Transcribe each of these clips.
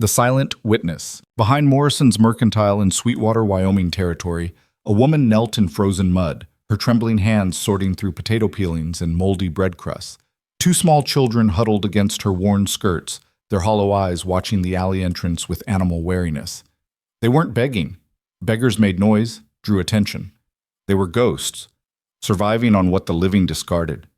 The Silent Witness. Behind Morrison's Mercantile in Sweetwater, Wyoming territory, a woman knelt in frozen mud, her trembling hands sorting through potato peelings and moldy bread crusts. Two small children huddled against her worn skirts, their hollow eyes watching the alley entrance with animal wariness. They weren't begging. Beggars made noise, drew attention. They were ghosts, surviving on what the living discarded.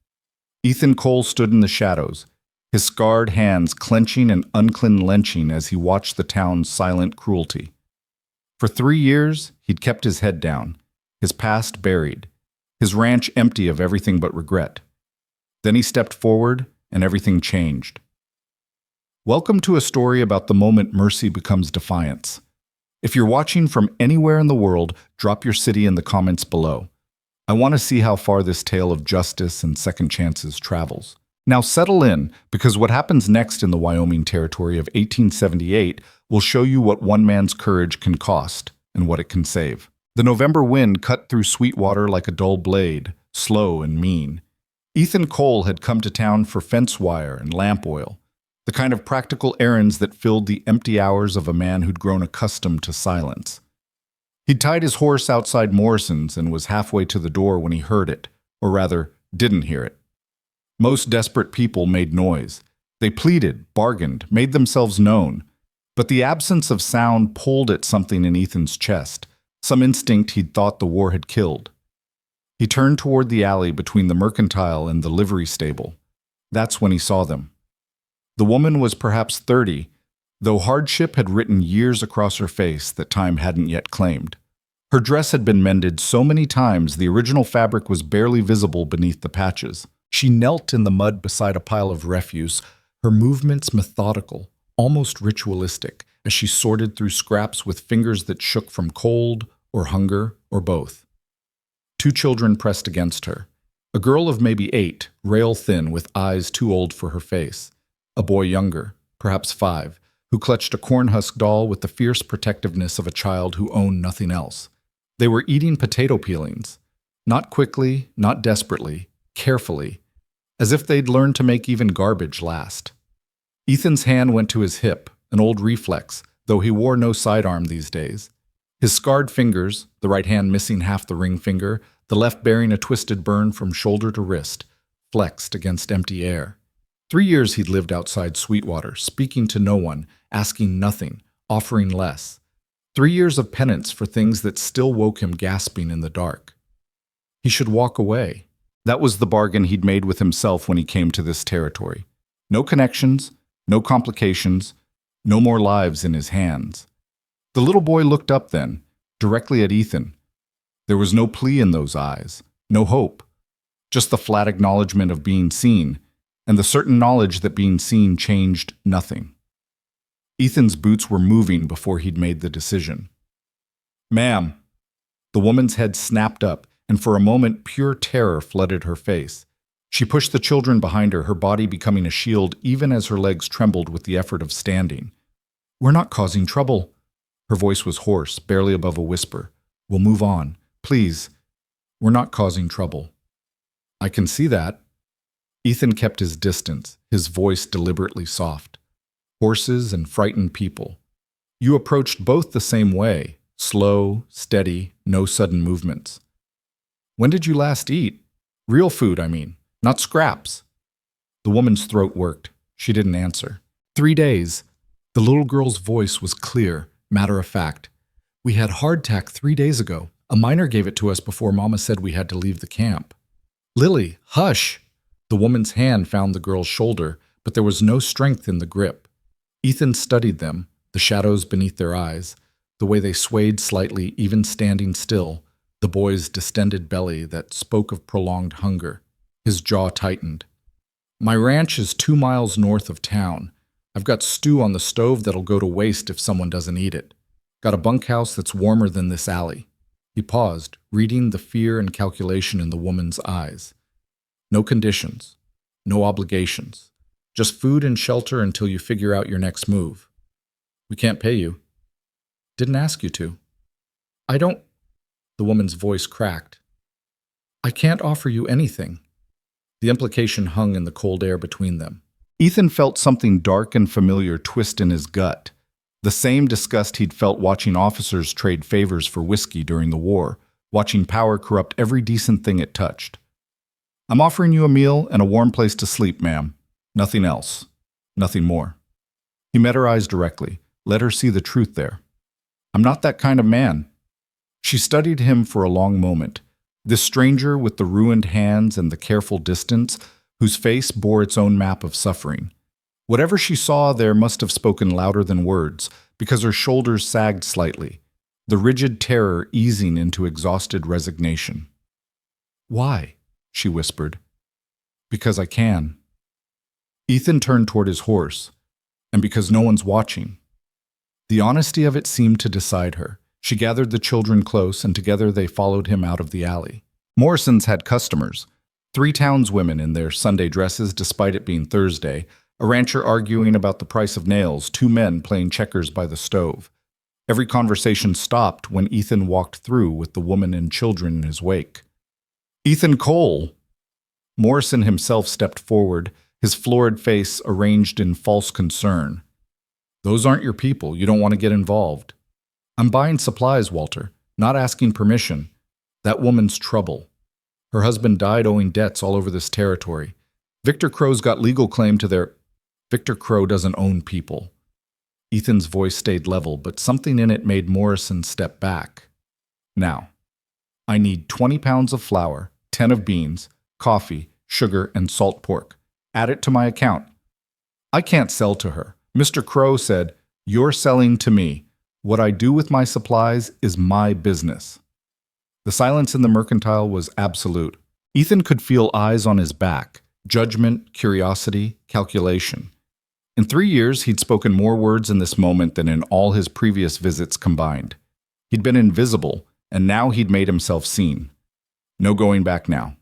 Ethan Cole stood in the shadows, his scarred hands clenching and unclenching as he watched the town's silent cruelty. For 3 years, he'd kept his head down, his past buried, his ranch empty of everything but regret. Then he stepped forward, and everything changed. Welcome to a story about the moment mercy becomes defiance. If you're watching from anywhere in the world, drop your city in the comments below. I want to see how far this tale of justice and second chances travels. Now settle in, because what happens next in the Wyoming territory of 1878 will show you what one man's courage can cost and what it can save. The November wind cut through Sweetwater like a dull blade, slow and mean. Ethan Cole had come to town for fence wire and lamp oil, the kind of practical errands that filled the empty hours of a man who'd grown accustomed to silence. He'd tied his horse outside Morrison's and was halfway to the door when he heard it, or rather, didn't hear it. Most desperate people made noise. They pleaded, bargained, made themselves known. But the absence of sound pulled at something in Ethan's chest, some instinct he'd thought the war had killed. He turned toward the alley between the Mercantile and the livery stable. That's when he saw them. The woman was perhaps 30, though hardship had written years across her face that time hadn't yet claimed. Her dress had been mended so many times the original fabric was barely visible beneath the patches. She knelt in the mud beside a pile of refuse, her movements methodical, almost ritualistic, as she sorted through scraps with fingers that shook from cold or hunger or both. Two children pressed against her. A girl of maybe 8, rail-thin with eyes too old for her face. A boy younger, perhaps 5, who clutched a cornhusk doll with the fierce protectiveness of a child who owned nothing else. They were eating potato peelings, not quickly, not desperately, carefully, as if they'd learned to make even garbage last. Ethan's hand went to his hip, an old reflex, though he wore no sidearm these days. His scarred fingers, the right hand missing half the ring finger, the left bearing a twisted burn from shoulder to wrist, flexed against empty air. 3 years he'd lived outside Sweetwater, speaking to no one, asking nothing, offering less. 3 years of penance for things that still woke him gasping in the dark. He should walk away. That was the bargain he'd made with himself when he came to this territory. No connections, no complications, no more lives in his hands. The little boy looked up then, directly at Ethan. There was no plea in those eyes, no hope, just the flat acknowledgement of being seen, and the certain knowledge that being seen changed nothing. Ethan's boots were moving before he'd made the decision. "Ma'am." The woman's head snapped up, and for a moment pure terror flooded her face. She pushed the children behind her, her body becoming a shield even as her legs trembled with the effort of standing. "We're not causing trouble." Her voice was hoarse, barely above a whisper. "We'll move on. Please. We're not causing trouble." "I can see that." Ethan kept his distance, his voice deliberately soft. "Horses and frightened people. You approached both the same way, slow, steady, no sudden movements. When did you last eat? Real food, I mean, not scraps." The woman's throat worked. She didn't answer. 3 days. The little girl's voice was clear, matter of fact. "We had hardtack 3 days ago. A miner gave it to us before Mama said we had to leave the camp." "Lily, hush!" The woman's hand found the girl's shoulder, but there was no strength in the grip. Ethan studied them, the shadows beneath their eyes, the way they swayed slightly, even standing still, the boy's distended belly that spoke of prolonged hunger. His jaw tightened. "My ranch is 2 miles north of town. I've got stew on the stove that'll go to waste if someone doesn't eat it. Got a bunkhouse that's warmer than this alley." He paused, reading the fear and calculation in the woman's eyes. "No conditions, no obligations. Just food and shelter until you figure out your next move. We can't pay you." "Didn't ask you to." "I don't—" The woman's voice cracked. "I can't offer you anything." The implication hung in the cold air between them. Ethan felt something dark and familiar twist in his gut, The same disgust he'd felt watching officers trade favors for whiskey during the war, watching power corrupt every decent thing it touched. "I'm offering you a meal and a warm place to sleep, ma'am. Nothing else. Nothing more." He met her eyes directly, let her see the truth there. "I'm not that kind of man." She studied him for a long moment, this stranger with the ruined hands and the careful distance, whose face bore its own map of suffering. Whatever she saw there must have spoken louder than words, because her shoulders sagged slightly, the rigid terror easing into exhausted resignation. "Why?" she whispered. "Because I can." Ethan turned toward his horse, and because no one's watching. The honesty of it seemed to decide her. She gathered the children close, and together they followed him out of the alley. Morrison's had customers, 3 townswomen in their Sunday dresses despite it being Thursday, a rancher arguing about the price of nails, 2 men playing checkers by the stove. Every conversation stopped when Ethan walked through with the woman and children in his wake. "Ethan Cole!" Morrison himself stepped forward, his florid face arranged in false concern. "Those aren't your people. You don't want to get involved." "I'm buying supplies, Walter, not asking permission. That woman's trouble. Her husband died owing debts all over this territory. Victor Crow's got legal claim to their—" "Victor Crow doesn't own people." Ethan's voice stayed level, but something in it made Morrison step back. "Now, I need 20 pounds of flour, 10 of beans, coffee, sugar, and salt pork. Add it to my account." "I can't sell to her. Mr. Crow said, 'You're selling to me. What I do with my supplies is my business.'" The silence in the mercantile was absolute. Ethan could feel eyes on his back, judgment, curiosity, calculation. In 3 years, he'd spoken more words in this moment than in all his previous visits combined. He'd been invisible, and now he'd made himself seen. No going back now.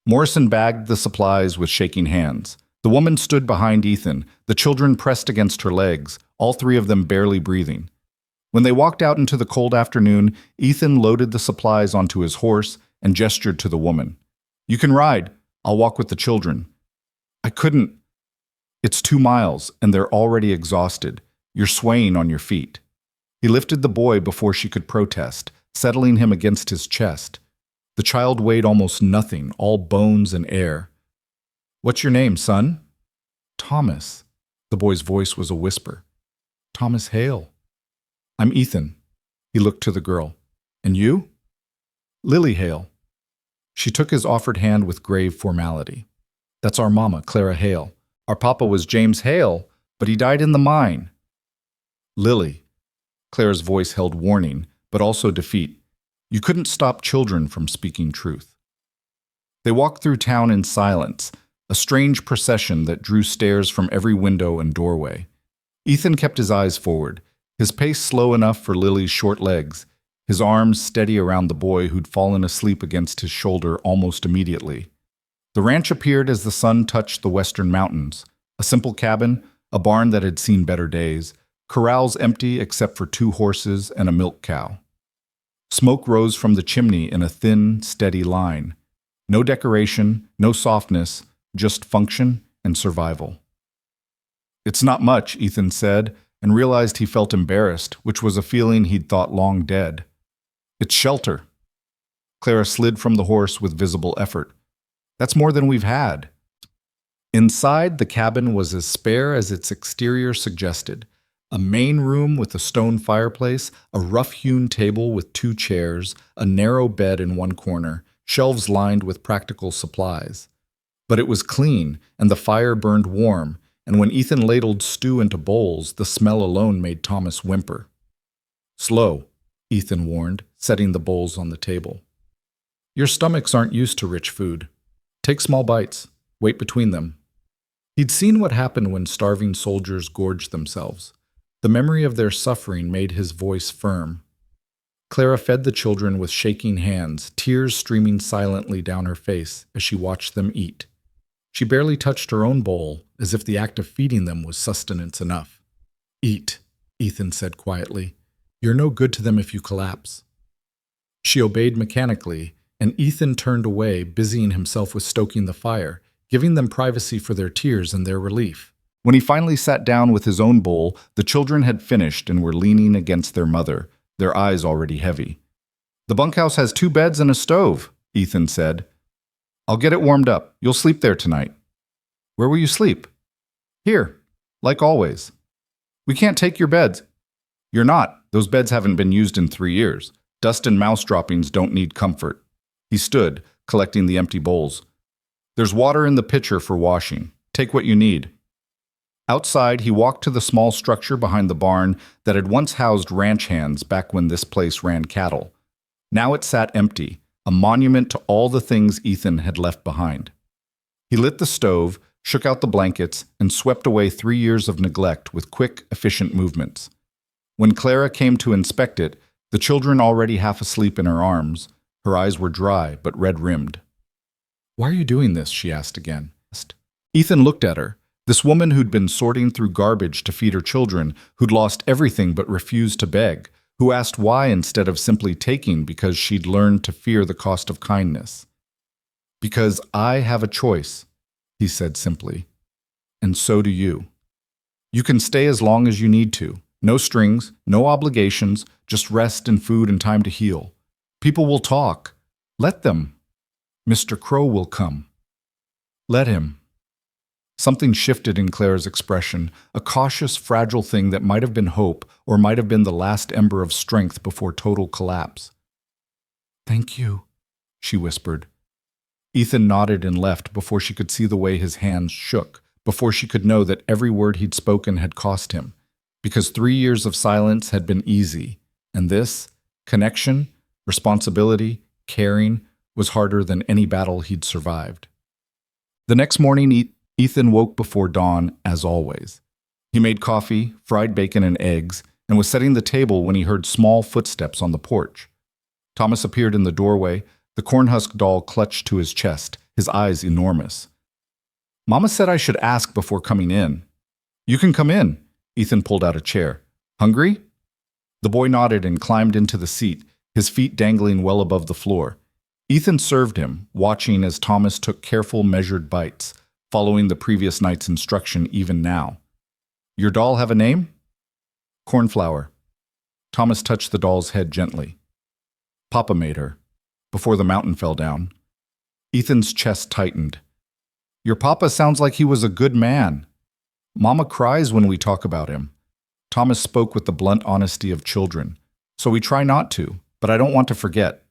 Morrison bagged the supplies with shaking hands. The woman stood behind Ethan, the children pressed against her legs, all 3 of them barely breathing. When they walked out into the cold afternoon, Ethan loaded the supplies onto his horse and gestured to the woman. "You can ride. I'll walk with the children." "I couldn't. It's 2 miles, and they're already exhausted. You're swaying on your feet." He lifted the boy before she could protest, settling him against his chest. The child weighed almost nothing, all bones and air. "What's your name, son?" "Thomas." The boy's voice was a whisper. "Thomas Hale." "I'm Ethan." He looked to the girl. "And you?" "Lily Hale." She took his offered hand with grave formality. "That's our mama, Clara Hale. Our papa was James Hale, but he died in the mine." "Lily." Clara's voice held warning, but also defeat. You couldn't stop children from speaking truth. They walked through town in silence, a strange procession that drew stares from every window and doorway. Ethan kept his eyes forward, his pace slow enough for Lily's short legs, his arms steady around the boy who'd fallen asleep against his shoulder almost immediately. The ranch appeared as the sun touched the western mountains. A simple cabin, a barn that had seen better days, corrals empty except for 2 horses and a milk cow. Smoke rose from the chimney in a thin, steady line. No decoration, no softness, just function and survival. "It's not much," Ethan said, and realized he felt embarrassed, which was a feeling he'd thought long dead. "It's shelter." Clara slid from the horse with visible effort. "That's more than we've had." Inside, the cabin was as spare as its exterior suggested. A main room with a stone fireplace, a rough-hewn table with 2 chairs, a narrow bed in one corner, shelves lined with practical supplies. But it was clean, and the fire burned warm, and when Ethan ladled stew into bowls, the smell alone made Thomas whimper. "Slow," Ethan warned, setting the bowls on the table. "Your stomachs aren't used to rich food. Take small bites. Wait between them." He'd seen what happened when starving soldiers gorged themselves. The memory of their suffering made his voice firm. Clara fed the children with shaking hands, tears streaming silently down her face as she watched them eat. She barely touched her own bowl, as if the act of feeding them was sustenance enough. "Eat," Ethan said quietly. "You're no good to them if you collapse." She obeyed mechanically, and Ethan turned away, busying himself with stoking the fire, giving them privacy for their tears and their relief. When he finally sat down with his own bowl, the children had finished and were leaning against their mother, their eyes already heavy. "The bunkhouse has 2 beds and a stove," Ethan said. "I'll get it warmed up. You'll sleep there tonight." "Where will you sleep?" "Here, like always." "We can't take your beds." "You're not. Those beds haven't been used in 3 years. Dust and mouse droppings don't need comfort." He stood, collecting the empty bowls. "There's water in the pitcher for washing. Take what you need." Outside, he walked to the small structure behind the barn that had once housed ranch hands back when this place ran cattle. Now it sat empty, a monument to all the things Ethan had left behind. He lit the stove, shook out the blankets, and swept away 3 years of neglect with quick, efficient movements. When Clara came to inspect it, the children already half asleep in her arms. Her eyes were dry but red-rimmed. "Why are you doing this?" she asked again. Ethan looked at her. This woman who'd been sorting through garbage to feed her children, who'd lost everything but refused to beg, who asked why instead of simply taking because she'd learned to fear the cost of kindness. "Because I have a choice," he said simply. "And so do you. You can stay as long as you need to. No strings, no obligations, just rest and food and time to heal. People will talk. Let them. Mr. Crow will come. Let him." Something shifted in Clara's expression, a cautious, fragile thing that might have been hope or might have been the last ember of strength before total collapse. "Thank you," she whispered. Ethan nodded and left before she could see the way his hands shook, before she could know that every word he'd spoken had cost him. Because 3 years of silence had been easy, and this, connection, responsibility, caring, was harder than any battle he'd survived. The next morning, Ethan woke before dawn, as always. He made coffee, fried bacon and eggs, and was setting the table when he heard small footsteps on the porch. Thomas appeared in the doorway, the cornhusk doll clutched to his chest, his eyes enormous. "Mama said I should ask before coming in." "You can come in." Ethan pulled out a chair. "Hungry?" The boy nodded and climbed into the seat, his feet dangling well above the floor. Ethan served him, watching as Thomas took careful, measured bites, following the previous night's instruction even now. "Your doll have a name?" "Cornflower." Thomas touched the doll's head gently. "Papa made her, before the mountain fell down." Ethan's chest tightened. "Your papa sounds like he was a good man." "Mama cries when we talk about him." Thomas spoke with the blunt honesty of children. "So we try not to, but I don't want to forget."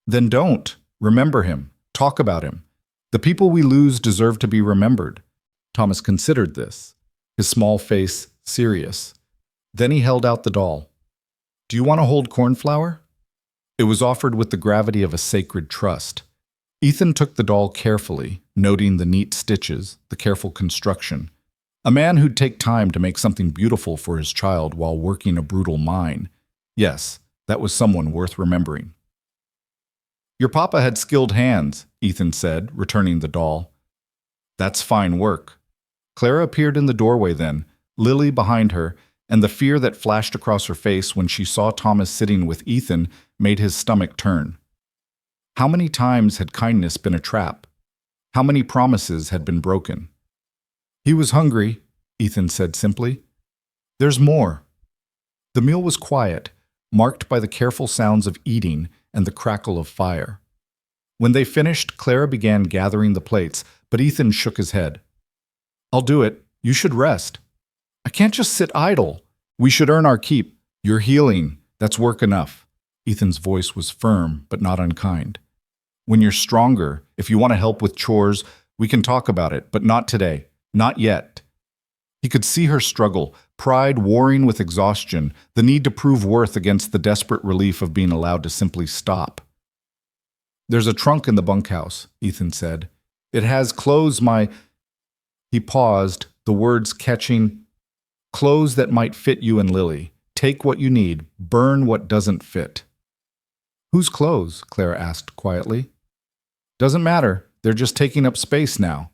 "Then don't. Remember him. Talk about him. The people we lose deserve to be remembered." Thomas considered this, his small face serious. Then he held out the doll. "Do you want to hold Cornflower?" It was offered with the gravity of a sacred trust. Ethan took the doll carefully, noting the neat stitches, the careful construction. A man who'd take time to make something beautiful for his child while working a brutal mine. Yes, that was someone worth remembering. "Your papa had skilled hands," Ethan said, returning the doll. "That's fine work." Clara appeared in the doorway then, Lily behind her, and the fear that flashed across her face when she saw Thomas sitting with Ethan made his stomach turn. How many times had kindness been a trap? How many promises had been broken? "He was hungry," Ethan said simply. "There's more." The meal was quiet, marked by the careful sounds of eating and the crackle of fire. When they finished, Clara began gathering the plates, but Ethan shook his head. "I'll do it. You should rest." "I can't just sit idle." "We should earn our keep. You're healing. That's work enough." Ethan's voice was firm, but not unkind. "When you're stronger, if you want to help with chores, we can talk about it, but not today. Not yet." He could see her struggle, pride warring with exhaustion, the need to prove worth against the desperate relief of being allowed to simply stop. "There's a trunk in the bunkhouse," Ethan said. "It has clothes He paused, the words catching. "Clothes that might fit you and Lily. Take what you need, burn what doesn't fit." "Whose clothes?" Clara asked quietly. "Doesn't matter, they're just taking up space now."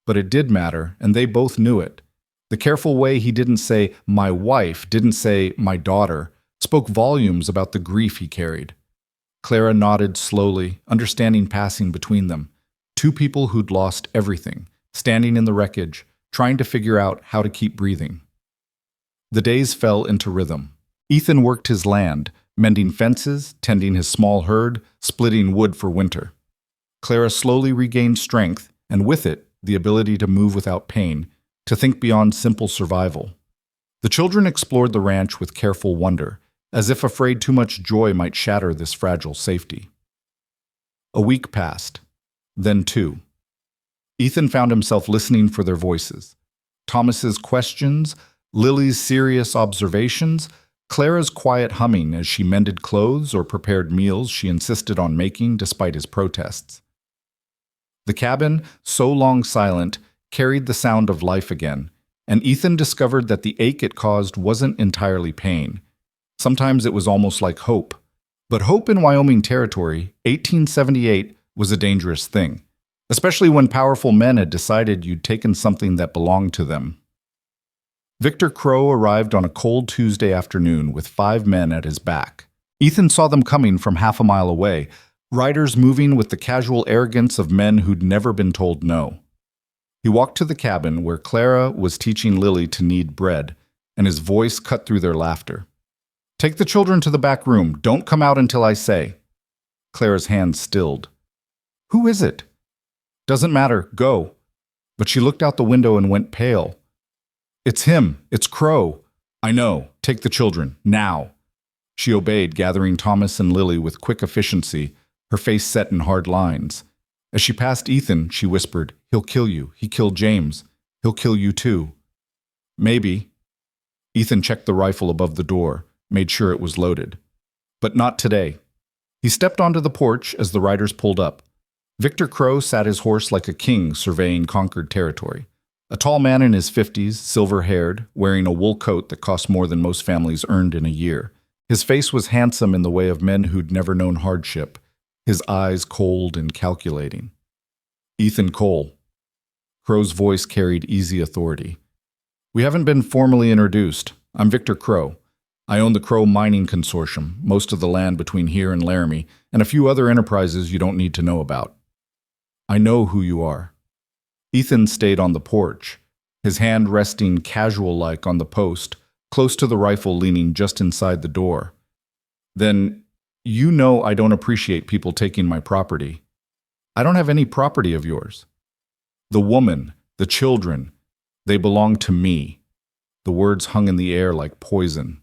But it did matter, and they both knew it. The careful way he didn't say, "my wife," didn't say, "my daughter," spoke volumes about the grief he carried. Clara nodded slowly, understanding passing between them. Two people who'd lost everything, standing in the wreckage, trying to figure out how to keep breathing. The days fell into rhythm. Ethan worked his land, mending fences, tending his small herd, splitting wood for winter. Clara slowly regained strength, and with it, the ability to move without pain, to think beyond simple survival. The children explored the ranch with careful wonder, as if afraid too much joy might shatter this fragile safety. A week passed, then two. Ethan found himself listening for their voices. Thomas's questions, Lily's serious observations, Clara's quiet humming as she mended clothes or prepared meals she insisted on making despite his protests. The cabin, so long silent, carried the sound of life again, and Ethan discovered that the ache it caused wasn't entirely pain. Sometimes it was almost like hope. But hope in Wyoming Territory, 1878, was a dangerous thing, especially when powerful men had decided you'd taken something that belonged to them. Victor Crow arrived on a cold Tuesday afternoon with 5 men at his back. Ethan saw them coming from half a mile away, riders moving with the casual arrogance of men who'd never been told no. He walked to the cabin where Clara was teaching Lily to knead bread, and his voice cut through their laughter. "Take the children to the back room. Don't come out until I say." Clara's hands stilled. "Who is it?" "Doesn't matter. Go." But she looked out the window and went pale. "It's him. It's Crow." "I know. Take the children. Now." She obeyed, gathering Thomas and Lily with quick efficiency, her face set in hard lines. As she passed Ethan, she whispered, "He'll kill you. He killed James. He'll kill you too." "Maybe." Ethan checked the rifle above the door, made sure it was loaded. But not today. He stepped onto the porch as the riders pulled up. Victor Crow sat his horse like a king surveying conquered territory. A tall man in his 50s, silver-haired, wearing a wool coat that cost more than most families earned in a year. His face was handsome in the way of men who'd never known hardship, his eyes cold and calculating. "Ethan Cole." Crow's voice carried easy authority. "We haven't been formally introduced. I'm Victor Crow. I own the Crow Mining Consortium, most of the land between here and Laramie, and a few other enterprises you don't need to know about." "I know who you are." Ethan stayed on the porch, his hand resting casual-like on the post, close to the rifle leaning just inside the door. "Then, you know I don't appreciate people taking my property." "I don't have any property of yours." "The woman, the children, they belong to me." The words hung in the air like poison.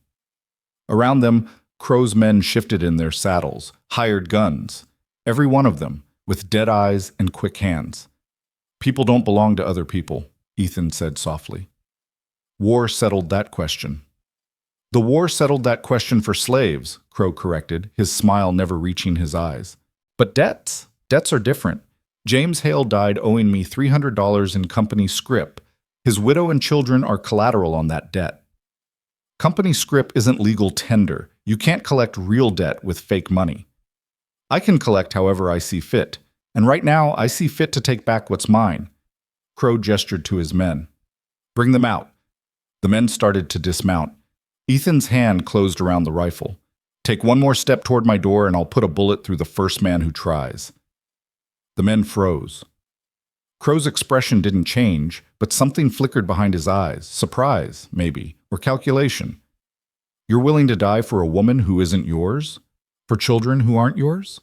Around them, Crow's men shifted in their saddles, hired guns, every one of them, with dead eyes and quick hands. "People don't belong to other people," Ethan said softly. "War settled that question." "The war settled that question for slaves," Crow corrected, his smile never reaching his eyes. "But debts are different. James Hale died owing me $300 in company scrip. His widow and children are collateral on that debt. Company scrip isn't legal tender. You can't collect real debt with fake money. I can collect however I see fit, and right now I see fit to take back what's mine." Crow gestured to his men. "Bring them out." The men started to dismount. Ethan's hand closed around the rifle. "Take one more step toward my door and I'll put a bullet through the first man who tries." The men froze. Crow's expression didn't change, but something flickered behind his eyes, surprise, maybe, or calculation. "You're willing to die for a woman who isn't yours? For children who aren't yours?"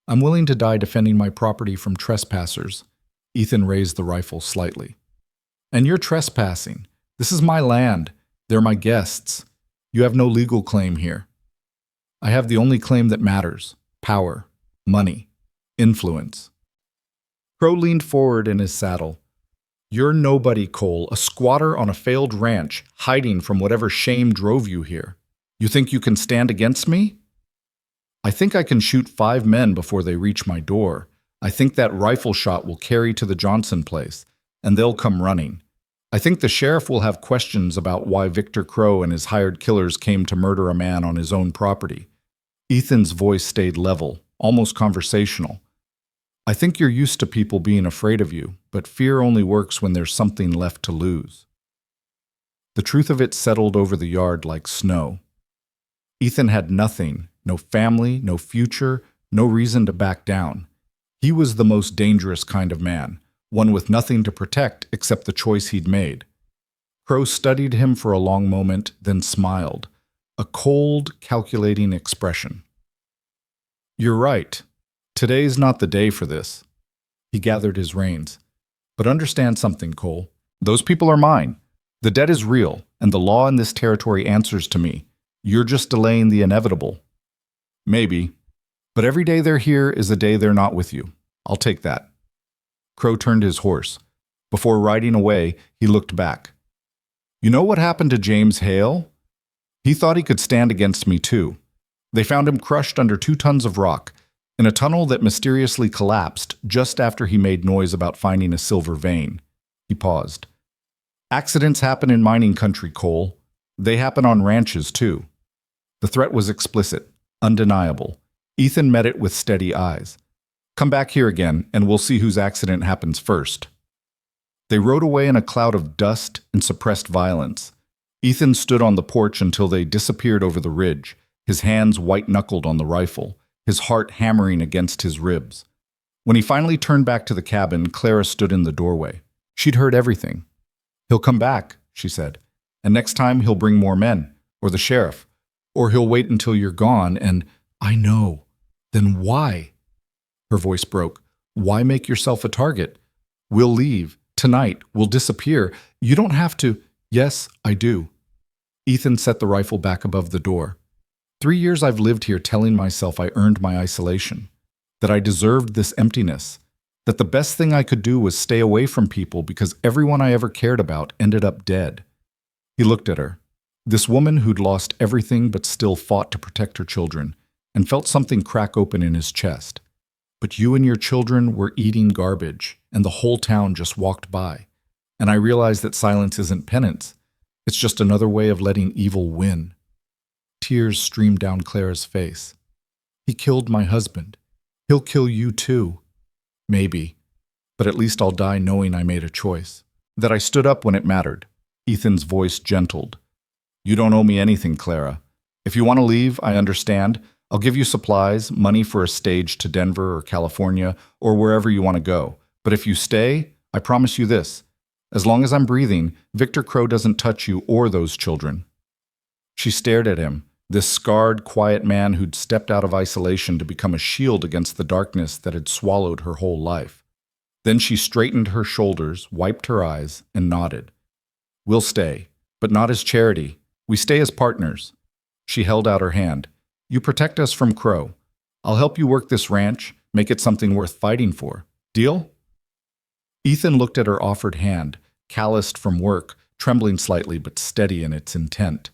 "I'm willing to die defending my property from trespassers." Ethan raised the rifle slightly. "And you're trespassing. This is my land. They're my guests. You have no legal claim here." "I have the only claim that matters: power, money, influence." Crow leaned forward in his saddle. "You're nobody, Cole, a squatter on a failed ranch, hiding from whatever shame drove you here. You think you can stand against me?" "I think I can shoot 5 men before they reach my door. I think that rifle shot will carry to the Johnson place, and they'll come running. I think the sheriff will have questions about why Victor Crow and his hired killers came to murder a man on his own property." Ethan's voice stayed level, almost conversational. "I think you're used to people being afraid of you, but fear only works when there's something left to lose." The truth of it settled over the yard like snow. Ethan had nothing, no family, no future, no reason to back down. He was the most dangerous kind of man, one with nothing to protect except the choice he'd made. Crow studied him for a long moment, then smiled, a cold, calculating expression. "You're right. Today's not the day for this." He gathered his reins. "But understand something, Cole. Those people are mine. The debt is real, and the law in this territory answers to me. You're just delaying the inevitable." "Maybe. But every day they're here is a day they're not with you. I'll take that." Crow turned his horse. Before riding away, he looked back. "You know what happened to James Hale? He thought he could stand against me too. They found him crushed under 2 tons of rock in a tunnel that mysteriously collapsed just after he made noise about finding a silver vein." He paused. "Accidents happen in mining country, Cole. They happen on ranches too." The threat was explicit, undeniable. Ethan met it with steady eyes. "Come back here again, and we'll see whose accident happens first." They rode away in a cloud of dust and suppressed violence. Ethan stood on the porch until they disappeared over the ridge, his hands white-knuckled on the rifle, his heart hammering against his ribs. When he finally turned back to the cabin, Clara stood in the doorway. She'd heard everything. "He'll come back," she said, "and next time he'll bring more men, or the sheriff, or he'll wait until you're gone, and—" "I know. Then why?" Her voice broke. "Why make yourself a target? We'll leave. Tonight. We'll disappear. You don't have to—" "Yes, I do." Ethan set the rifle back above the door. 3 years I've lived here telling myself I earned my isolation, that I deserved this emptiness, that the best thing I could do was stay away from people because everyone I ever cared about ended up dead. He looked at her, this woman who'd lost everything but still fought to protect her children, and felt something crack open in his chest. "But you and your children were eating garbage, and the whole town just walked by. And I realized that silence isn't penance. It's just another way of letting evil win." Tears streamed down Clara's face. "He killed my husband. He'll kill you too." "Maybe. But at least I'll die knowing I made a choice. That I stood up when it mattered." Ethan's voice gentled. "You don't owe me anything, Clara. If you want to leave, I understand. I'll give you supplies, money for a stage to Denver or California, or wherever you want to go. But if you stay, I promise you this. As long as I'm breathing, Victor Crow doesn't touch you or those children." She stared at him, this scarred, quiet man who'd stepped out of isolation to become a shield against the darkness that had swallowed her whole life. Then she straightened her shoulders, wiped her eyes, and nodded. "We'll stay, but not as charity. We stay as partners." She held out her hand. "You protect us from Crow. I'll help you work this ranch, make it something worth fighting for. Deal?" Ethan looked at her offered hand, calloused from work, trembling slightly but steady in its intent.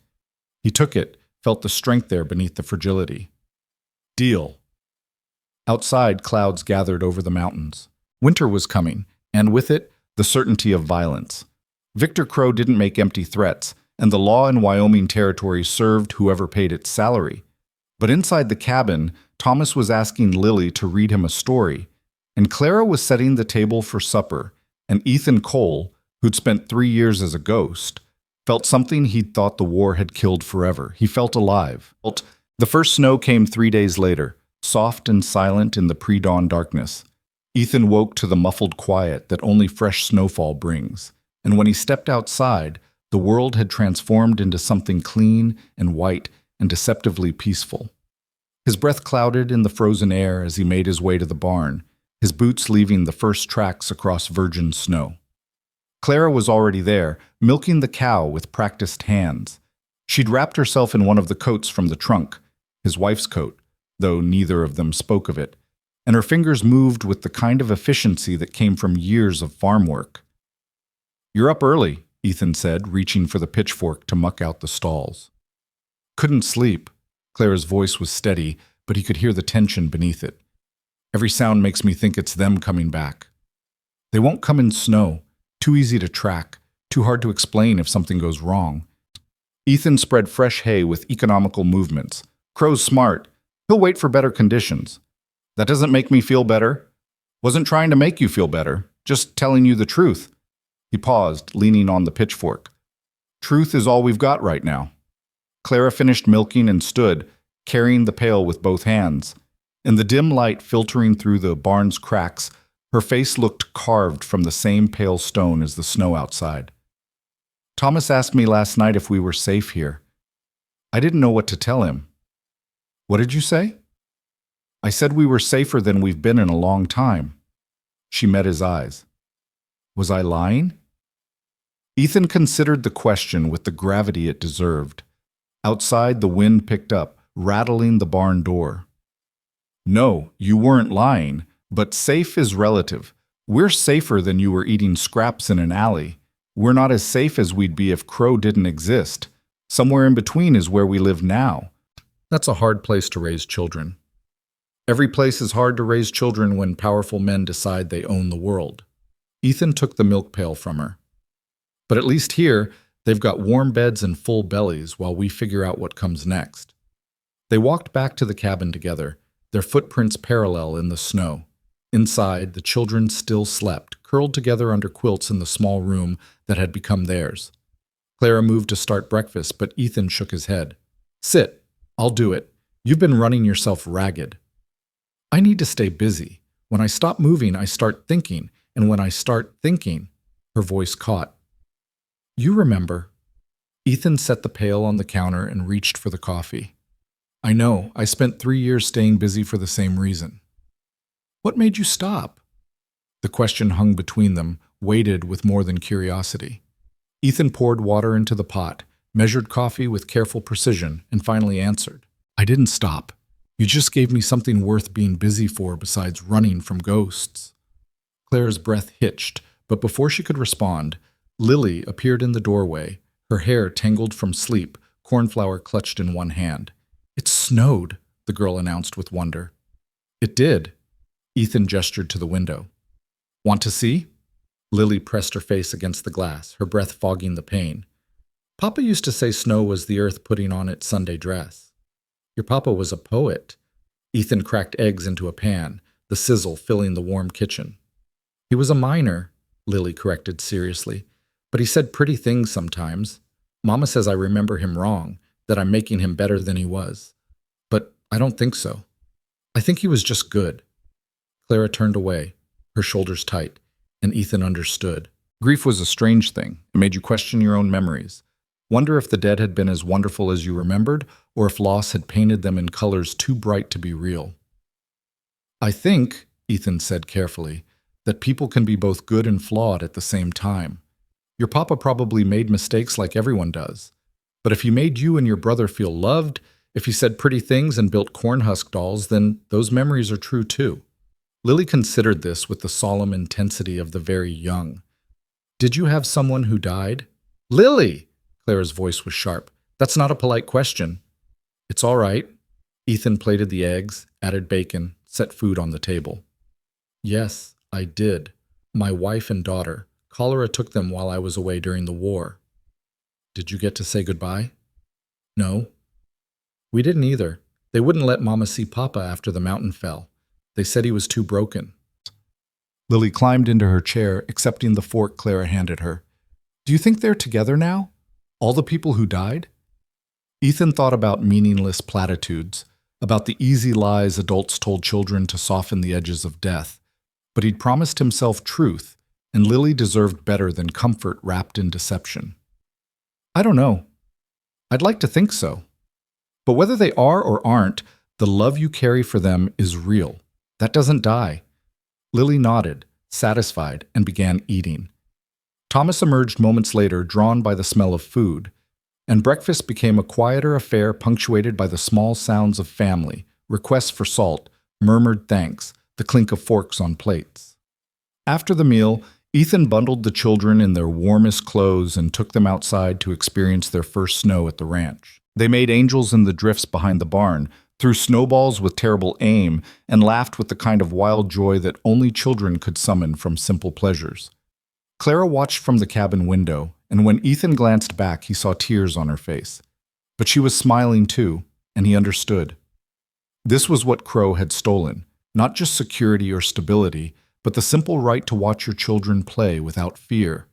He took it, felt the strength there beneath the fragility. "Deal." Outside, clouds gathered over the mountains. Winter was coming, and with it, the certainty of violence. Victor Crow didn't make empty threats, and the law in Wyoming territory served whoever paid its salary. But inside the cabin, Thomas was asking Lily to read him a story, and Clara was setting the table for supper, and Ethan Cole, who'd spent 3 years as a ghost, felt something he'd thought the war had killed forever. He felt alive. The first snow came 3 days later, soft and silent in the pre-dawn darkness. Ethan woke to the muffled quiet that only fresh snowfall brings, and when he stepped outside, the world had transformed into something clean and white and deceptively peaceful. His breath clouded in the frozen air as he made his way to the barn, his boots leaving the first tracks across virgin snow. Clara was already there, milking the cow with practiced hands. She'd wrapped herself in one of the coats from the trunk, his wife's coat, though neither of them spoke of it, and her fingers moved with the kind of efficiency that came from years of farm work. "You're up early," Ethan said, reaching for the pitchfork to muck out the stalls. "Couldn't sleep." Clara's voice was steady, but he could hear the tension beneath it. "Every sound makes me think it's them coming back. They won't come in snow. Too easy to track, too hard to explain if something goes wrong." Ethan spread fresh hay with economical movements. "Crow's smart. He'll wait for better conditions." "That doesn't make me feel better." "Wasn't trying to make you feel better, just telling you the truth." He paused, leaning on the pitchfork. "Truth is all we've got right now." Clara finished milking and stood, carrying the pail with both hands. In the dim light filtering through the barn's cracks, Her face looked carved from the same pale stone as the snow outside. Thomas asked me last night if we were safe here. I didn't know what to tell him. What did you say? I said we were safer than we've been in a long time. She met his eyes. Was I lying? Ethan considered the question with the gravity it deserved. Outside, the wind picked up, rattling the barn door. No, you weren't lying, but safe is relative. We're safer than you were eating scraps in an alley. We're not as safe as we'd be if Crow didn't exist. Somewhere in between is where we live now. That's a hard place to raise children. Every place is hard to raise children when powerful men decide they own the world. Ethan took the milk pail from her. But at least here, they've got warm beds and full bellies while we figure out what comes next. They walked back to the cabin together, their footprints parallel in the snow. Inside, the children still slept, curled together under quilts in the small room that had become theirs. Clara moved to start breakfast, but Ethan shook his head. Sit. I'll do it. You've been running yourself ragged. I need to stay busy. When I stop moving, I start thinking, and when I start thinking, her voice caught. You remember. Ethan set the pail on the counter and reached for the coffee. I know. I spent 3 years staying busy for the same reason. What made you stop? The question hung between them, weighted with more than curiosity. Ethan poured water into the pot, measured coffee with careful precision, and finally answered. I didn't stop. You just gave me something worth being busy for besides running from ghosts. Claire's breath hitched, but before she could respond, Lily appeared in the doorway, her hair tangled from sleep, cornflower clutched in one hand. It snowed, the girl announced with wonder. It did. Ethan gestured to the window. Want to see? Lily pressed her face against the glass, her breath fogging the pain. Papa used to say snow was the earth putting on its Sunday dress. Your papa was a poet. Ethan cracked eggs into a pan, the sizzle filling the warm kitchen. He was a miner, Lily corrected seriously, but he said pretty things sometimes. Mama says I remember him wrong, that I'm making him better than he was. But I don't think so. I think he was just good. Clara turned away, her shoulders tight, and Ethan understood. Grief was a strange thing. It made you question your own memories. Wonder if the dead had been as wonderful as you remembered, or if loss had painted them in colors too bright to be real. I think, Ethan said carefully, that people can be both good and flawed at the same time. Your papa probably made mistakes like everyone does. But if he made you and your brother feel loved, if he said pretty things and built cornhusk dolls, then those memories are true too. Lily considered this with the solemn intensity of the very young. Did you have someone who died? Lily! Clara's voice was sharp. That's not a polite question. It's all right. Ethan plated the eggs, added bacon, set food on the table. Yes, I did. My wife and daughter. Cholera took them while I was away during the war. Did you get to say goodbye? No. We didn't either. They wouldn't let Mama see Papa after the mountain fell. They said he was too broken. Lily climbed into her chair, accepting the fork Clara handed her. Do you think they're together now? All the people who died? Ethan thought about meaningless platitudes, about the easy lies adults told children to soften the edges of death. But he'd promised himself truth, and Lily deserved better than comfort wrapped in deception. I don't know. I'd like to think so. But whether they are or aren't, the love you carry for them is real. That doesn't die. Lily nodded, satisfied, and began eating. Thomas emerged moments later, drawn by the smell of food, and breakfast became a quieter affair punctuated by the small sounds of family, requests for salt, murmured thanks, the clink of forks on plates. After the meal, Ethan bundled the children in their warmest clothes and took them outside to experience their first snow at the ranch. They made angels in the drifts behind the barn, threw snowballs with terrible aim, and laughed with the kind of wild joy that only children could summon from simple pleasures. Clara watched from the cabin window, and when Ethan glanced back, he saw tears on her face. But she was smiling too, and he understood. This was what Crow had stolen, not just security or stability, but the simple right to watch your children play without fear.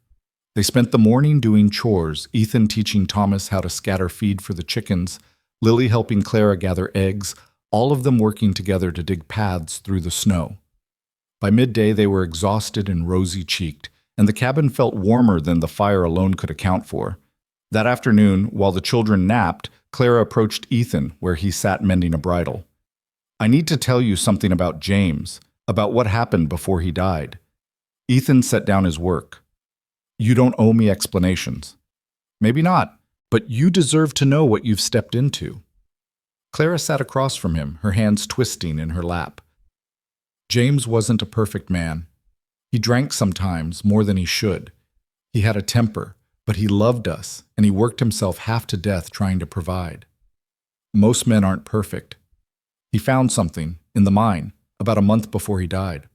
They spent the morning doing chores, Ethan teaching Thomas how to scatter feed for the chickens, Lily helping Clara gather eggs, all of them working together to dig paths through the snow. By midday, they were exhausted and rosy-cheeked, and the cabin felt warmer than the fire alone could account for. That afternoon, while the children napped, Clara approached Ethan, where he sat mending a bridle. "I need to tell you something about James, about what happened before he died." Ethan set down his work. "You don't owe me explanations." "Maybe not, but you deserve to know what you've stepped into." Clara sat across from him, her hands twisting in her lap. James wasn't a perfect man. He drank sometimes more than he should. He had a temper, but he loved us, and he worked himself half to death trying to provide. Most men aren't perfect. He found something, in the mine, about a month before he died.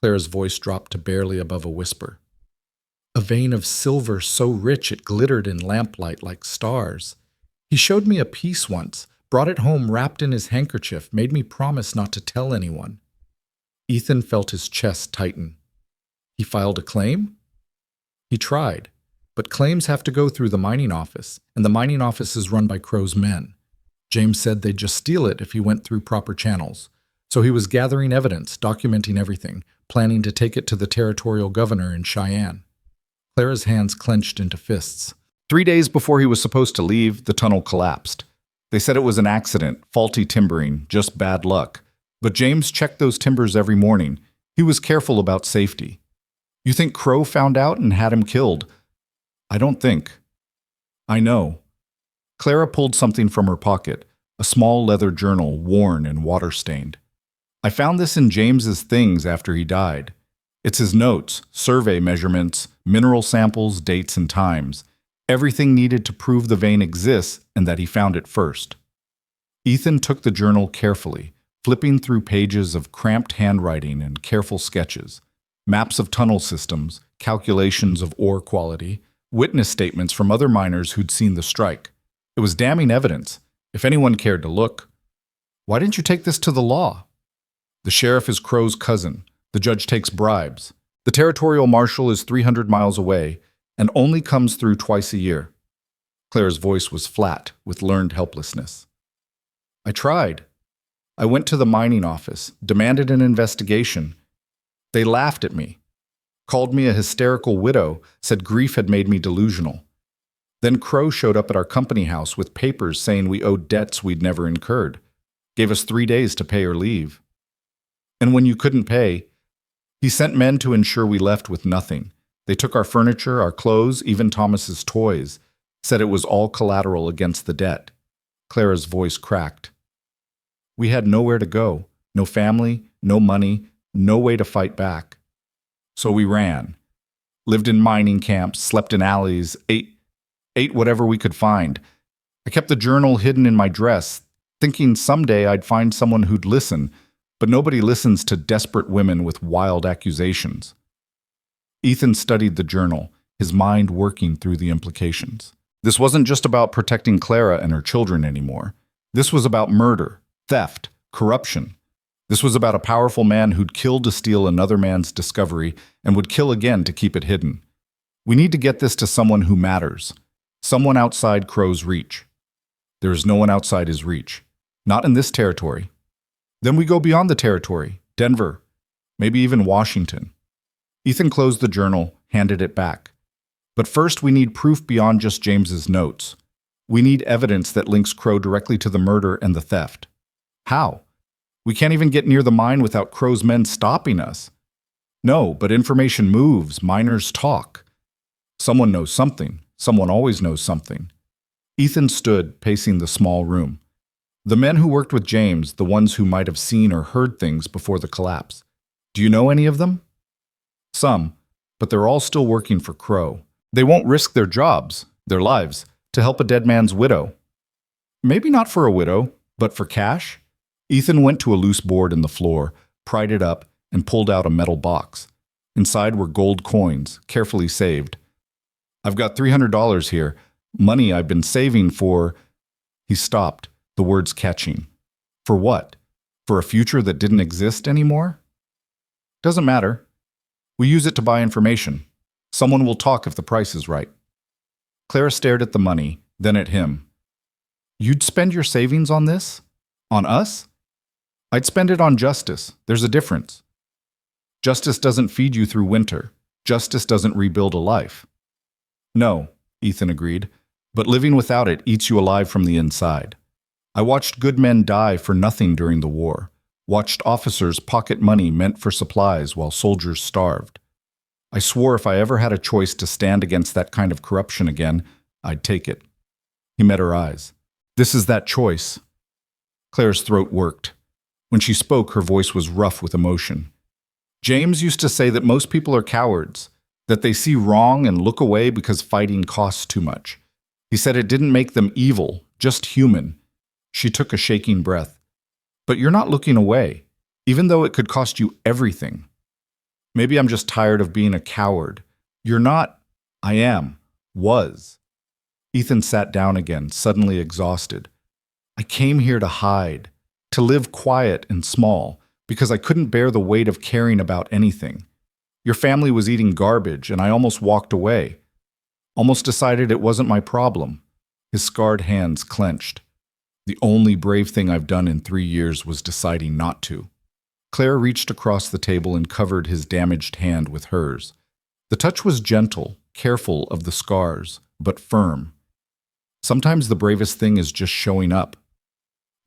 Clara's voice dropped to barely above a whisper. "A vein of silver so rich it glittered in lamplight like stars. He showed me a piece once, brought it home wrapped in his handkerchief, made me promise not to tell anyone." Ethan felt his chest tighten. "He filed a claim?" "He tried, but claims have to go through the mining office, and the mining office is run by Crow's men. James said they'd just steal it if he went through proper channels. So he was gathering evidence, documenting everything, planning to take it to the territorial governor in Cheyenne." Clara's hands clenched into fists. 3 days before he was supposed to leave, the tunnel collapsed. They said it was an accident, faulty timbering, just bad luck. But James checked those timbers every morning. He was careful about safety. "You think Crow found out and had him killed?" "I don't think." "I know." Clara pulled something from her pocket, a small leather journal, worn and water-stained. "I found this in James's things after he died. It's his notes, survey measurements, mineral samples, dates, and times. Everything needed to prove the vein exists and that he found it first." Ethan took the journal carefully, flipping through pages of cramped handwriting and careful sketches, maps of tunnel systems, calculations of ore quality, witness statements from other miners who'd seen the strike. It was damning evidence, if anyone cared to look. "Why didn't you take this to the law?" "The sheriff is Crow's cousin. The judge takes bribes. The territorial marshal is 300 miles away and only comes through twice a year." Clara's voice was flat, with learned helplessness. "I tried. I went to the mining office, demanded an investigation. They laughed at me, called me a hysterical widow, said grief had made me delusional. Then Crow showed up at our company house with papers saying we owed debts we'd never incurred, gave us 3 days to pay or leave. And when you couldn't pay, he sent men to ensure we left with nothing. They took our furniture, our clothes, even Thomas's toys, said it was all collateral against the debt." Clara's voice cracked. "We had nowhere to go, no family, no money, no way to fight back. So we ran, lived in mining camps, slept in alleys, ate whatever we could find. I kept the journal hidden in my dress, thinking someday I'd find someone who'd listen, but nobody listens to desperate women with wild accusations." Ethan studied the journal, his mind working through the implications. This wasn't just about protecting Clara and her children anymore. This was about murder, theft, corruption. This was about a powerful man who'd killed to steal another man's discovery and would kill again to keep it hidden. We need to get this to someone who matters, someone outside Crow's reach. There is no one outside his reach, not in this territory. Then we go beyond the territory, Denver, maybe even Washington. Ethan closed the journal, handed it back. But first we need proof beyond just James's notes. We need evidence that links Crow directly to the murder and the theft. How? We can't even get near the mine without Crow's men stopping us. No, but information moves, miners talk. Someone knows something. Someone always knows something. Ethan stood, pacing the small room. The men who worked with James, the ones who might have seen or heard things before the collapse. Do you know any of them? Some, but they're all still working for Crow. They won't risk their jobs, their lives, to help a dead man's widow. Maybe not for a widow, but for cash? Ethan went to a loose board in the floor, pried it up, and pulled out a metal box. Inside were gold coins, carefully saved. "I've got $300 here, money I've been saving for—" He stopped, the words catching. For what? For a future that didn't exist anymore? Doesn't matter. We use it to buy information. Someone will talk if the price is right. Clara stared at the money, then at him. "You'd spend your savings on this? On us?" "I'd spend it on justice. There's a difference." Justice doesn't feed you through winter. Justice doesn't rebuild a life. No, Ethan agreed, but living without it eats you alive from the inside. I watched good men die for nothing during the war, watched officers pocket money meant for supplies while soldiers starved. I swore if I ever had a choice to stand against that kind of corruption again, I'd take it. He met her eyes. This is that choice. Claire's throat worked. When she spoke, her voice was rough with emotion. James used to say that most people are cowards, that they see wrong and look away because fighting costs too much. He said it didn't make them evil, just human. She took a shaking breath. But you're not looking away, even though it could cost you everything. Maybe I'm just tired of being a coward. You're not. I am. Was. Ethan sat down again, suddenly exhausted. I came here to hide, to live quiet and small, because I couldn't bear the weight of caring about anything. Your family was eating garbage, and I almost walked away. Almost decided it wasn't my problem. His scarred hands clenched. The only brave thing I've done in 3 years was deciding not to. Claire reached across the table and covered his damaged hand with hers. The touch was gentle, careful of the scars, but firm. Sometimes the bravest thing is just showing up.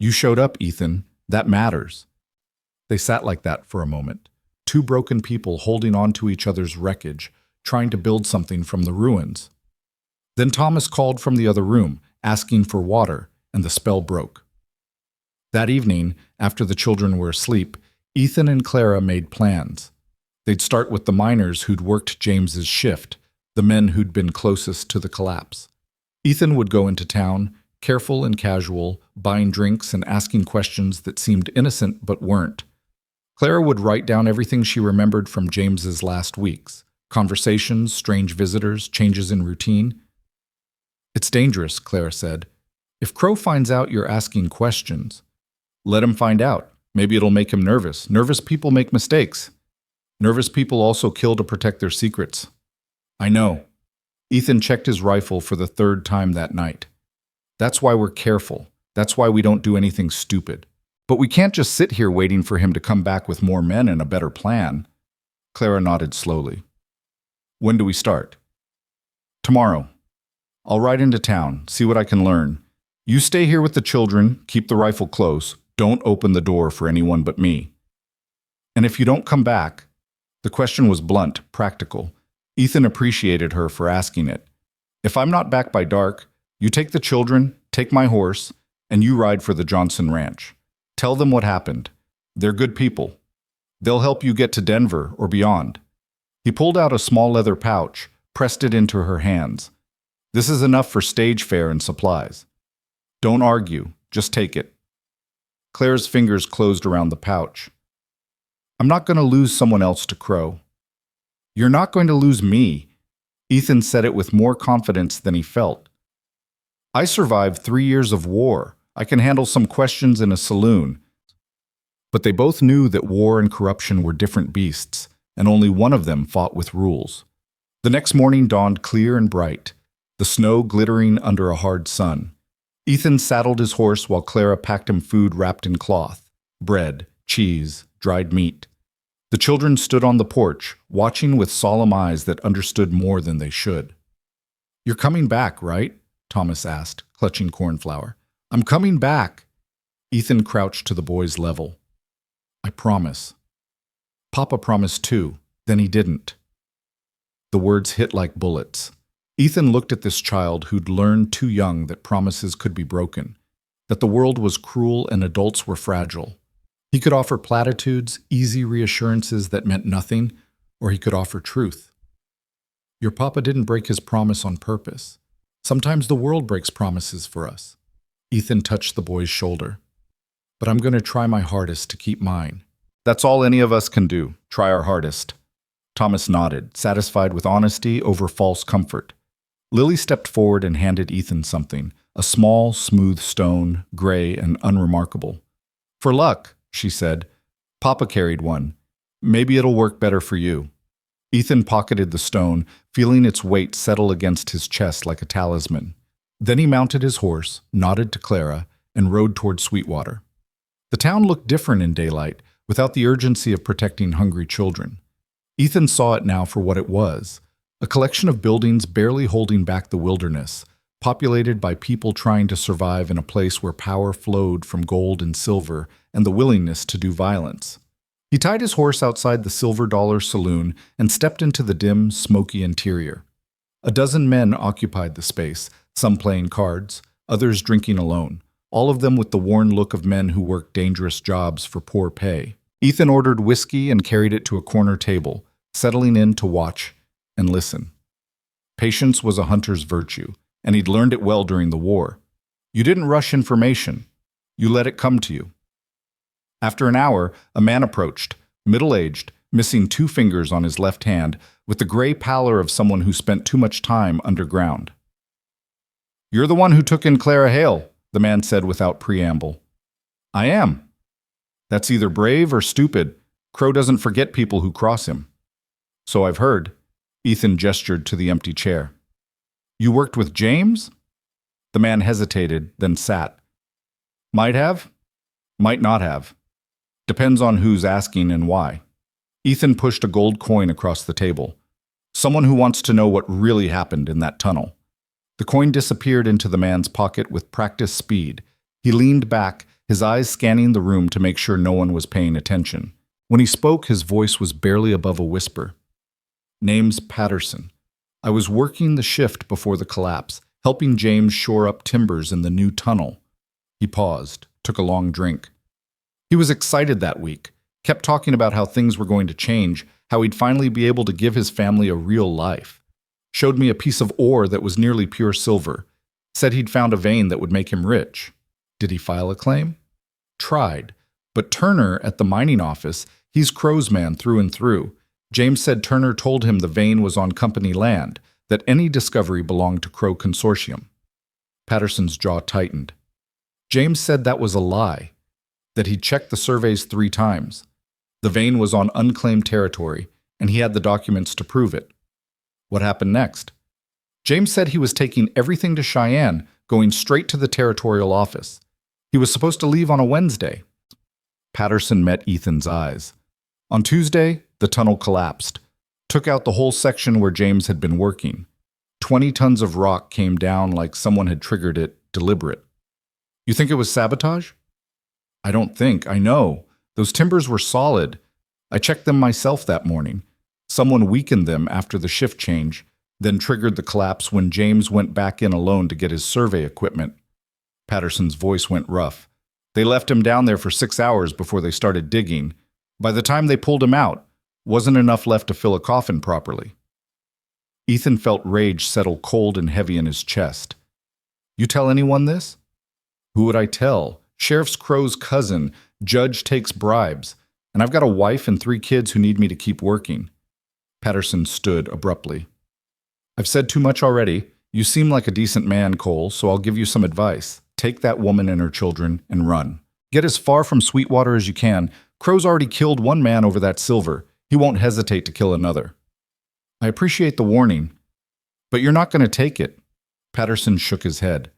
You showed up, Ethan. That matters. They sat like that for a moment, two broken people holding on to each other's wreckage, trying to build something from the ruins. Then Thomas called from the other room, asking for water, and the spell broke. That evening, after the children were asleep, Ethan and Clara made plans. They'd start with the miners who'd worked James's shift, the men who'd been closest to the collapse. Ethan would go into town, careful and casual, buying drinks and asking questions that seemed innocent but weren't. Clara would write down everything she remembered from James's last weeks, conversations, strange visitors, changes in routine. It's dangerous, Clara said. If Crow finds out you're asking questions, let him find out. Maybe it'll make him nervous. Nervous people make mistakes. Nervous people also kill to protect their secrets. I know. Ethan checked his rifle for the 3rd time that night. That's why we're careful. That's why we don't do anything stupid. But we can't just sit here waiting for him to come back with more men and a better plan. Clara nodded slowly. When do we start? Tomorrow. I'll ride into town, see what I can learn. You stay here with the children, keep the rifle close. Don't open the door for anyone but me. And if you don't come back, the question was blunt, practical. Ethan appreciated her for asking it. If I'm not back by dark, you take the children, take my horse, and you ride for the Johnson Ranch. Tell them what happened. They're good people. They'll help you get to Denver or beyond. He pulled out a small leather pouch, pressed it into her hands. This is enough for stage fare and supplies. Don't argue, just take it. Claire's fingers closed around the pouch. I'm not going to lose someone else to Crow. You're not going to lose me. Ethan said it with more confidence than he felt. I survived 3 years of war. I can handle some questions in a saloon. But they both knew that war and corruption were different beasts, and only one of them fought with rules. The next morning dawned clear and bright, the snow glittering under a hard sun. Ethan saddled his horse while Clara packed him food wrapped in cloth, bread, cheese, dried meat. The children stood on the porch, watching with solemn eyes that understood more than they should. You're coming back, right? Thomas asked, clutching cornflour. I'm coming back. Ethan crouched to the boy's level. I promise. Papa promised too, then he didn't. The words hit like bullets. Ethan looked at this child who'd learned too young that promises could be broken, that the world was cruel and adults were fragile. He could offer platitudes, easy reassurances that meant nothing, or he could offer truth. Your papa didn't break his promise on purpose. Sometimes the world breaks promises for us. Ethan touched the boy's shoulder. But I'm going to try my hardest to keep mine. That's all any of us can do, try our hardest. Thomas nodded, satisfied with honesty over false comfort. Lily stepped forward and handed Ethan something, a small, smooth stone, gray and unremarkable. For luck, she said. Papa carried one. Maybe it'll work better for you. Ethan pocketed the stone, feeling its weight settle against his chest like a talisman. Then he mounted his horse, nodded to Clara, and rode toward Sweetwater. The town looked different in daylight, without the urgency of protecting hungry children. Ethan saw it now for what it was, a collection of buildings barely holding back the wilderness, populated by people trying to survive in a place where power flowed from gold and silver and the willingness to do violence. He tied his horse outside the Silver Dollar Saloon and stepped into the dim, smoky interior. A dozen men occupied the space, some playing cards, others drinking alone, all of them with the worn look of men who work dangerous jobs for poor pay. Ethan ordered whiskey and carried it to a corner table, settling in to watch and listen. Patience was a hunter's virtue, and he'd learned it well during the war. You didn't rush information. You let it come to you. After an hour, a man approached, middle-aged, missing 2 fingers on his left hand, with the gray pallor of someone who spent too much time underground. "You're the one who took in Clara Hale," the man said without preamble. "I am." "That's either brave or stupid. Crow doesn't forget people who cross him." "So I've heard." Ethan gestured to the empty chair. "You worked with James?" The man hesitated, then sat. "Might have. Might not have. Depends on who's asking and why." Ethan pushed a gold coin across the table. "Someone who wants to know what really happened in that tunnel." The coin disappeared into the man's pocket with practiced speed. He leaned back, his eyes scanning the room to make sure no one was paying attention. When he spoke, his voice was barely above a whisper. "Name's Patterson. I was working the shift before the collapse, helping James shore up timbers in the new tunnel." He paused, took a long drink. He was excited that week, kept talking about how things were going to change, how he'd finally be able to give his family a real life. Showed me a piece of ore that was nearly pure silver. Said he'd found a vein that would make him rich. Did he file a claim? Tried. But Turner at the mining office, he's Crow's man through and through. James said Turner told him the vein was on company land, that any discovery belonged to Crow Consortium. Patterson's jaw tightened. James said that was a lie, that he'd checked the surveys 3 times. The vein was on unclaimed territory, and he had the documents to prove it. What happened next? James said he was taking everything to Cheyenne, going straight to the territorial office. He was supposed to leave on a Wednesday. Patterson met Ethan's eyes. On Tuesday, the tunnel collapsed, took out the whole section where James had been working. 20 tons of rock came down like someone had triggered it, deliberate. You think it was sabotage? I don't think, I know. Those timbers were solid. I checked them myself that morning. Someone weakened them after the shift change, then triggered the collapse when James went back in alone to get his survey equipment. Patterson's voice went rough. They left him down there for 6 hours before they started digging. By the time they pulled him out, wasn't enough left to fill a coffin properly. Ethan felt rage settle cold and heavy in his chest. You tell anyone this? Who would I tell? Sheriff's Crow's cousin. Judge takes bribes. And I've got a wife and 3 kids who need me to keep working. Patterson stood abruptly. I've said too much already. You seem like a decent man, Cole, so I'll give you some advice. Take that woman and her children and run. Get as far from Sweetwater as you can. Crow's already killed 1 man over that silver. He won't hesitate to kill another. I appreciate the warning, but you're not going to take it. Patterson shook his head.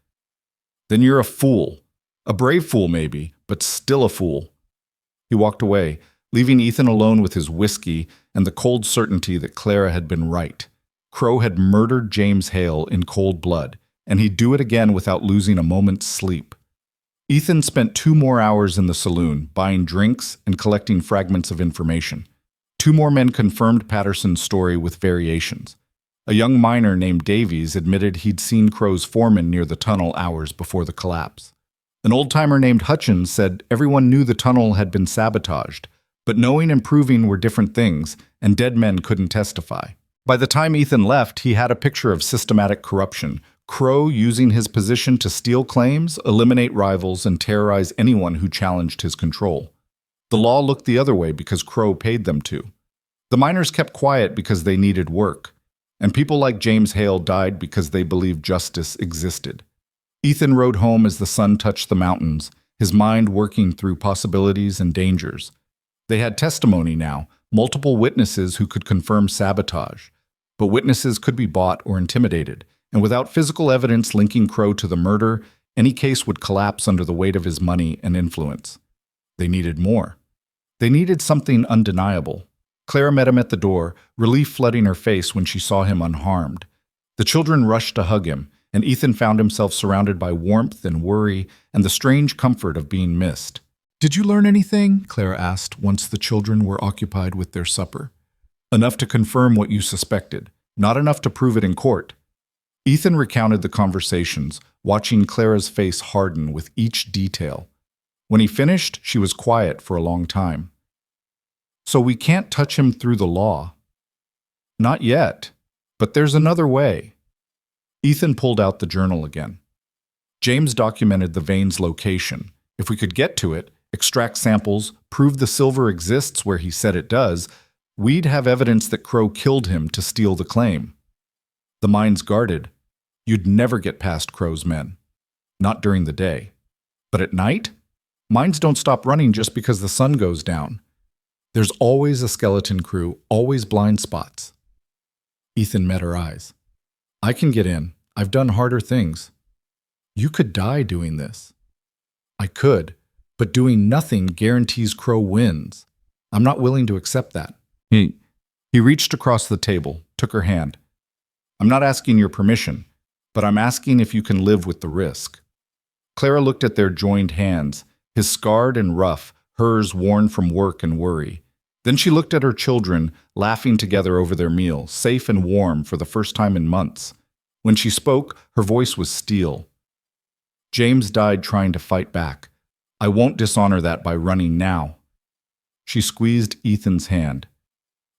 Then you're a fool. A brave fool, maybe, but still a fool. He walked away, leaving Ethan alone with his whiskey and the cold certainty that Clara had been right. Crow had murdered James Hale in cold blood, and he'd do it again without losing a moment's sleep. Ethan spent 2 more hours in the saloon, buying drinks and collecting fragments of information. 2 more men confirmed Patterson's story with variations. A young miner named Davies admitted he'd seen Crow's foreman near the tunnel hours before the collapse. An old-timer named Hutchins said everyone knew the tunnel had been sabotaged, but knowing and proving were different things, and dead men couldn't testify. By the time Ethan left, he had a picture of systematic corruption, Crow using his position to steal claims, eliminate rivals, and terrorize anyone who challenged his control. The law looked the other way because Crow paid them to. The miners kept quiet because they needed work, and people like James Hale died because they believed justice existed. Ethan rode home as the sun touched the mountains, his mind working through possibilities and dangers. They had testimony now, multiple witnesses who could confirm sabotage. But witnesses could be bought or intimidated, and without physical evidence linking Crow to the murder, any case would collapse under the weight of his money and influence. They needed more. They needed something undeniable. Clara met him at the door, relief flooding her face when she saw him unharmed. The children rushed to hug him, and Ethan found himself surrounded by warmth and worry and the strange comfort of being missed. "Did you learn anything?" Clara asked once the children were occupied with their supper. "Enough to confirm what you suspected, not enough to prove it in court." Ethan recounted the conversations, watching Clara's face harden with each detail. When he finished, she was quiet for a long time. "So we can't touch him through the law?" "Not yet, but there's another way." Ethan pulled out the journal again. James documented the vein's location. If we could get to it, extract samples, prove the silver exists where he said it does, we'd have evidence that Crow killed him to steal the claim. The mine's guarded. You'd never get past Crow's men. Not during the day. But at night? Mines don't stop running just because the sun goes down. There's always a skeleton crew, always blind spots. Ethan met her eyes. "I can get in. I've done harder things." "You could die doing this." "I could, but doing nothing guarantees Crow wins. I'm not willing to accept that." He reached across the table, took her hand. "I'm not asking your permission, but I'm asking if you can live with the risk." Clara looked at their joined hands, his scarred and rough, hers worn from work and worry. Then she looked at her children, laughing together over their meal, safe and warm for the first time in months. When she spoke, her voice was steel. "James died trying to fight back. I won't dishonor that by running now." She squeezed Ethan's hand.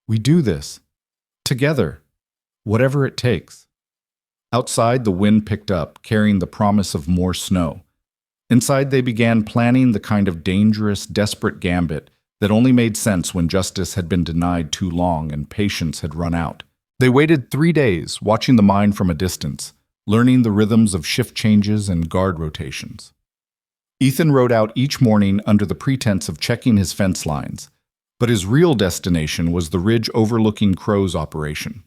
"We do this. Together. Whatever it takes." Outside, the wind picked up, carrying the promise of more snow. Inside, they began planning the kind of dangerous, desperate gambit that only made sense when justice had been denied too long and patience had run out. They waited 3 days, watching the mine from a distance, learning the rhythms of shift changes and guard rotations. Ethan rode out each morning under the pretense of checking his fence lines, but his real destination was the ridge overlooking Crow's operation.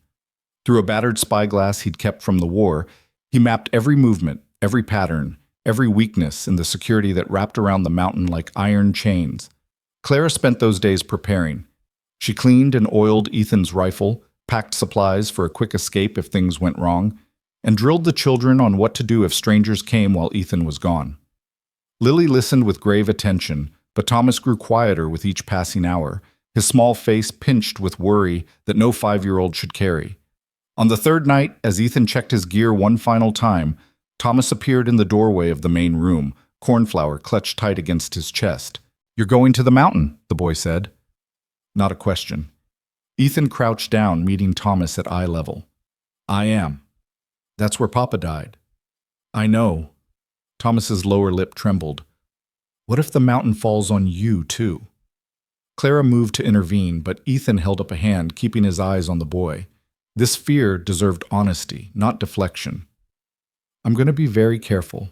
Through a battered spyglass he'd kept from the war, he mapped every movement, every pattern, every weakness in the security that wrapped around the mountain like iron chains. Clara spent those days preparing. She cleaned and oiled Ethan's rifle, packed supplies for a quick escape if things went wrong, and drilled the children on what to do if strangers came while Ethan was gone. Lily listened with grave attention, but Thomas grew quieter with each passing hour, his small face pinched with worry that no 5-year-old should carry. On the third night, as Ethan checked his gear one final time, Thomas appeared in the doorway of the main room, cornflower clutched tight against his chest. "You're going to the mountain," the boy said. Not a question. Ethan crouched down, meeting Thomas at eye level. "I am. That's where Papa died." "I know." Thomas's lower lip trembled. "What if the mountain falls on you, too?" Clara moved to intervene, but Ethan held up a hand, keeping his eyes on the boy. This fear deserved honesty, not deflection. "I'm going to be very careful.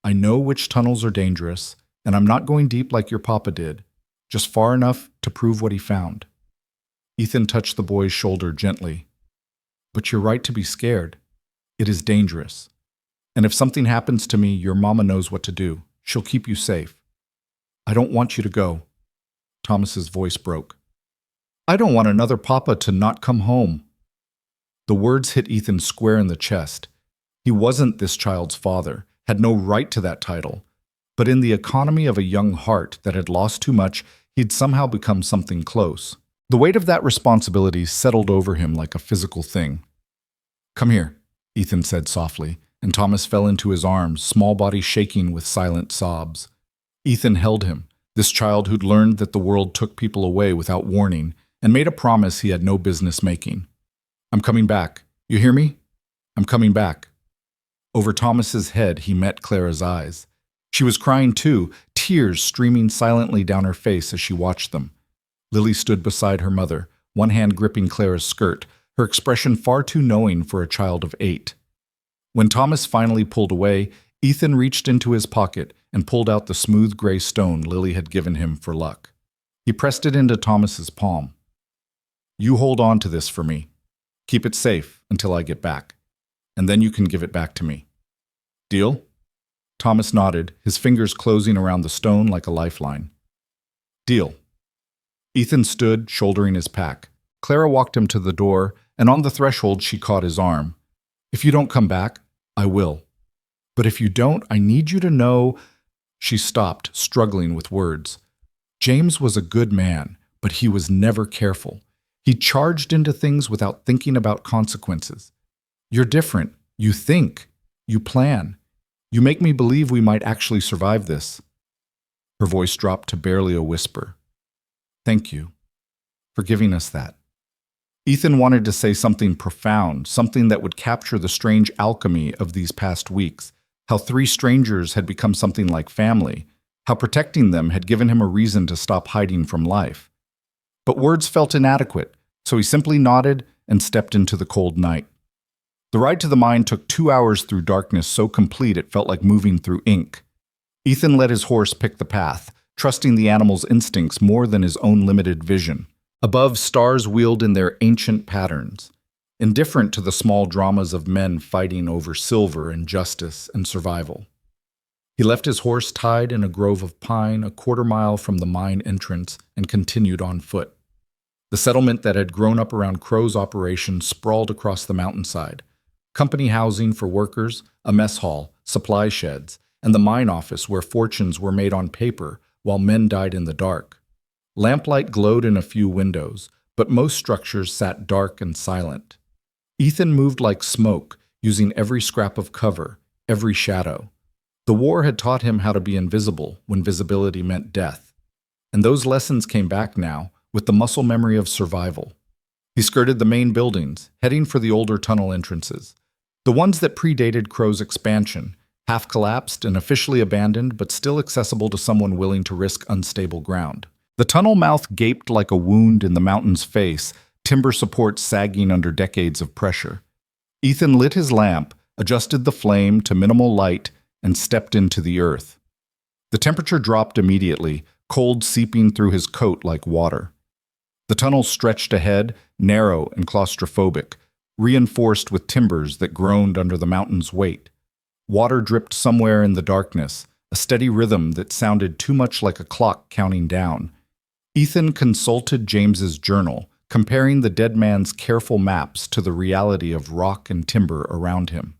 I know which tunnels are dangerous, and I'm not going deep like your papa did, just far enough to prove what he found." Ethan touched the boy's shoulder gently. "But you're right to be scared. It is dangerous. And if something happens to me, your mama knows what to do. She'll keep you safe. I don't want you to go." Thomas's voice broke. "I don't want another papa to not come home." The words hit Ethan square in the chest. He wasn't this child's father, had no right to that title. But in the economy of a young heart that had lost too much, he'd somehow become something close. The weight of that responsibility settled over him like a physical thing. "Come here," Ethan said softly, and Thomas fell into his arms, small body shaking with silent sobs. Ethan held him, this child who'd learned that the world took people away without warning, and made a promise he had no business making. "I'm coming back. You hear me? I'm coming back." Over Thomas's head, he met Clara's eyes. She was crying too, tears streaming silently down her face as she watched them. Lily stood beside her mother, one hand gripping Clara's skirt, her expression far too knowing for a child of 8. When Thomas finally pulled away, Ethan reached into his pocket and pulled out the smooth gray stone Lily had given him for luck. He pressed it into Thomas's palm. "You hold on to this for me. Keep it safe until I get back, and then you can give it back to me. Deal?" Thomas nodded, his fingers closing around the stone like a lifeline. "Deal." Ethan stood, shouldering his pack. Clara walked him to the door, and on the threshold she caught his arm. "If you don't come back, I will. But if you don't, I need you to know—" She stopped, struggling with words. James was a good man, but he was never careful. He charged into things without thinking about consequences. "You're different. You think. You plan. You make me believe we might actually survive this." Her voice dropped to barely a whisper. "Thank you for giving us that." Ethan wanted to say something profound, something that would capture the strange alchemy of these past weeks, how three strangers had become something like family, how protecting them had given him a reason to stop hiding from life. But words felt inadequate, so he simply nodded and stepped into the cold night. The ride to the mine took 2 hours through darkness so complete it felt like moving through ink. Ethan let his horse pick the path, trusting the animal's instincts more than his own limited vision. Above, stars wheeled in their ancient patterns, indifferent to the small dramas of men fighting over silver and justice and survival. He left his horse tied in a grove of pine a quarter-mile from the mine entrance and continued on foot. The settlement that had grown up around Crow's operation sprawled across the mountainside. Company housing for workers, a mess hall, supply sheds, and the mine office where fortunes were made on paper while men died in the dark. Lamplight glowed in a few windows, but most structures sat dark and silent. Ethan moved like smoke, using every scrap of cover, every shadow. The war had taught him how to be invisible when visibility meant death. And those lessons came back now, with the muscle memory of survival. He skirted the main buildings, heading for the older tunnel entrances. The ones that predated Crow's expansion, half collapsed and officially abandoned, but still accessible to someone willing to risk unstable ground. The tunnel mouth gaped like a wound in the mountain's face, timber supports sagging under decades of pressure. Ethan lit his lamp, adjusted the flame to minimal light, and stepped into the earth. The temperature dropped immediately, cold seeping through his coat like water. The tunnel stretched ahead, narrow and claustrophobic, reinforced with timbers that groaned under the mountain's weight. Water dripped somewhere in the darkness, a steady rhythm that sounded too much like a clock counting down. Ethan consulted James's journal, comparing the dead man's careful maps to the reality of rock and timber around him.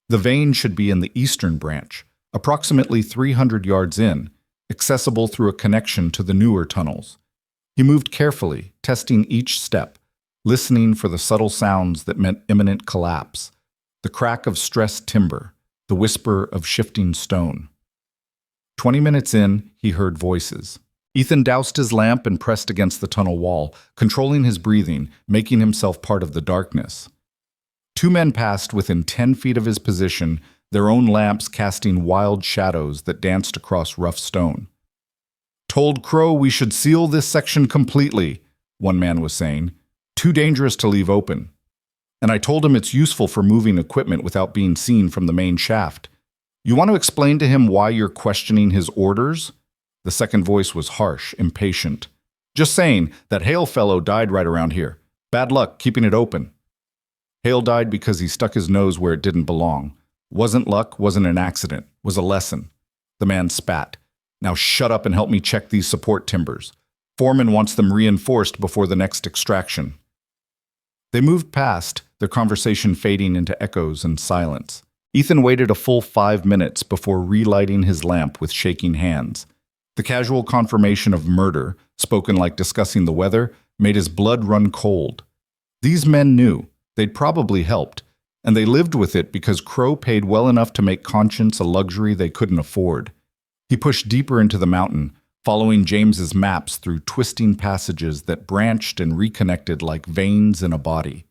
The vein should be in the eastern branch, approximately 300 yards in, accessible through a connection to the newer tunnels. He moved carefully, testing each step, listening for the subtle sounds that meant imminent collapse, the crack of stressed timber, the whisper of shifting stone. 20 minutes in, he heard voices. Ethan doused his lamp and pressed against the tunnel wall, controlling his breathing, making himself part of the darkness. 2 men passed within 10 feet of his position, their own lamps casting wild shadows that danced across rough stone. "Told Crow we should seal this section completely," one man was saying. "Too dangerous to leave open. And I told him it's useful for moving equipment without being seen from the main shaft. You want to explain to him why you're questioning his orders?" The second voice was harsh, impatient. "Just saying, that Hale fellow died right around here. Bad luck keeping it open." Hale died because he stuck his nose where it didn't belong. Wasn't luck, wasn't an accident, was a lesson. The man spat. "Now shut up and help me check these support timbers. Foreman wants them reinforced before the next extraction." They moved past, their conversation fading into echoes and silence. Ethan waited a full 5 minutes before relighting his lamp with shaking hands. The casual confirmation of murder, spoken like discussing the weather, made his blood run cold. These men knew. They'd probably helped, and they lived with it because Crow paid well enough to make conscience a luxury they couldn't afford. He pushed deeper into the mountain, following James's maps through twisting passages that branched and reconnected like veins in a body.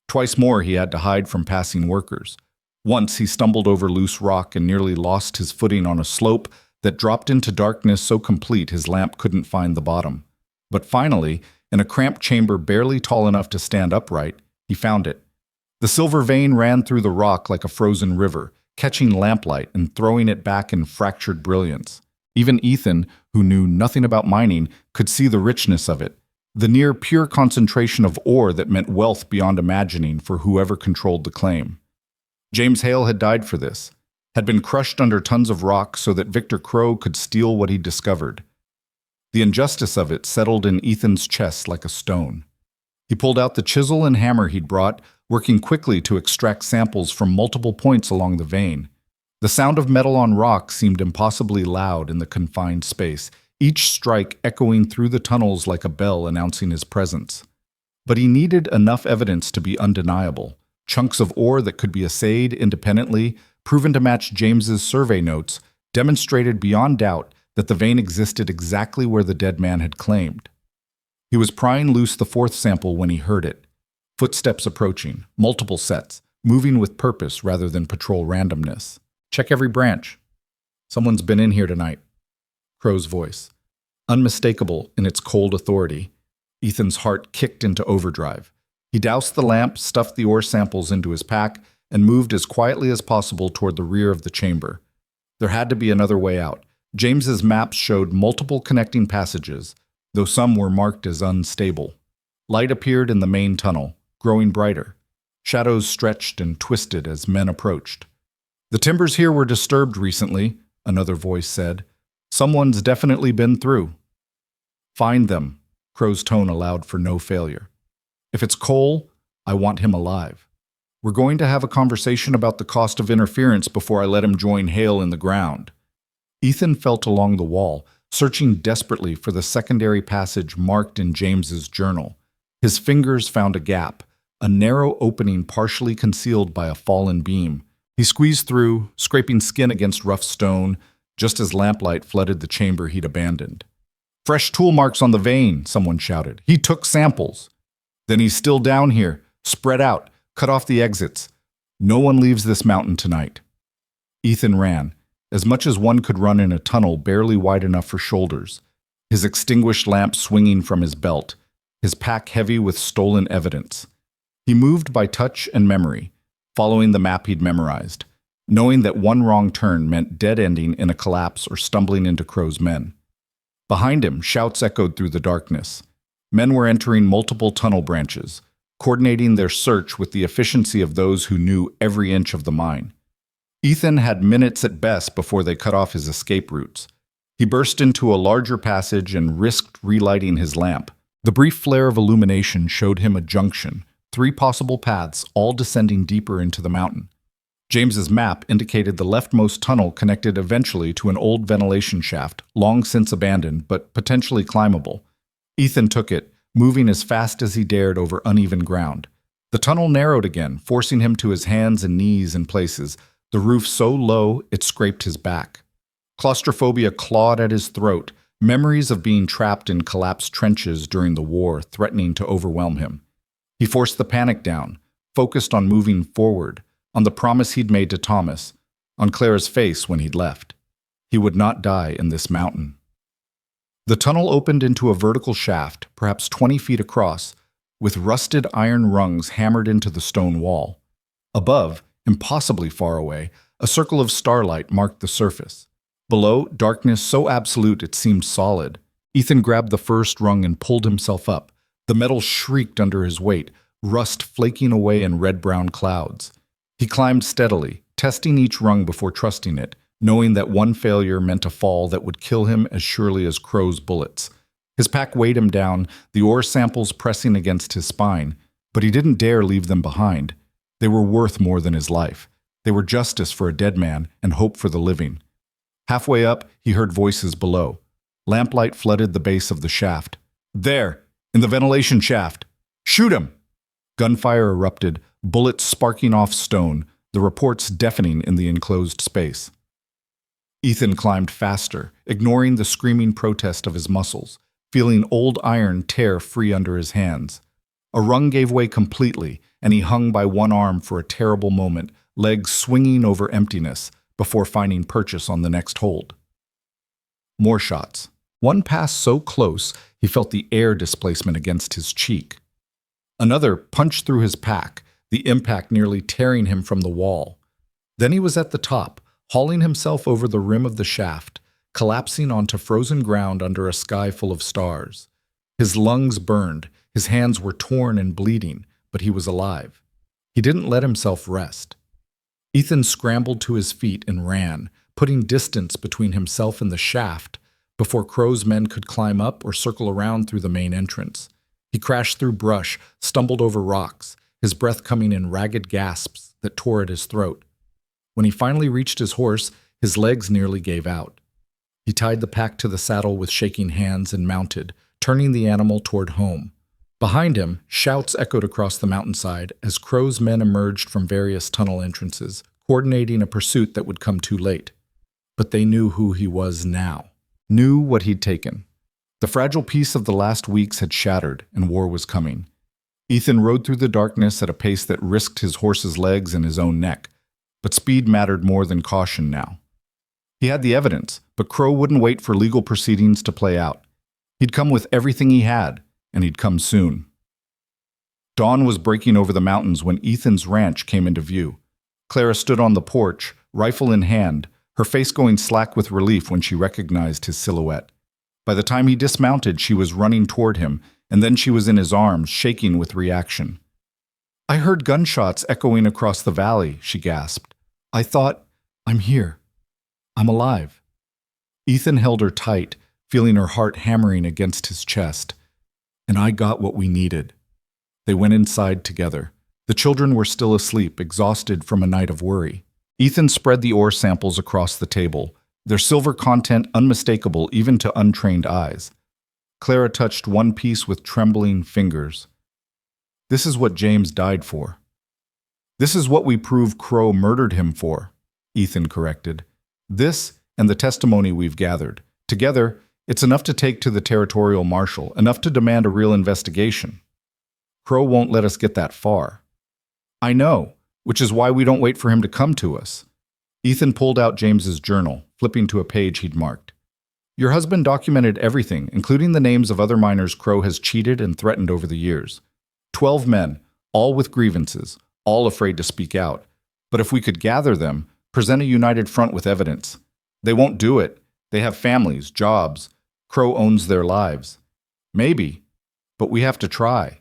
Twice more he had to hide from passing workers. Once he stumbled over loose rock and nearly lost his footing on a slope that dropped into darkness so complete his lamp couldn't find the bottom. But finally, in a cramped chamber barely tall enough to stand upright, he found it. The silver vein ran through the rock like a frozen river, catching lamplight and throwing it back in fractured brilliance. Even Ethan, who knew nothing about mining, could see the richness of it, the near pure concentration of ore that meant wealth beyond imagining for whoever controlled the claim. James Hale had died for this, had been crushed under tons of rock so that Victor Crow could steal what he discovered. The injustice of it settled in Ethan's chest like a stone. He pulled out the chisel and hammer he'd brought, working quickly to extract samples from multiple points along the vein. The sound of metal on rock seemed impossibly loud in the confined space, each strike echoing through the tunnels like a bell announcing his presence. But he needed enough evidence to be undeniable. Chunks of ore that could be assayed independently, proven to match James's survey notes, demonstrated beyond doubt that the vein existed exactly where the dead man had claimed. He was prying loose the fourth sample when he heard it. Footsteps approaching, multiple sets, moving with purpose rather than patrol randomness. Check every branch. Someone's been in here tonight. Crow's voice, unmistakable in its cold authority. Ethan's heart kicked into overdrive. He doused the lamp, stuffed the ore samples into his pack, and moved as quietly as possible toward the rear of the chamber. There had to be another way out. James's maps showed multiple connecting passages, though some were marked as unstable. Light appeared in the main tunnel, growing brighter. Shadows stretched and twisted as men approached. The timbers here were disturbed recently, another voice said. Someone's definitely been through. Find them, Crow's tone allowed for no failure. If it's Cole, I want him alive. We're going to have a conversation about the cost of interference before I let him join Hale in the ground. Ethan felt along the wall, searching desperately for the secondary passage marked in James's journal. His fingers found a gap, a narrow opening partially concealed by a fallen beam. He squeezed through, scraping skin against rough stone, just as lamplight flooded the chamber he'd abandoned. Fresh tool marks on the vein, someone shouted. He took samples. Then he's still down here, spread out, cut off the exits. No one leaves this mountain tonight. Ethan ran, as much as one could run in a tunnel barely wide enough for shoulders, his extinguished lamp swinging from his belt, his pack heavy with stolen evidence. He moved by touch and memory, following the map he'd memorized, knowing that one wrong turn meant dead ending in a collapse or stumbling into Crow's men. Behind him, shouts echoed through the darkness. Men were entering multiple tunnel branches, coordinating their search with the efficiency of those who knew every inch of the mine. Ethan had minutes at best before they cut off his escape routes. He burst into a larger passage and risked relighting his lamp. The brief flare of illumination showed him a junction, 3 possible paths, all descending deeper into the mountain. James's map indicated the leftmost tunnel connected eventually to an old ventilation shaft, long since abandoned but potentially climbable. Ethan took it, moving as fast as he dared over uneven ground. The tunnel narrowed again, forcing him to his hands and knees in places, the roof so low it scraped his back. Claustrophobia clawed at his throat, memories of being trapped in collapsed trenches during the war threatening to overwhelm him. He forced the panic down, focused on moving forward, on the promise he'd made to Thomas, on Clara's face when he'd left. He would not die in this mountain. The tunnel opened into a vertical shaft, perhaps 20 feet across, with rusted iron rungs hammered into the stone wall. Above, impossibly far away, a circle of starlight marked the surface. Below, darkness so absolute it seemed solid. Ethan grabbed the first rung and pulled himself up. The metal shrieked under his weight, rust flaking away in red-brown clouds. He climbed steadily, testing each rung before trusting it, knowing that one failure meant a fall that would kill him as surely as Crow's bullets. His pack weighed him down, the ore samples pressing against his spine, but he didn't dare leave them behind. They were worth more than his life. They were justice for a dead man and hope for the living. Halfway up, he heard voices below. Lamplight flooded the base of the shaft. There, in the ventilation shaft. Shoot him! Gunfire erupted, bullets sparking off stone, the reports deafening in the enclosed space. Ethan climbed faster, ignoring the screaming protest of his muscles, feeling old iron tear free under his hands. A rung gave way completely, and he hung by one arm for a terrible moment, legs swinging over emptiness, before finding purchase on the next hold. More shots. One passed so close, he felt the air displacement against his cheek. Another punched through his pack, the impact nearly tearing him from the wall. Then he was at the top, hauling himself over the rim of the shaft, collapsing onto frozen ground under a sky full of stars. His lungs burned, his hands were torn and bleeding, but he was alive. He didn't let himself rest. Ethan scrambled to his feet and ran, putting distance between himself and the shaft, before Crow's men could climb up or circle around through the main entrance. He crashed through brush, stumbled over rocks, his breath coming in ragged gasps that tore at his throat. When he finally reached his horse, his legs nearly gave out. He tied the pack to the saddle with shaking hands and mounted, turning the animal toward home. Behind him, shouts echoed across the mountainside as Crow's men emerged from various tunnel entrances, coordinating a pursuit that would come too late. But they knew who he was now, knew what he'd taken. The fragile peace of the last weeks had shattered, and war was coming. Ethan rode through the darkness at a pace that risked his horse's legs and his own neck, but speed mattered more than caution now. He had the evidence, but Crow wouldn't wait for legal proceedings to play out. He'd come with everything he had, and he'd come soon. Dawn was breaking over the mountains when Ethan's ranch came into view. Clara stood on the porch, rifle in hand, her face going slack with relief when she recognized his silhouette. By the time he dismounted, she was running toward him, and then she was in his arms, shaking with reaction. "I heard gunshots echoing across the valley," she gasped. "I thought, I'm here. I'm alive." Ethan held her tight, feeling her heart hammering against his chest. "And I got what we needed." They went inside together. The children were still asleep, exhausted from a night of worry. Ethan spread the ore samples across the table, their silver content unmistakable even to untrained eyes. Clara touched one piece with trembling fingers. "This is what James died for." "This is what we prove Crow murdered him for," Ethan corrected. "This and the testimony we've gathered. Together, it's enough to take to the territorial marshal, enough to demand a real investigation. Crow won't let us get that far." "I know, which is why we don't wait for him to come to us." Ethan pulled out James's journal, flipping to a page he'd marked. "Your husband documented everything, including the names of other miners Crow has cheated and threatened over the years. 12 men, all with grievances, all afraid to speak out. But if we could gather them, present a united front with evidence. They won't do it. They have families, jobs. Crow owns their lives. Maybe, but we have to try."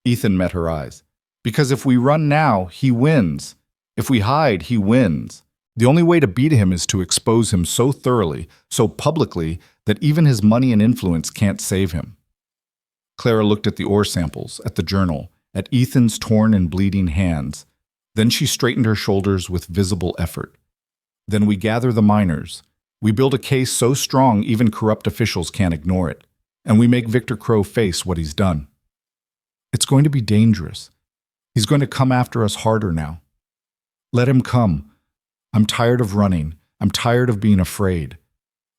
Ethan met her eyes. "Because if we run now, he wins. If we hide, he wins. The only way to beat him is to expose him so thoroughly, so publicly, that even his money and influence can't save him." Clara looked at the ore samples, at the journal, at Ethan's torn and bleeding hands. Then she straightened her shoulders with visible effort. "Then we gather the miners. We build a case so strong even corrupt officials can't ignore it. And we make Victor Crow face what he's done. It's going to be dangerous. He's going to come after us harder now. Let him come. I'm tired of running. I'm tired of being afraid."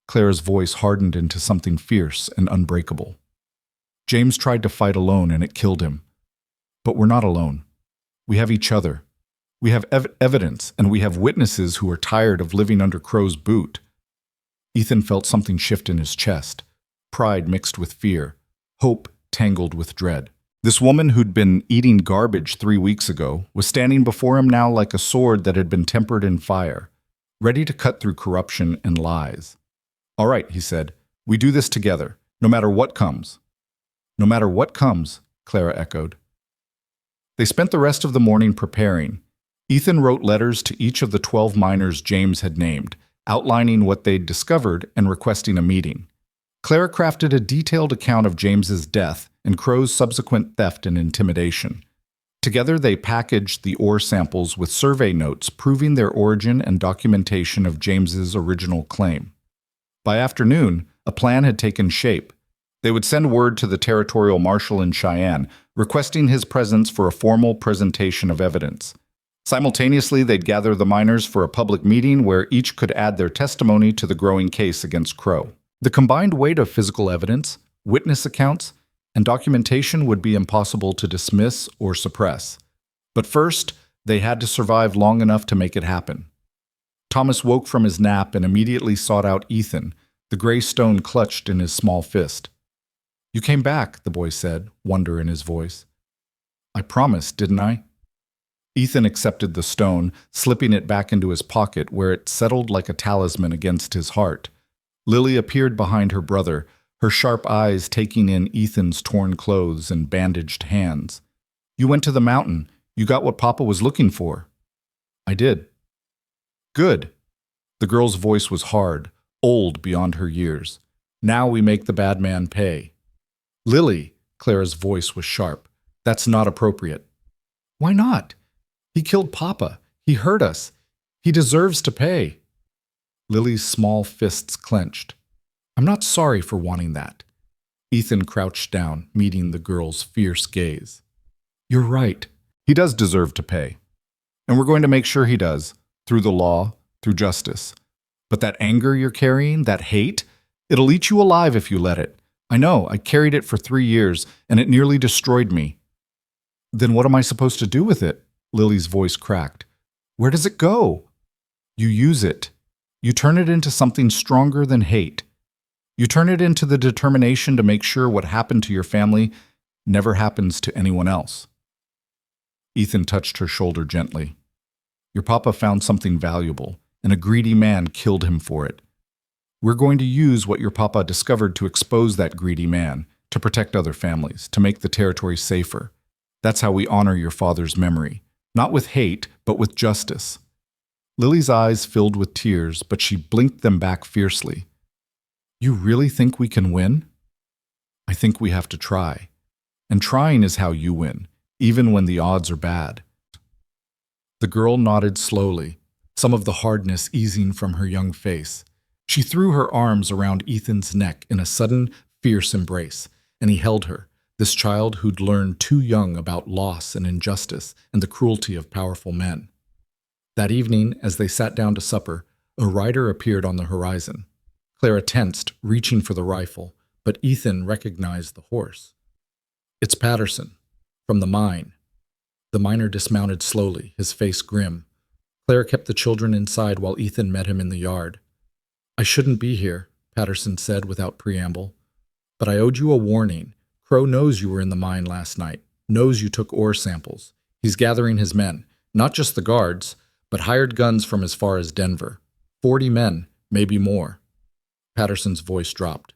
Clara's voice hardened into something fierce and unbreakable. "James tried to fight alone and it killed him. But we're not alone. We have each other. We have evidence, and we have witnesses who are tired of living under Crow's boot." Ethan felt something shift in his chest, pride mixed with fear, hope tangled with dread. This woman who'd been eating garbage 3 weeks ago was standing before him now like a sword that had been tempered in fire, ready to cut through corruption and lies. "All right," he said, "we do this together, no matter what comes." "No matter what comes," Clara echoed. They spent the rest of the morning preparing. Ethan wrote letters to each of the 12 miners James had named, outlining what they'd discovered and requesting a meeting. Clara crafted a detailed account of James's death and Crow's subsequent theft and intimidation. Together they packaged the ore samples with survey notes proving their origin and documentation of James's original claim. By afternoon, a plan had taken shape. They would send word to the territorial marshal in Cheyenne, requesting his presence for a formal presentation of evidence. Simultaneously, they'd gather the miners for a public meeting where each could add their testimony to the growing case against Crow. The combined weight of physical evidence, witness accounts, and documentation would be impossible to dismiss or suppress. But first, they had to survive long enough to make it happen. Thomas woke from his nap and immediately sought out Ethan, the gray stone clutched in his small fist. "You came back," the boy said, wonder in his voice. "I promised, didn't I?" Ethan accepted the stone, slipping it back into his pocket where it settled like a talisman against his heart. Lily appeared behind her brother, her sharp eyes taking in Ethan's torn clothes and bandaged hands. "You went to the mountain. You got what Papa was looking for." "I did." "Good." The girl's voice was hard, old beyond her years. Now we make the bad man pay. Lily, Clara's voice was sharp. That's not appropriate. Why not? He killed Papa. He hurt us. He deserves to pay. Lily's small fists clenched. I'm not sorry for wanting that. Ethan crouched down, meeting the girl's fierce gaze. You're right. He does deserve to pay. And we're going to make sure he does, through the law, through justice. But that anger you're carrying, that hate, it'll eat you alive if you let it. I know, I carried it for 3 years, and it nearly destroyed me. Then what am I supposed to do with it? Lily's voice cracked. Where does it go? You use it. You turn it into something stronger than hate. You turn it into the determination to make sure what happened to your family never happens to anyone else. Ethan touched her shoulder gently. Your papa found something valuable, and a greedy man killed him for it. We're going to use what your papa discovered to expose that greedy man, to protect other families, to make the territory safer. That's how we honor your father's memory. Not with hate, but with justice. Lily's eyes filled with tears, but she blinked them back fiercely. You really think we can win? I think we have to try. And trying is how you win, even when the odds are bad. The girl nodded slowly, some of the hardness easing from her young face. She threw her arms around Ethan's neck in a sudden, fierce embrace, and he held her, this child who'd learned too young about loss and injustice and the cruelty of powerful men. That evening, as they sat down to supper, a rider appeared on the horizon. Clara tensed, reaching for the rifle, but Ethan recognized the horse. It's Patterson, from the mine. The miner dismounted slowly, his face grim. Clara kept the children inside while Ethan met him in the yard. I shouldn't be here, Patterson said without preamble. But I owed you a warning. Crow knows you were in the mine last night, knows you took ore samples. He's gathering his men, not just the guards, but hired guns from as far as Denver. 40 men, maybe more. Patterson's voice dropped.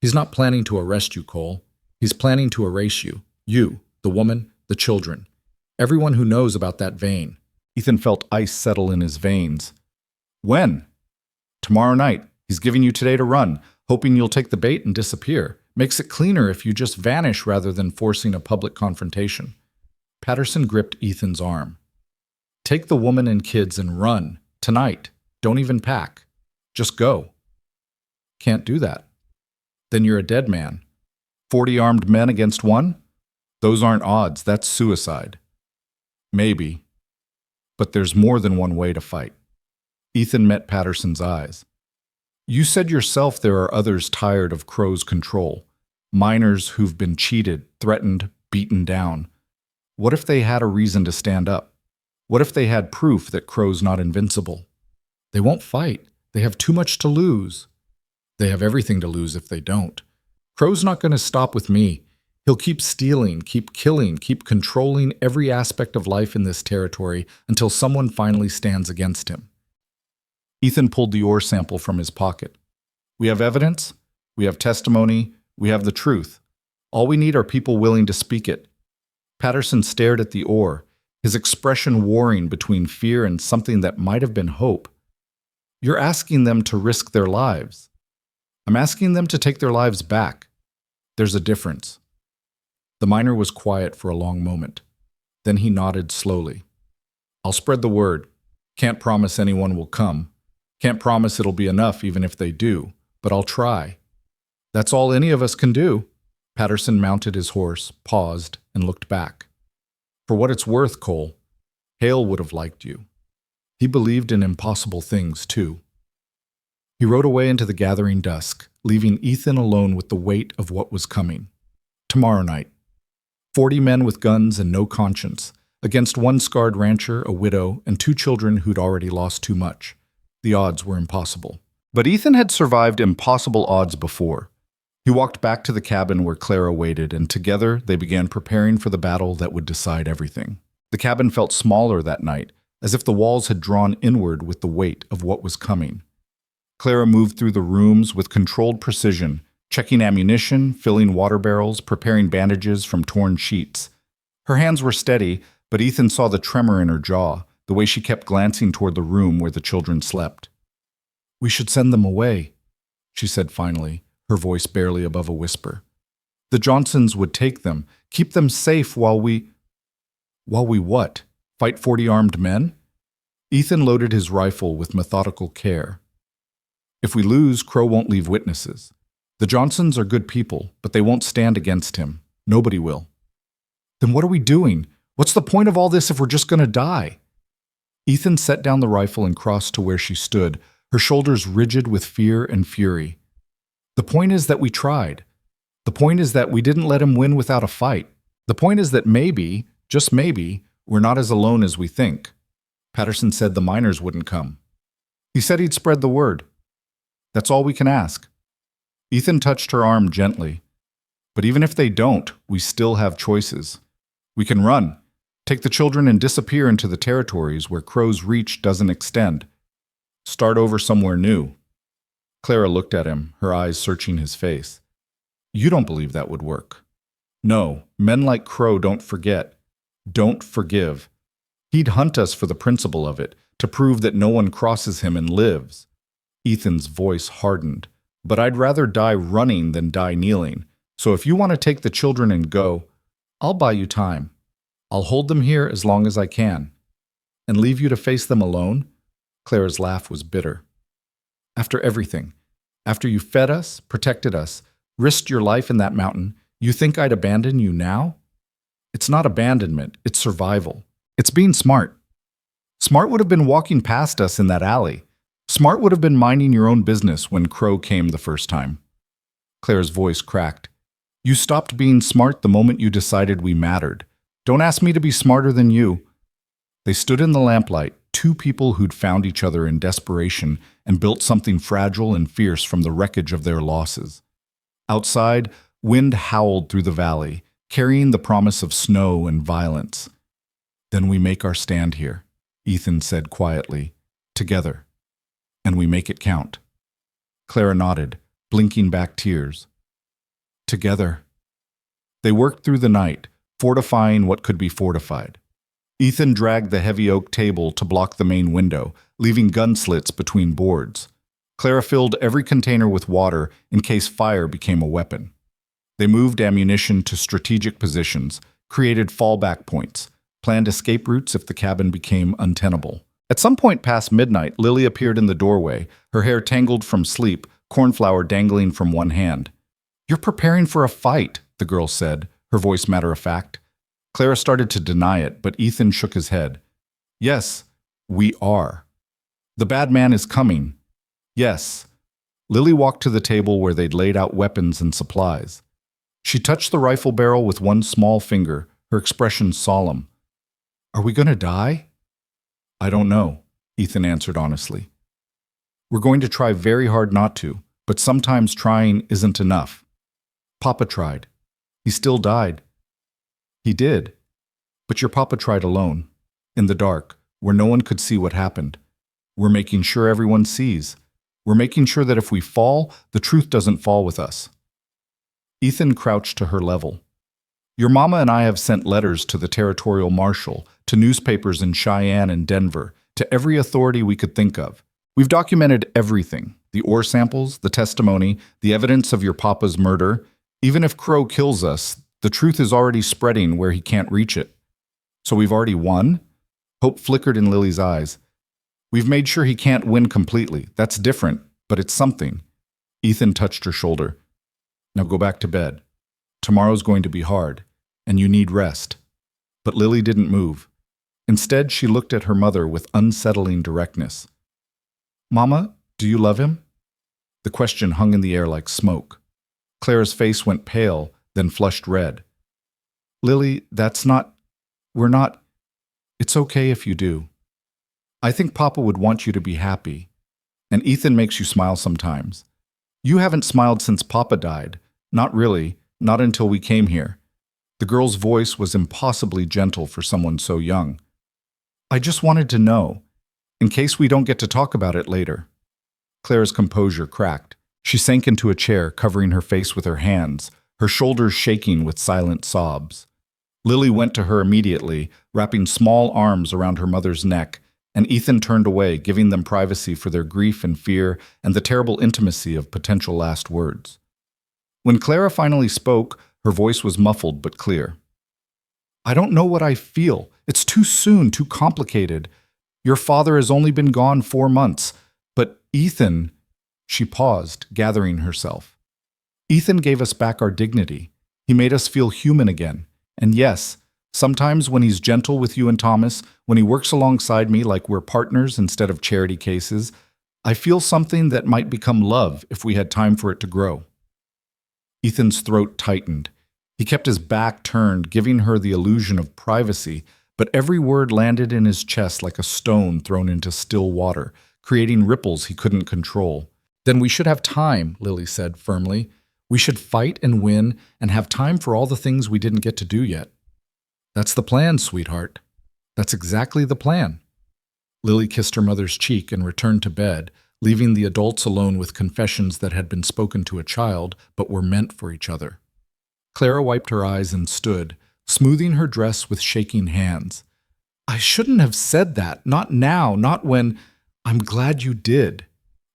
He's not planning to arrest you, Cole. He's planning to erase you. You, the woman, the children. Everyone who knows about that vein. Ethan felt ice settle in his veins. When? Tomorrow night. He's giving you today to run, hoping you'll take the bait and disappear. Makes it cleaner if you just vanish rather than forcing a public confrontation. Patterson gripped Ethan's arm. Take the woman and kids and run. Tonight. Don't even pack. Just go. Can't do that. Then you're a dead man. 40 armed men against one? Those aren't odds. That's suicide. Maybe. But there's more than one way to fight. Ethan met Patterson's eyes. You said yourself there are others tired of Crow's control. Miners who've been cheated, threatened, beaten down. What if they had a reason to stand up? What if they had proof that Crow's not invincible? They won't fight. They have too much to lose. They have everything to lose if they don't. Crow's not going to stop with me. He'll keep stealing, keep killing, keep controlling every aspect of life in this territory until someone finally stands against him. Ethan pulled the ore sample from his pocket. We have evidence, we have testimony, we have the truth. All we need are people willing to speak it. Patterson stared at the ore, his expression warring between fear and something that might have been hope. You're asking them to risk their lives. I'm asking them to take their lives back. There's a difference. The miner was quiet for a long moment. Then he nodded slowly. I'll spread the word. Can't promise anyone will come. Can't promise it'll be enough even if they do, but I'll try. That's all any of us can do. Patterson mounted his horse, paused, and looked back. For what it's worth, Cole, Hale would have liked you. He believed in impossible things, too. He rode away into the gathering dusk, leaving Ethan alone with the weight of what was coming. Tomorrow night. 40 men with guns and no conscience, against one scarred rancher, a widow, and 2 children who'd already lost too much. The odds were impossible. But Ethan had survived impossible odds before. He walked back to the cabin where Clara waited, and together they began preparing for the battle that would decide everything. The cabin felt smaller that night, as if the walls had drawn inward with the weight of what was coming. Clara moved through the rooms with controlled precision, checking ammunition, filling water barrels, preparing bandages from torn sheets. Her hands were steady, but Ethan saw the tremor in her jaw, the way she kept glancing toward the room where the children slept. We should send them away, she said finally, her voice barely above a whisper. The Johnsons would take them, keep them safe while we what? Fight 40 armed men? Ethan loaded his rifle with methodical care. If we lose, Crow won't leave witnesses. The Johnsons are good people, but they won't stand against him. Nobody will. Then what are we doing? What's the point of all this if we're just going to die? Ethan set down the rifle and crossed to where she stood, her shoulders rigid with fear and fury. The point is that we tried. The point is that we didn't let him win without a fight. The point is that maybe, just maybe, we're not as alone as we think. Patterson said the miners wouldn't come. He said he'd spread the word. That's all we can ask. Ethan touched her arm gently. But even if they don't, we still have choices. We can run, take the children and disappear into the territories where Crow's reach doesn't extend. Start over somewhere new. Clara looked at him, her eyes searching his face. You don't believe that would work. No, men like Crow don't forget, don't forgive. He'd hunt us for the principle of it, to prove that no one crosses him and lives. Ethan's voice hardened. But I'd rather die running than die kneeling. So if you want to take the children and go, I'll buy you time. I'll hold them here as long as I can. And leave you to face them alone? Clara's laugh was bitter. After everything, after you fed us, protected us, risked your life in that mountain, you think I'd abandon you now? It's not abandonment, it's survival. It's being smart. Smart would have been walking past us in that alley. Smart would have been minding your own business when Crow came the first time. Clara's voice cracked. You stopped being smart the moment you decided we mattered. Don't ask me to be smarter than you. They stood in the lamplight, two people who'd found each other in desperation and built something fragile and fierce from the wreckage of their losses. Outside, wind howled through the valley, carrying the promise of snow and violence. Then we make our stand here, Ethan said quietly, together. And we make it count. Clara nodded, blinking back tears. Together. They worked through the night, fortifying what could be fortified. Ethan dragged the heavy oak table to block the main window, leaving gun slits between boards. Clara filled every container with water in case fire became a weapon. They moved ammunition to strategic positions, created fallback points, planned escape routes if the cabin became untenable. At some point past midnight, Lily appeared in the doorway, her hair tangled from sleep, cornflower dangling from one hand. You're preparing for a fight, the girl said, her voice matter-of-fact. Clara started to deny it, but Ethan shook his head. Yes, we are. The bad man is coming. Yes. Lily walked to the table where they'd laid out weapons and supplies. She touched the rifle barrel with one small finger, her expression solemn. Are we going to die? I don't know, Ethan answered honestly. We're going to try very hard not to, but sometimes trying isn't enough. Papa tried. He still died. He did. But your papa tried alone, in the dark, where no one could see what happened. We're making sure everyone sees. We're making sure that if we fall, the truth doesn't fall with us. Ethan crouched to her level. Your mama and I have sent letters to the territorial marshal, to newspapers in Cheyenne and Denver, to every authority we could think of. We've documented everything, the ore samples, the testimony, the evidence of your papa's murder. Even if Crow kills us, the truth is already spreading where he can't reach it. So we've already won? Hope flickered in Lily's eyes. We've made sure he can't win completely. That's different, but it's something. Ethan touched her shoulder. Now go back to bed. Tomorrow's going to be hard, and you need rest. But Lily didn't move. Instead, she looked at her mother with unsettling directness. Mama, do you love him? The question hung in the air like smoke. Clara's face went pale, then flushed red. Lily, we're not. It's okay if you do. I think Papa would want you to be happy. And Ethan makes you smile sometimes. You haven't smiled since Papa died. Not really, not until we came here. The girl's voice was impossibly gentle for someone so young. I just wanted to know, in case we don't get to talk about it later. Clara's composure cracked. She sank into a chair, covering her face with her hands, her shoulders shaking with silent sobs. Lily went to her immediately, wrapping small arms around her mother's neck, and Ethan turned away, giving them privacy for their grief and fear and the terrible intimacy of potential last words. When Clara finally spoke, her voice was muffled but clear. I don't know what I feel. It's too soon, too complicated. Your father has only been gone 4 months. But Ethan, she paused, gathering herself. Ethan gave us back our dignity. He made us feel human again. And yes, sometimes when he's gentle with you and Thomas, when he works alongside me like we're partners instead of charity cases, I feel something that might become love if we had time for it to grow. Ethan's throat tightened. He kept his back turned, giving her the illusion of privacy, but every word landed in his chest like a stone thrown into still water, creating ripples he couldn't control. Then we should have time, Lily said firmly. We should fight and win and have time for all the things we didn't get to do yet. That's the plan, sweetheart. That's exactly the plan. Lily kissed her mother's cheek and returned to bed, leaving the adults alone with confessions that had been spoken to a child but were meant for each other. Clara wiped her eyes and stood, smoothing her dress with shaking hands. I shouldn't have said that, not now, not when… I'm glad you did.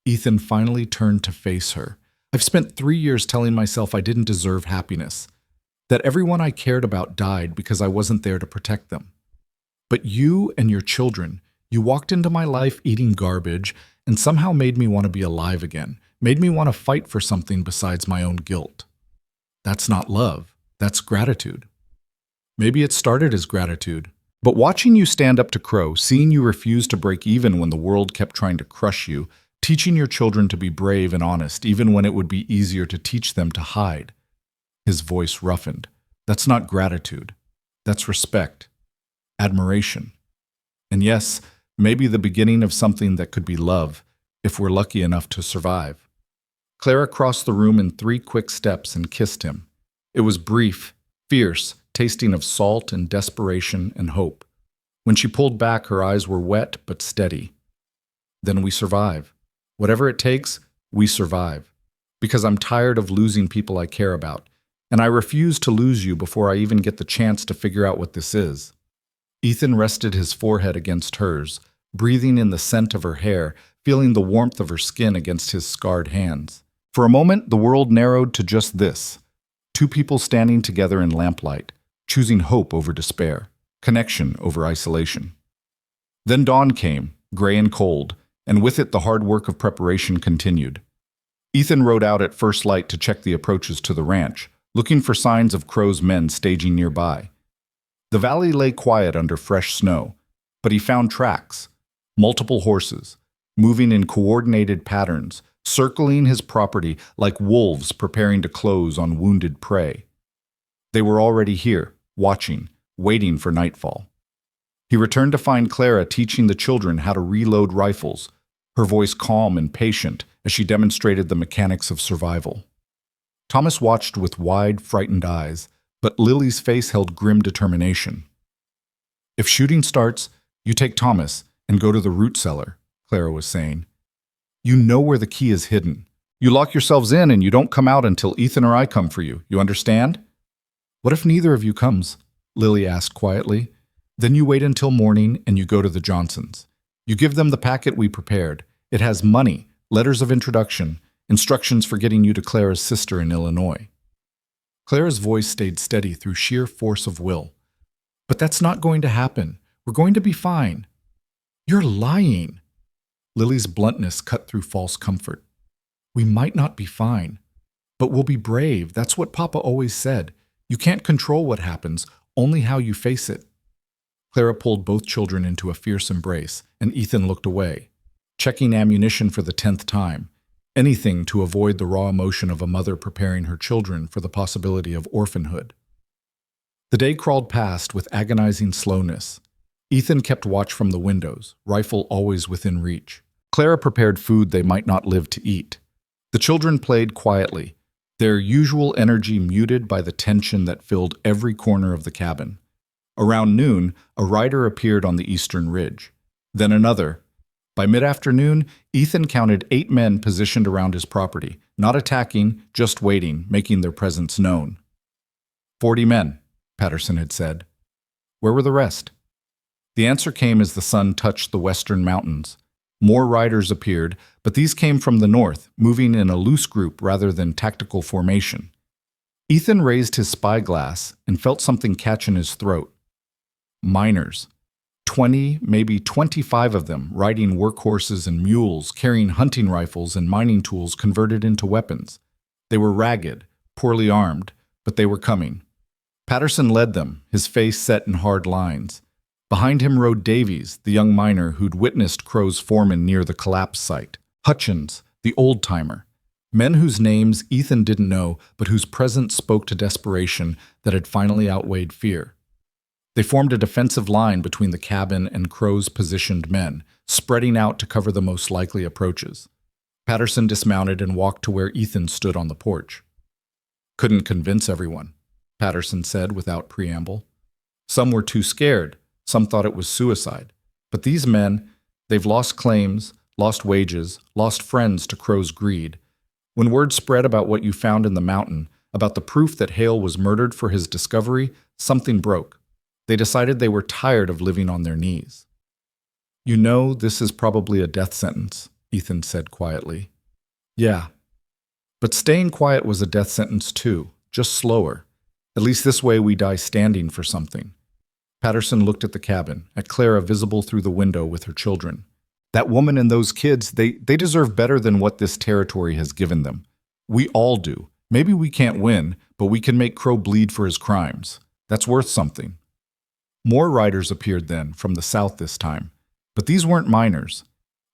Ethan finally turned to face her. I've spent 3 years telling myself I didn't deserve happiness, that everyone I cared about died because I wasn't there to protect them. But you and your children, you walked into my life eating garbage and somehow made me want to be alive again, made me want to fight for something besides my own guilt. That's not love, that's gratitude. Maybe it started as gratitude, but watching you stand up to Crow, seeing you refuse to break even when the world kept trying to crush you, teaching your children to be brave and honest even when it would be easier to teach them to hide. His voice roughened. That's not gratitude. That's respect. Admiration. And yes, maybe the beginning of something that could be love, if we're lucky enough to survive. Clara crossed the room in 3 quick steps and kissed him. It was brief, fierce, tasting of salt and desperation and hope. When she pulled back, her eyes were wet but steady. Then we survive. Whatever it takes, we survive. Because I'm tired of losing people I care about, and I refuse to lose you before I even get the chance to figure out what this is. Ethan rested his forehead against hers, breathing in the scent of her hair, feeling the warmth of her skin against his scarred hands. For a moment, the world narrowed to just this: 2 people standing together in lamplight, choosing hope over despair, connection over isolation. Then dawn came, gray and cold, and with it the hard work of preparation continued. Ethan rode out at first light to check the approaches to the ranch, looking for signs of Crow's men staging nearby. The valley lay quiet under fresh snow, but he found tracks, multiple horses, moving in coordinated patterns, circling his property like wolves preparing to close on wounded prey. They were already here, watching, waiting for nightfall. He returned to find Clara teaching the children how to reload rifles, her voice calm and patient as she demonstrated the mechanics of survival. Thomas watched with wide, frightened eyes, but Lily's face held grim determination. If shooting starts, you take Thomas and go to the root cellar, Clara was saying. You know where the key is hidden. You lock yourselves in and you don't come out until Ethan or I come for you. You understand? What if neither of you comes? Lily asked quietly. Then you wait until morning and you go to the Johnsons. You give them the packet we prepared. It has money, letters of introduction, instructions for getting you to Clara's sister in Illinois. Clara's voice stayed steady through sheer force of will. But that's not going to happen. We're going to be fine. You're lying. Lily's bluntness cut through false comfort. We might not be fine, but we'll be brave. That's what Papa always said. You can't control what happens, only how you face it. Clara pulled both children into a fierce embrace, and Ethan looked away, checking ammunition for the 10th time, anything to avoid the raw emotion of a mother preparing her children for the possibility of orphanhood. The day crawled past with agonizing slowness. Ethan kept watch from the windows, rifle always within reach. Clara prepared food they might not live to eat. The children played quietly, their usual energy muted by the tension that filled every corner of the cabin. Around noon, a rider appeared on the eastern ridge. Then another. By mid-afternoon, Ethan counted 8 men positioned around his property, not attacking, just waiting, making their presence known. 40 men, Patterson had said. Where were the rest? The answer came as the sun touched the western mountains. More riders appeared, but these came from the north, moving in a loose group rather than tactical formation. Ethan raised his spyglass and felt something catch in his throat. Miners. 20, maybe 25 of them, riding workhorses and mules, carrying hunting rifles and mining tools converted into weapons. They were ragged, poorly armed, but they were coming. Patterson led them, his face set in hard lines. Behind him rode Davies, the young miner who'd witnessed Crow's foreman near the collapse site. Hutchins, the old-timer. Men whose names Ethan didn't know, but whose presence spoke to desperation that had finally outweighed fear. They formed a defensive line between the cabin and Crow's positioned men, spreading out to cover the most likely approaches. Patterson dismounted and walked to where Ethan stood on the porch. "Couldn't convince everyone," Patterson said without preamble. "Some were too scared, some thought it was suicide. But these men, they've lost claims, lost wages, lost friends to Crow's greed. When word spread about what you found in the mountain, about the proof that Hale was murdered for his discovery, something broke. They decided they were tired of living on their knees." "You know, this is probably a death sentence," Ethan said quietly. "Yeah. But staying quiet was a death sentence too, just slower. At least this way we die standing for something." Patterson looked at the cabin, at Clara visible through the window with her children. "That woman and those kids, they deserve better than what this territory has given them. We all do. Maybe we can't win, but we can make Crow bleed for his crimes. That's worth something." More riders appeared then, from the south this time. But these weren't miners.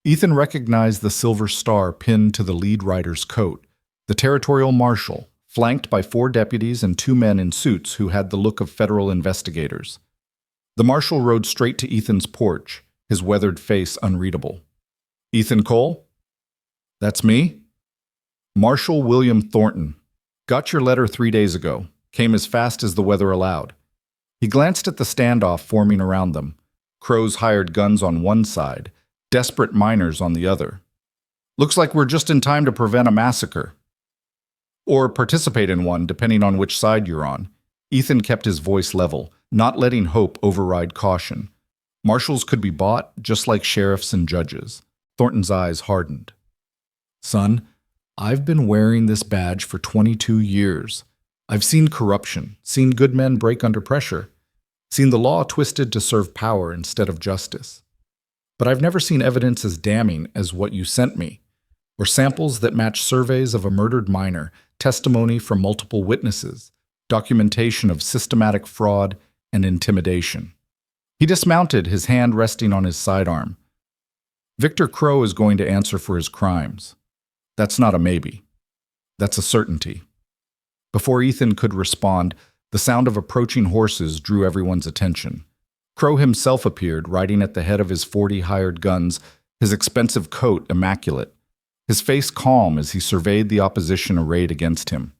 Ethan recognized the silver star pinned to the lead rider's coat, the territorial marshal, flanked by 4 deputies and 2 men in suits who had the look of federal investigators. The marshal rode straight to Ethan's porch, his weathered face unreadable. "Ethan Cole?" "That's me." "Marshal William Thornton. Got your letter 3 days ago. Came as fast as the weather allowed." He glanced at the standoff forming around them. Crow's hired guns on one side, desperate miners on the other. "Looks like we're just in time to prevent a massacre. Or participate in one, depending on which side you're on." Ethan kept his voice level, not letting hope override caution. Marshals could be bought, just like sheriffs and judges. Thornton's eyes hardened. "Son, I've been wearing this badge for 22 years. I've seen corruption, seen good men break under pressure, seen the law twisted to serve power instead of justice. But I've never seen evidence as damning as what you sent me, or samples that match surveys of a murdered miner, testimony from multiple witnesses, documentation of systematic fraud and intimidation." He dismounted, his hand resting on his sidearm. "Victor Crow is going to answer for his crimes. That's not a maybe. That's a certainty." Before Ethan could respond, the sound of approaching horses drew everyone's attention. Crow himself appeared, riding at the head of his 40 hired guns, his expensive coat immaculate, his face calm as he surveyed the opposition arrayed against him.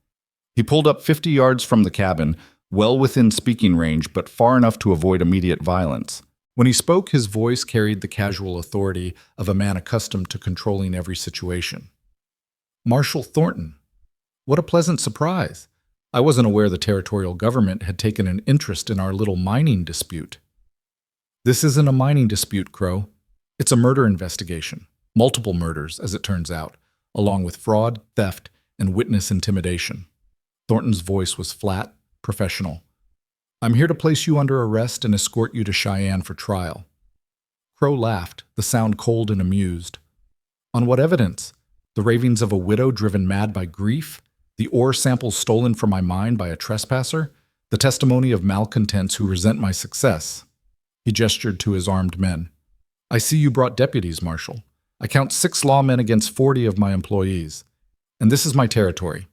He pulled up 50 yards from the cabin, well within speaking range, but far enough to avoid immediate violence. When he spoke, his voice carried the casual authority of a man accustomed to controlling every situation. "Marshal Thornton. What a pleasant surprise. I wasn't aware the territorial government had taken an interest in our little mining dispute." "This isn't a mining dispute, Crow. It's a murder investigation. Multiple murders, as it turns out, along with fraud, theft, and witness intimidation." Thornton's voice was flat, professional. "I'm here to place you under arrest and escort you to Cheyenne for trial." Crow laughed, the sound cold and amused. "On what evidence? The ravings of a widow driven mad by grief? The ore samples stolen from my mine by a trespasser? The testimony of malcontents who resent my success?" He gestured to his armed men. "I see you brought deputies, Marshal. I count 6 lawmen against 40 of my employees. And this is my territory.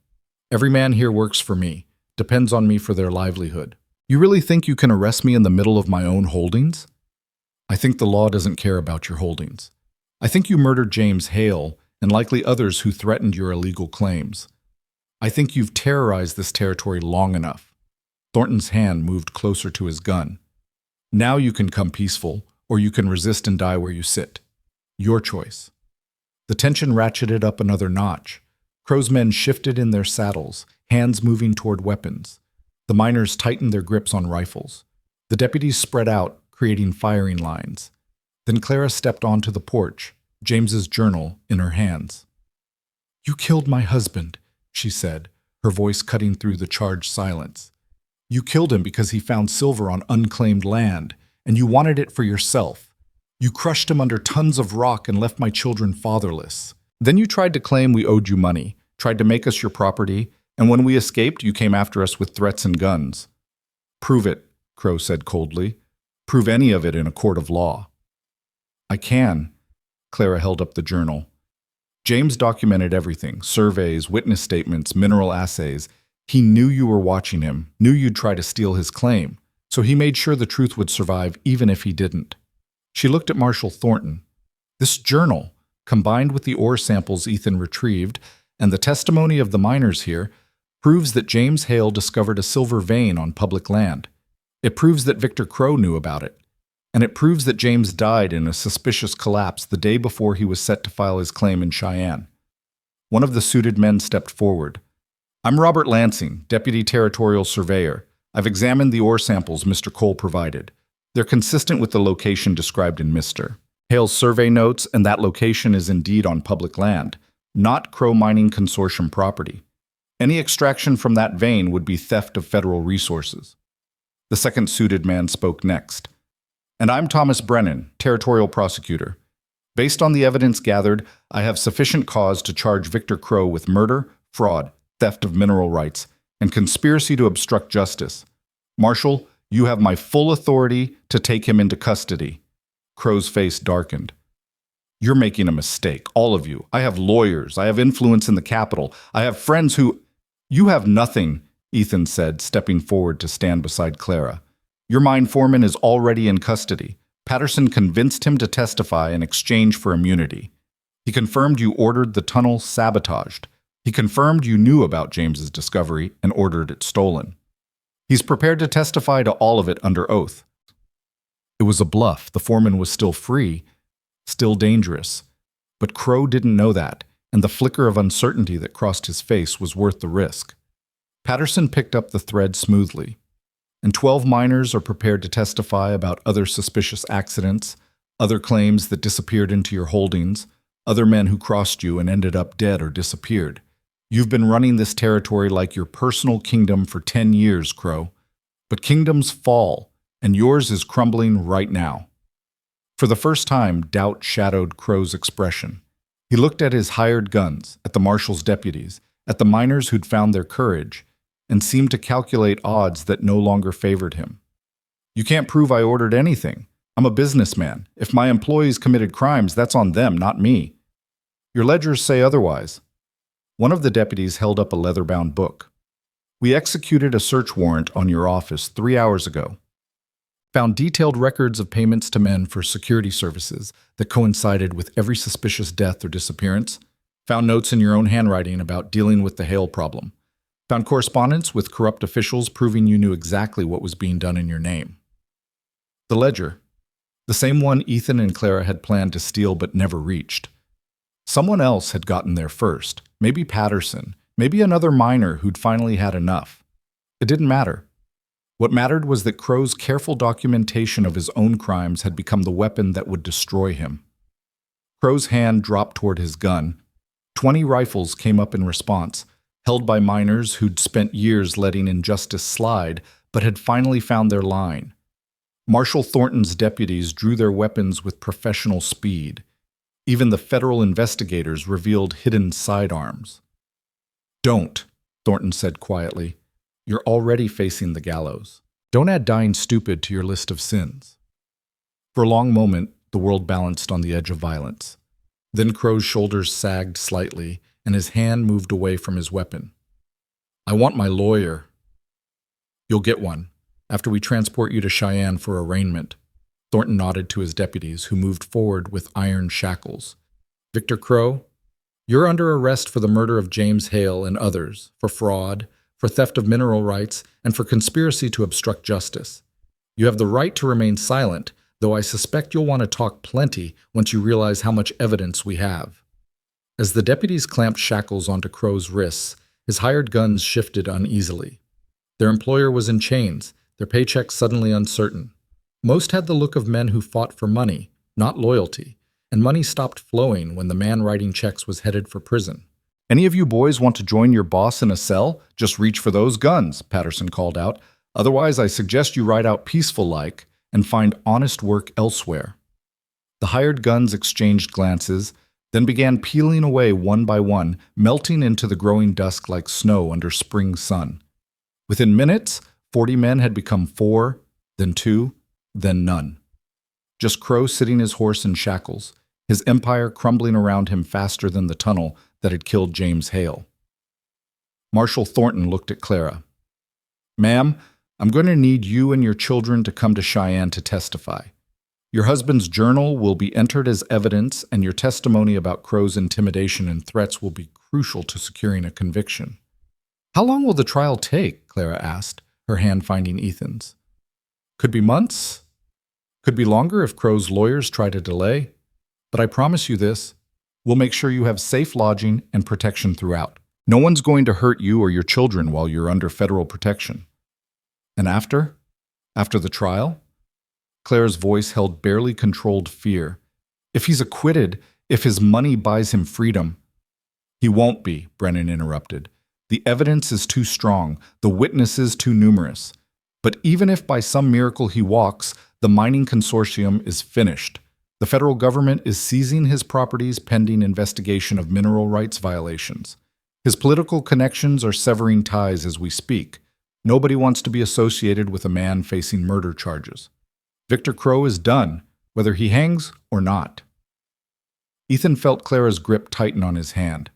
Every man here works for me, depends on me for their livelihood. You really think you can arrest me in the middle of my own holdings? I think the law doesn't care about your holdings. I think you murdered James Hale and likely others who threatened your illegal claims. I think you've terrorized this territory long enough." Thornton's hand moved closer to his gun. "Now you can come peaceful, or you can resist and die where you sit. Your choice." The tension ratcheted up another notch. Crow's men shifted in their saddles, hands moving toward weapons. The miners tightened their grips on rifles. The deputies spread out, creating firing lines. Then Clara stepped onto the porch, James's journal in her hands. "You killed my husband," she said, her voice cutting through the charged silence. You killed him because he found silver on unclaimed land, and you wanted it for yourself. You crushed him under tons of rock and left my children fatherless. Then you tried to claim we owed you money, tried to make us your property, and when we escaped, you came after us with threats and guns. Prove it, Crow said coldly. Prove any of it in a court of law. I can. Clara held up the journal. James documented everything, surveys, witness statements, mineral assays. He knew you were watching him, knew you'd try to steal his claim, so he made sure the truth would survive even if he didn't. She looked at Marshal Thornton. This journal, combined with the ore samples Ethan retrieved and the testimony of the miners here, proves that James Hale discovered a silver vein on public land. It proves that Victor Crow knew about it. And it proves that James died in a suspicious collapse the day before he was set to file his claim in Cheyenne. One of the suited men stepped forward. I'm Robert Lansing, Deputy Territorial Surveyor. I've examined the ore samples Mr. Cole provided. They're consistent with the location described in Mr. Hale's survey notes, and that location is indeed on public land, not Crow Mining Consortium property. Any extraction from that vein would be theft of federal resources. The second suited man spoke next. And I'm Thomas Brennan, Territorial Prosecutor. Based on the evidence gathered, I have sufficient cause to charge Victor Crow with murder, fraud, theft of mineral rights, and conspiracy to obstruct justice. Marshal, you have my full authority to take him into custody. Crow's face darkened. You're making a mistake, all of you. I have lawyers. I have influence in the Capitol. I have friends who— You have nothing, Ethan said, stepping forward to stand beside Clara. Your mine foreman is already in custody. Patterson convinced him to testify in exchange for immunity. He confirmed you ordered the tunnel sabotaged. He confirmed you knew about James's discovery and ordered it stolen. He's prepared to testify to all of it under oath. It was a bluff. The foreman was still free, still dangerous. But Crow didn't know that, and the flicker of uncertainty that crossed his face was worth the risk. Patterson picked up the thread smoothly. And 12 miners are prepared to testify about other suspicious accidents, other claims that disappeared into your holdings, other men who crossed you and ended up dead or disappeared. You've been running this territory like your personal kingdom for 10 years, Crow. But kingdoms fall, and yours is crumbling right now. For the first time, doubt shadowed Crow's expression. He looked at his hired guns, at the marshal's deputies, at the miners who'd found their courage, and seemed to calculate odds that no longer favored him. You can't prove I ordered anything. I'm a businessman. If my employees committed crimes, that's on them, not me. Your ledgers say otherwise. One of the deputies held up a leather-bound book. We executed a search warrant on your office 3 hours ago. Found detailed records of payments to men for security services that coincided with every suspicious death or disappearance. Found notes in your own handwriting about dealing with the Hale problem. Found correspondence with corrupt officials proving you knew exactly what was being done in your name. The ledger. The same one Ethan and Clara had planned to steal but never reached. Someone else had gotten there first. Maybe Patterson. Maybe another miner who'd finally had enough. It didn't matter. What mattered was that Crow's careful documentation of his own crimes had become the weapon that would destroy him. Crow's hand dropped toward his gun. 20 rifles came up in response, held by miners who'd spent years letting injustice slide, but had finally found their line. Marshal Thornton's deputies drew their weapons with professional speed. Even the federal investigators revealed hidden sidearms. Don't, Thornton said quietly. You're already facing the gallows. Don't add dying stupid to your list of sins. For a long moment, the world balanced on the edge of violence. Then Crow's shoulders sagged slightly, and his hand moved away from his weapon. I want my lawyer. You'll get one, after we transport you to Cheyenne for arraignment. Thornton nodded to his deputies, who moved forward with iron shackles. Victor Crow, you're under arrest for the murder of James Hale and others, for fraud, for theft of mineral rights, and for conspiracy to obstruct justice. You have the right to remain silent, though I suspect you'll want to talk plenty once you realize how much evidence we have. As the deputies clamped shackles onto Crow's wrists, his hired guns shifted uneasily. Their employer was in chains, their paychecks suddenly uncertain. Most had the look of men who fought for money, not loyalty, and money stopped flowing when the man writing checks was headed for prison. Any of you boys want to join your boss in a cell? Just reach for those guns, Patterson called out. Otherwise, I suggest you ride out peaceful-like and find honest work elsewhere. The hired guns exchanged glances, then began peeling away one by one, melting into the growing dusk like snow under spring sun. Within minutes, 40 men had become 4, then 2, then none. Just Crow sitting his horse in shackles, his empire crumbling around him faster than the tunnel that had killed James Hale. Marshal Thornton looked at Clara. "Ma'am, I'm going to need you and your children to come to Cheyenne to testify. Your husband's journal will be entered as evidence, and your testimony about Crow's intimidation and threats will be crucial to securing a conviction." "How long will the trial take?" Clara asked, her hand finding Ethan's. "Could be months. Could be longer if Crow's lawyers try to delay. But I promise you this, we'll make sure you have safe lodging and protection throughout. No one's going to hurt you or your children while you're under federal protection." "And after? After the trial?" Claire's voice held barely controlled fear. "If he's acquitted, if his money buys him freedom—" "He won't be," Brennan interrupted. "The evidence is too strong, the witnesses too numerous. But even if by some miracle he walks, the mining consortium is finished. The federal government is seizing his properties pending investigation of mineral rights violations. His political connections are severing ties as we speak. Nobody wants to be associated with a man facing murder charges. Victor Crow is done, whether he hangs or not." Ethan felt Clara's grip tighten on his hand.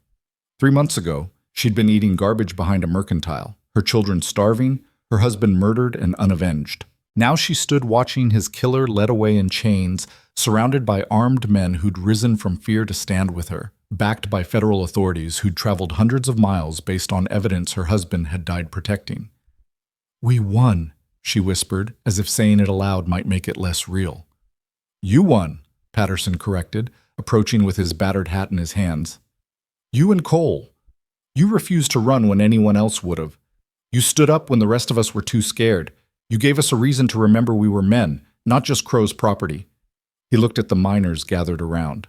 3 months ago, she'd been eating garbage behind a mercantile, her children starving, her husband murdered and unavenged. Now she stood watching his killer led away in chains, surrounded by armed men who'd risen from fear to stand with her, backed by federal authorities who'd traveled hundreds of miles based on evidence her husband had died protecting. "We won," she whispered, as if saying it aloud might make it less real. "You won," Patterson corrected, approaching with his battered hat in his hands. "You and Cole. You refused to run when anyone else would have. You stood up when the rest of us were too scared. You gave us a reason to remember we were men, not just Crow's property." He looked at the miners gathered around.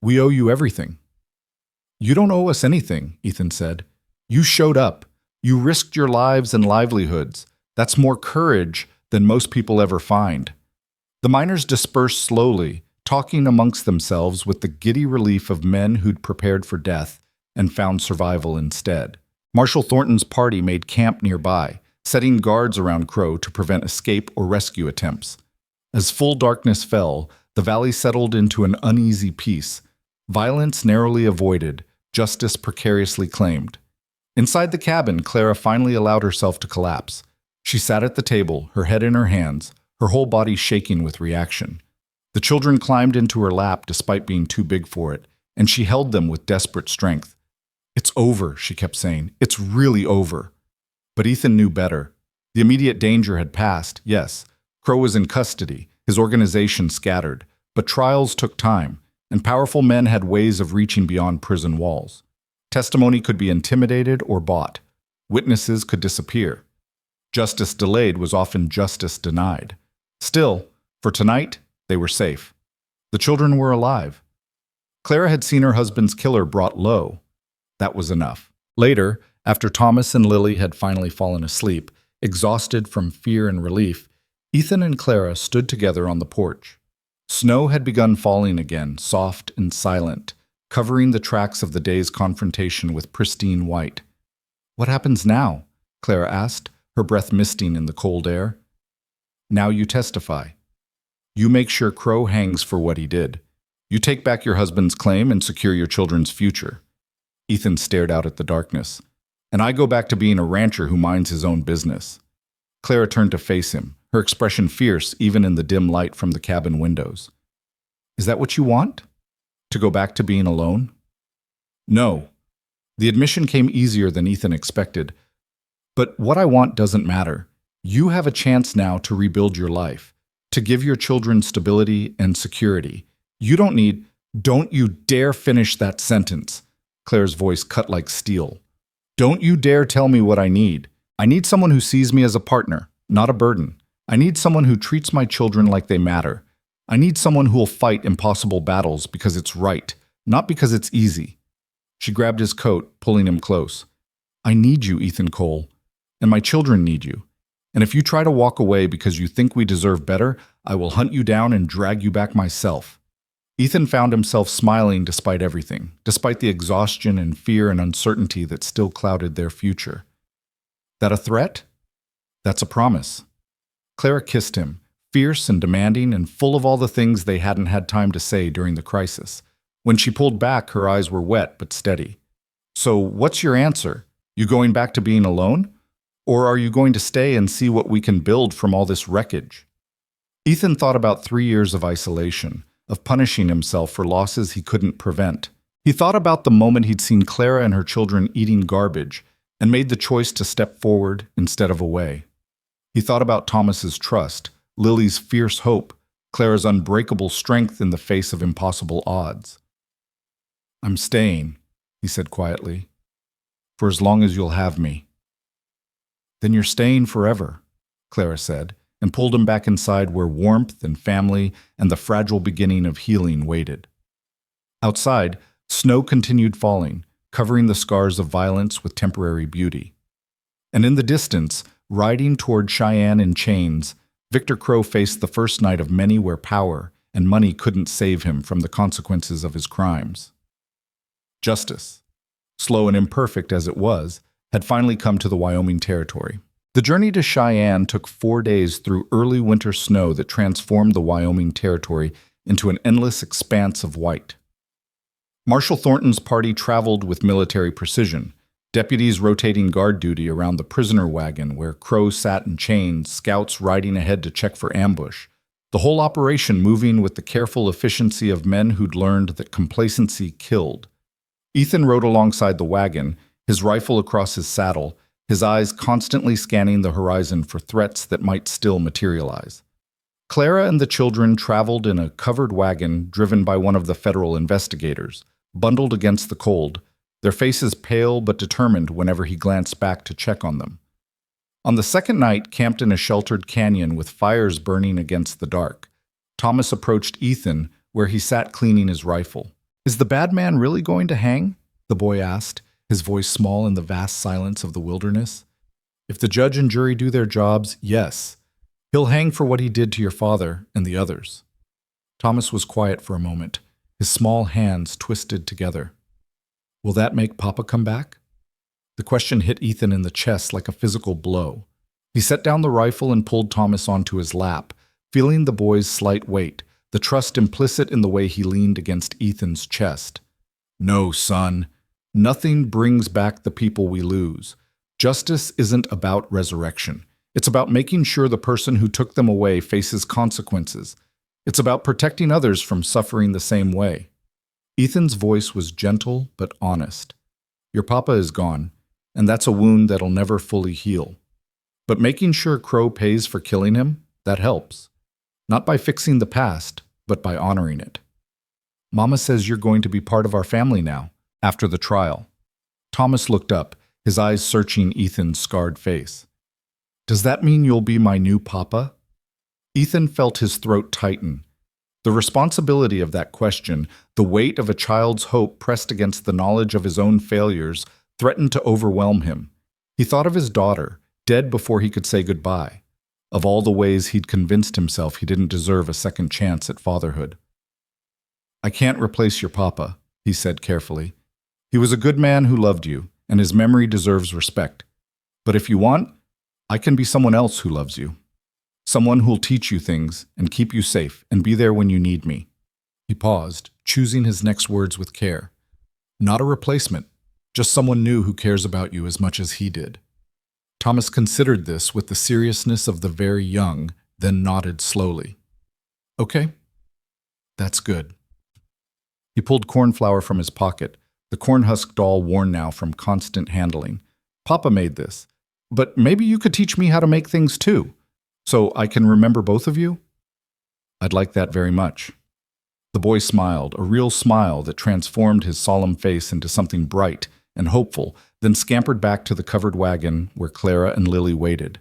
"We owe you everything." "You don't owe us anything," Ethan said. "You showed up. You risked your lives and livelihoods. That's more courage than most people ever find." The miners dispersed slowly, talking amongst themselves with the giddy relief of men who'd prepared for death and found survival instead. Marshal Thornton's party made camp nearby, setting guards around Crow to prevent escape or rescue attempts. As full darkness fell, the valley settled into an uneasy peace. Violence narrowly avoided, justice precariously claimed. Inside the cabin, Clara finally allowed herself to collapse. She sat at the table, her head in her hands, her whole body shaking with reaction. The children climbed into her lap despite being too big for it, and she held them with desperate strength. "It's over," she kept saying. "It's really over." But Ethan knew better. The immediate danger had passed, yes. Crow was in custody, his organization scattered, but trials took time, and powerful men had ways of reaching beyond prison walls. Testimony could be intimidated or bought. Witnesses could disappear. Justice delayed was often justice denied. Still, for tonight, they were safe. The children were alive. Clara had seen her husband's killer brought low. That was enough. Later, after Thomas and Lily had finally fallen asleep, exhausted from fear and relief, Ethan and Clara stood together on the porch. Snow had begun falling again, soft and silent, covering the tracks of the day's confrontation with pristine white. "What happens now?" Clara asked, her breath misting in the cold air. "Now you testify. You make sure Crow hangs for what he did. You take back your husband's claim and secure your children's future." Ethan stared out at the darkness. "And I go back to being a rancher who minds his own business." Clara turned to face him, her expression fierce even in the dim light from the cabin windows. "Is that what you want? To go back to being alone?" "No." The admission came easier than Ethan expected. "But what I want doesn't matter. You have a chance now to rebuild your life, to give your children stability and security. You don't need—" "Don't you dare finish that sentence." Claire's voice cut like steel. "Don't you dare tell me what I need. I need someone who sees me as a partner, not a burden. I need someone who treats my children like they matter. I need someone who will fight impossible battles because it's right, not because it's easy." She grabbed his coat, pulling him close. I need you, Ethan Cole. And my children need you. And if you try to walk away because you think we deserve better, I will hunt you down and drag you back myself. Ethan found himself smiling despite everything, despite the exhaustion and fear and uncertainty that still clouded their future. That a threat? That's a promise. Clara kissed him, fierce and demanding and full of all the things they hadn't had time to say during the crisis. When she pulled back, her eyes were wet but steady. So what's your answer? You going back to being alone? Or are you going to stay and see what we can build from all this wreckage? Ethan thought about 3 years of isolation, of punishing himself for losses he couldn't prevent. He thought about the moment he'd seen Clara and her children eating garbage and made the choice to step forward instead of away. He thought about Thomas's trust, Lily's fierce hope, Clara's unbreakable strength in the face of impossible odds. I'm staying, he said quietly, for as long as you'll have me. Then you're staying forever, Clara said, and pulled him back inside where warmth and family and the fragile beginning of healing waited. Outside, snow continued falling, covering the scars of violence with temporary beauty. And in the distance, riding toward Cheyenne in chains, Victor Crow faced the first night of many where power and money couldn't save him from the consequences of his crimes. Justice, slow and imperfect as it was, had finally come to the Wyoming Territory. The journey to Cheyenne took 4 days through early winter snow that transformed the Wyoming Territory into an endless expanse of white. Marshal Thornton's party traveled with military precision, deputies rotating guard duty around the prisoner wagon where Crow sat in chains, scouts riding ahead to check for ambush, the whole operation moving with the careful efficiency of men who'd learned that complacency killed. Ethan rode alongside the wagon, his rifle across his saddle, his eyes constantly scanning the horizon for threats that might still materialize. Clara and the children traveled in a covered wagon driven by one of the federal investigators, bundled against the cold, their faces pale but determined whenever he glanced back to check on them. On the second night, camped in a sheltered canyon with fires burning against the dark, Thomas approached Ethan, where he sat cleaning his rifle. Is the bad man really going to hang? The boy asked, his voice small in the vast silence of the wilderness. If the judge and jury do their jobs, yes. He'll hang for what he did to your father and the others. Thomas was quiet for a moment, his small hands twisted together. Will that make Papa come back? The question hit Ethan in the chest like a physical blow. He set down the rifle and pulled Thomas onto his lap, feeling the boy's slight weight, the trust implicit in the way he leaned against Ethan's chest. No, son. Nothing brings back the people we lose. Justice isn't about resurrection. It's about making sure the person who took them away faces consequences. It's about protecting others from suffering the same way. Ethan's voice was gentle but honest. Your papa is gone, and that's a wound that'll never fully heal. But making sure Crow pays for killing him, that helps. Not by fixing the past, but by honoring it. Mama says you're going to be part of our family now, after the trial. Thomas looked up, his eyes searching Ethan's scarred face. Does that mean you'll be my new papa? Ethan felt his throat tighten. The responsibility of that question, the weight of a child's hope pressed against the knowledge of his own failures, threatened to overwhelm him. He thought of his daughter, dead before he could say goodbye, of all the ways he'd convinced himself he didn't deserve a second chance at fatherhood. I can't replace your papa, he said carefully. He was a good man who loved you, and his memory deserves respect. But if you want, I can be someone else who loves you. Someone who'll teach you things and keep you safe and be there when you need me. He paused, choosing his next words with care. Not a replacement, just someone new who cares about you as much as he did. Thomas considered this with the seriousness of the very young, then nodded slowly. Okay, that's good. He pulled cornflour from his pocket, the corn husk doll worn now from constant handling. Papa made this, but maybe you could teach me how to make things too, so I can remember both of you? I'd like that very much. The boy smiled, a real smile that transformed his solemn face into something bright and hopeful, then scampered back to the covered wagon where Clara and Lily waited.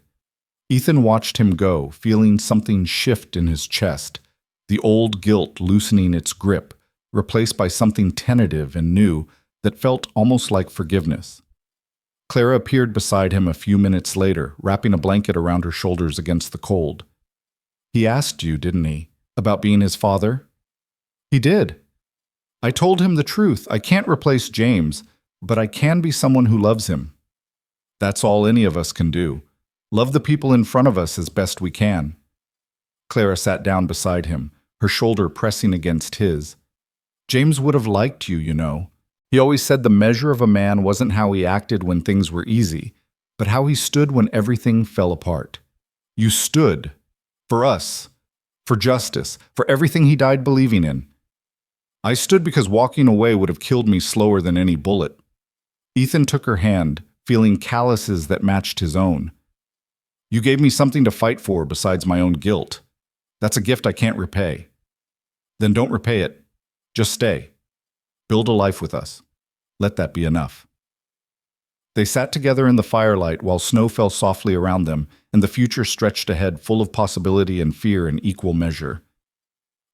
Ethan watched him go, feeling something shift in his chest, the old guilt loosening its grip, replaced by something tentative and new, that felt almost like forgiveness. Clara appeared beside him a few minutes later, wrapping a blanket around her shoulders against the cold. "He asked you, didn't he, about being his father?" "He did. I told him the truth. I can't replace James, but I can be someone who loves him. That's all any of us can do. Love the people in front of us as best we can." Clara sat down beside him, her shoulder pressing against his. "James would have liked you, you know. He always said the measure of a man wasn't how he acted when things were easy, but how he stood when everything fell apart. You stood. For us. For justice. For everything he died believing in. I stood because walking away would have killed me slower than any bullet." Ethan took her hand, feeling calluses that matched his own. "You gave me something to fight for besides my own guilt. That's a gift I can't repay." "Then don't repay it. Just stay. Build a life with us. Let that be enough." They sat together in the firelight while snow fell softly around them, and the future stretched ahead full of possibility and fear in equal measure.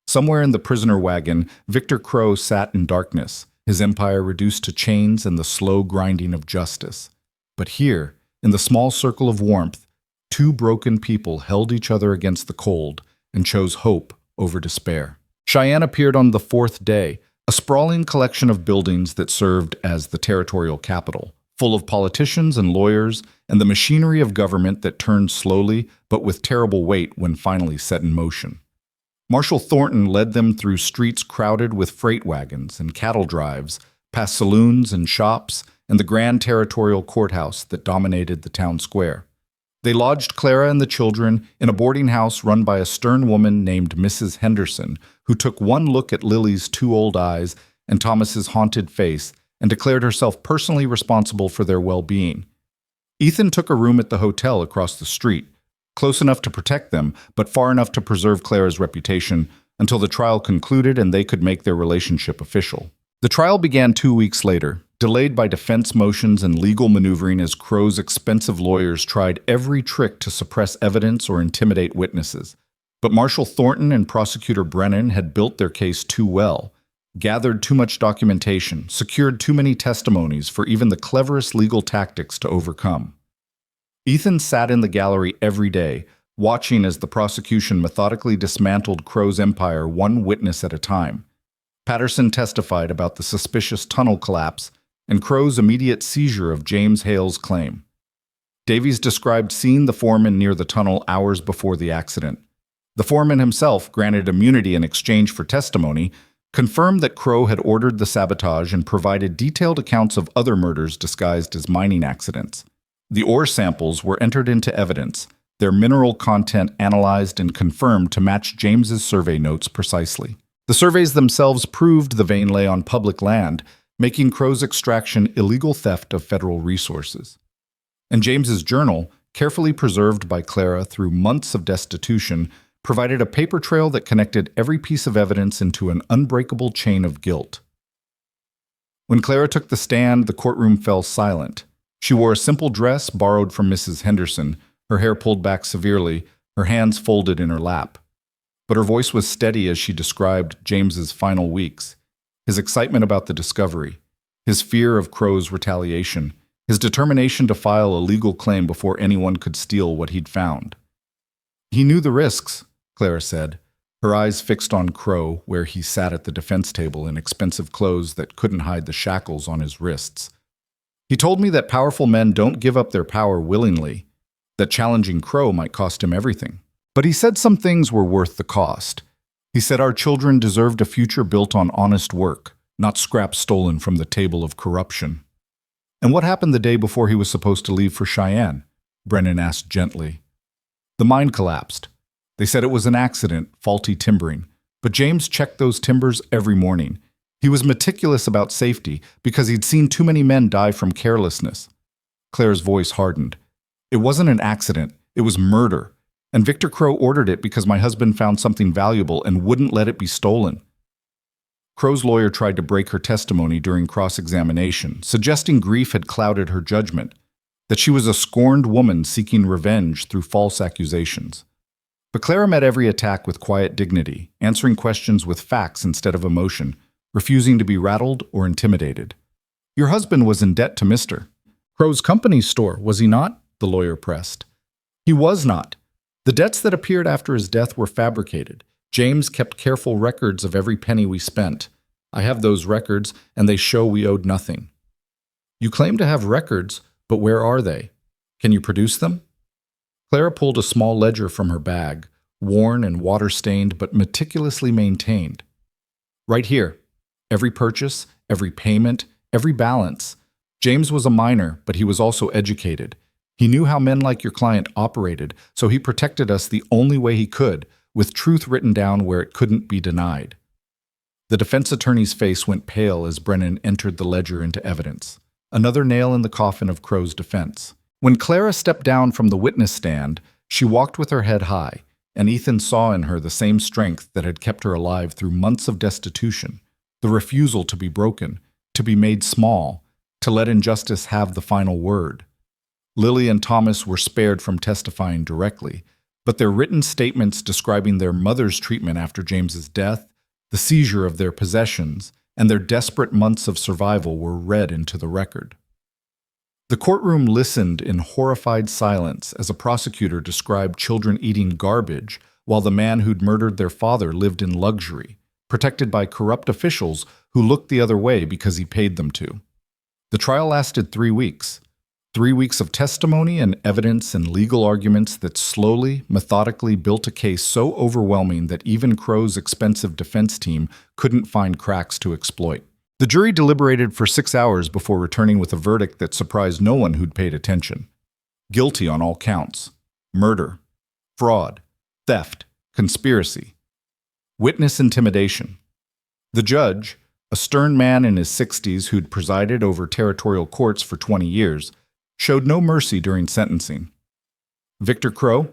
Somewhere in the prisoner wagon, Victor Crow sat in darkness, his empire reduced to chains and the slow grinding of justice. But here, in the small circle of warmth, two broken people held each other against the cold and chose hope over despair. Cheyenne appeared on the fourth day, a sprawling collection of buildings that served as the territorial capital, full of politicians and lawyers and the machinery of government that turned slowly but with terrible weight when finally set in motion. Marshal Thornton led them through streets crowded with freight wagons and cattle drives, past saloons and shops, and the grand territorial courthouse that dominated the town square. They lodged Clara and the children in a boarding house run by a stern woman named Mrs. Henderson, who took one look at Lily's two old eyes and Thomas's haunted face and declared herself personally responsible for their well-being. Ethan took a room at the hotel across the street, close enough to protect them, but far enough to preserve Clara's reputation until the trial concluded and they could make their relationship official. The trial began 2 weeks later, delayed by defense motions and legal maneuvering as Crow's expensive lawyers tried every trick to suppress evidence or intimidate witnesses. But Marshal Thornton and Prosecutor Brennan had built their case too well, gathered too much documentation, secured too many testimonies for even the cleverest legal tactics to overcome. Ethan sat in the gallery every day, watching as the prosecution methodically dismantled Crow's empire one witness at a time. Patterson testified about the suspicious tunnel collapse and Crow's immediate seizure of James Hale's claim. Davies described seeing the foreman near the tunnel hours before the accident. The foreman himself, granted immunity in exchange for testimony, confirmed that Crow had ordered the sabotage and provided detailed accounts of other murders disguised as mining accidents. The ore samples were entered into evidence, their mineral content analyzed and confirmed to match James's survey notes precisely. The surveys themselves proved the vein lay on public land, making Crow's extraction illegal theft of federal resources. And James's journal, carefully preserved by Clara through months of destitution, provided a paper trail that connected every piece of evidence into an unbreakable chain of guilt. When Clara took the stand, the courtroom fell silent. She wore a simple dress borrowed from Mrs. Henderson, her hair pulled back severely, her hands folded in her lap. But her voice was steady as she described James's final weeks, his excitement about the discovery, his fear of Crow's retaliation, his determination to file a legal claim before anyone could steal what he'd found. "He knew the risks," Clara said, her eyes fixed on Crow, where he sat at the defense table in expensive clothes that couldn't hide the shackles on his wrists. "He told me that powerful men don't give up their power willingly, that challenging Crow might cost him everything. But he said some things were worth the cost. He said our children deserved a future built on honest work, not scraps stolen from the table of corruption." "And what happened the day before he was supposed to leave for Cheyenne?" Brennan asked gently. "The mine collapsed. They said it was an accident, faulty timbering. But James checked those timbers every morning. He was meticulous about safety because he'd seen too many men die from carelessness." Claire's voice hardened. "It wasn't an accident. It was murder. And Victor Crow ordered it because my husband found something valuable and wouldn't let it be stolen." Crow's lawyer tried to break her testimony during cross-examination, suggesting grief had clouded her judgment, that she was a scorned woman seeking revenge through false accusations. But Clara met every attack with quiet dignity, answering questions with facts instead of emotion, refusing to be rattled or intimidated. Your husband was in debt to Mr. Crow's company store, was he not? The lawyer pressed. He was not. The debts that appeared after his death were fabricated. James kept careful records of every penny we spent. I have those records, and they show we owed nothing. You claim to have records, but where are they? Can you produce them? Clara pulled a small ledger from her bag, worn and water-stained but meticulously maintained. Right here. Every purchase, every payment, every balance. James was a minor, but he was also educated. He knew how men like your client operated, so he protected us the only way he could, with truth written down where it couldn't be denied. The defense attorney's face went pale as Brennan entered the ledger into evidence. Another nail in the coffin of Crow's defense. When Clara stepped down from the witness stand, she walked with her head high, and Ethan saw in her the same strength that had kept her alive through months of destitution, the refusal to be broken, to be made small, to let injustice have the final word. Lily and Thomas were spared from testifying directly, but their written statements describing their mother's treatment after James's death, the seizure of their possessions, and their desperate months of survival were read into the record. The courtroom listened in horrified silence as a prosecutor described children eating garbage while the man who'd murdered their father lived in luxury, protected by corrupt officials who looked the other way because he paid them to. The trial lasted 3 weeks. 3 weeks of testimony and evidence and legal arguments that slowly, methodically built a case so overwhelming that even Crow's expensive defense team couldn't find cracks to exploit. The jury deliberated for 6 hours before returning with a verdict that surprised no one who'd paid attention. Guilty on all counts. Murder, fraud, theft, conspiracy. Witness intimidation. The judge, a stern man in his 60s who'd presided over territorial courts for 20 years, showed no mercy during sentencing. Victor Crow,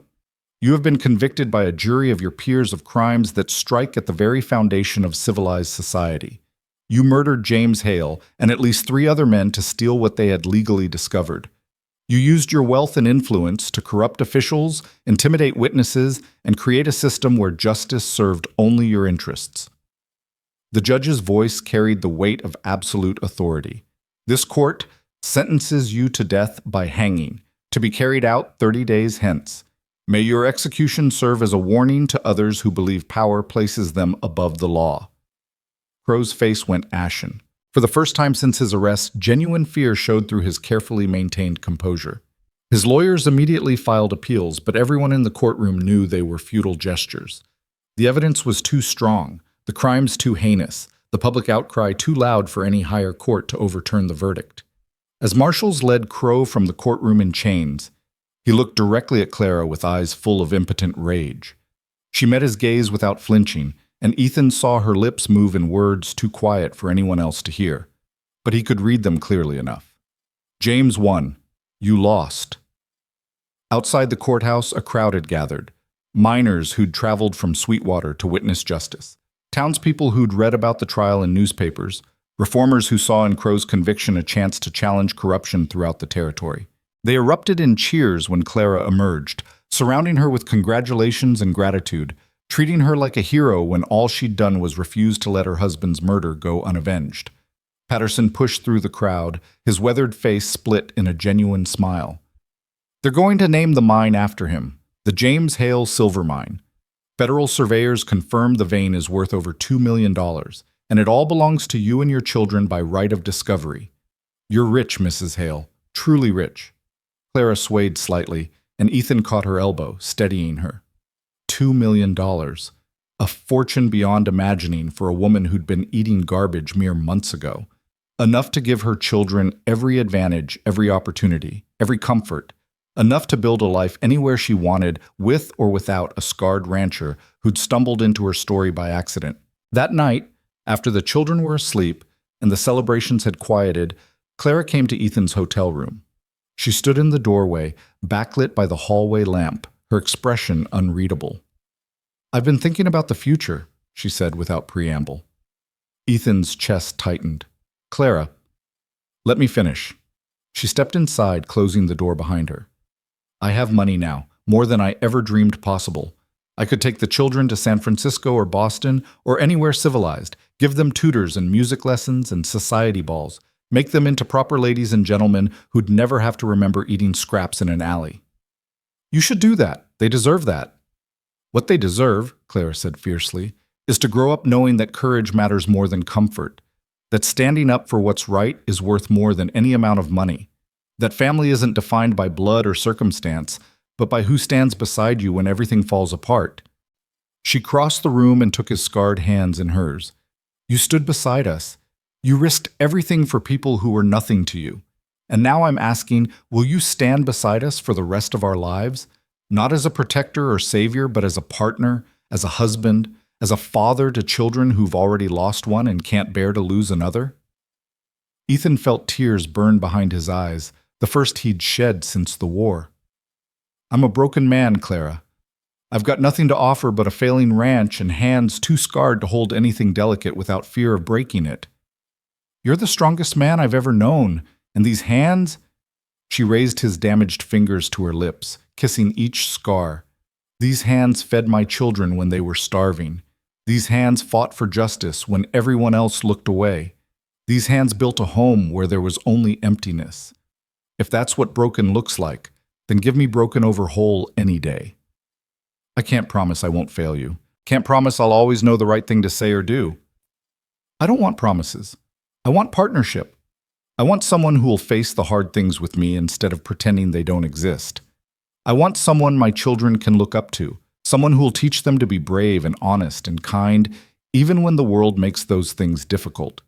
you have been convicted by a jury of your peers of crimes that strike at the very foundation of civilized society. You murdered James Hale and at least 3 other men to steal what they had legally discovered. You used your wealth and influence to corrupt officials, intimidate witnesses, and create a system where justice served only your interests. The judge's voice carried the weight of absolute authority. This court sentences you to death by hanging, to be carried out 30 days hence. May your execution serve as a warning to others who believe power places them above the law. Crow's face went ashen. For the first time since his arrest, genuine fear showed through his carefully maintained composure. His lawyers immediately filed appeals, but everyone in the courtroom knew they were futile gestures. The evidence was too strong, the crimes too heinous, the public outcry too loud for any higher court to overturn the verdict. As marshals led Crow from the courtroom in chains, he looked directly at Clara with eyes full of impotent rage. She met his gaze without flinching, and Ethan saw her lips move in words too quiet for anyone else to hear. But he could read them clearly enough. James won. You lost. Outside the courthouse, a crowd had gathered. Miners who'd traveled from Sweetwater to witness justice. Townspeople who'd read about the trial in newspapers. Reformers who saw in Crow's conviction a chance to challenge corruption throughout the territory. They erupted in cheers when Clara emerged, surrounding her with congratulations and gratitude, treating her like a hero when all she'd done was refuse to let her husband's murder go unavenged. Patterson pushed through the crowd, his weathered face split in a genuine smile. They're going to name the mine after him, the James Hale Silver Mine. Federal surveyors confirmed the vein is worth over $2 million, and it all belongs to you and your children by right of discovery. You're rich, Mrs. Hale, truly rich. Clara swayed slightly, and Ethan caught her elbow, steadying her. $2 million. A fortune beyond imagining for a woman who'd been eating garbage mere months ago. Enough to give her children every advantage, every opportunity, every comfort. Enough to build a life anywhere she wanted, with or without a scarred rancher who'd stumbled into her story by accident. That night, after the children were asleep and the celebrations had quieted, Clara came to Ethan's hotel room. She stood in the doorway, backlit by the hallway lamp, her expression unreadable. I've been thinking about the future, she said without preamble. Ethan's chest tightened. Clara, let me finish. She stepped inside, closing the door behind her. I have money now, more than I ever dreamed possible. I could take the children to San Francisco or Boston or anywhere civilized, give them tutors and music lessons and society balls, Make them into proper ladies and gentlemen who'd never have to remember eating scraps in an alley. You should do that. They deserve that. What they deserve, Clara said fiercely, is to grow up knowing that courage matters more than comfort, that standing up for what's right is worth more than any amount of money, that family isn't defined by blood or circumstance, but by who stands beside you when everything falls apart. She crossed the room and took his scarred hands in hers. You stood beside us. You risked everything for people who were nothing to you. And now I'm asking, will you stand beside us for the rest of our lives? Not as a protector or savior, but as a partner, as a husband, as a father to children who've already lost one and can't bear to lose another? Ethan felt tears burn behind his eyes, the first he'd shed since the war. I'm a broken man, Clara. I've got nothing to offer but a failing ranch and hands too scarred to hold anything delicate without fear of breaking it. You're the strongest man I've ever known, and these hands? She raised his damaged fingers to her lips, kissing each scar. These hands fed my children when they were starving. These hands fought for justice when everyone else looked away. These hands built a home where there was only emptiness. If that's what broken looks like, then give me broken over whole any day. I can't promise I won't fail you. Can't promise I'll always know the right thing to say or do. I don't want promises. I want partnership. I want someone who will face the hard things with me instead of pretending they don't exist. I want someone my children can look up to, someone who will teach them to be brave and honest and kind, even when the world makes those things difficult.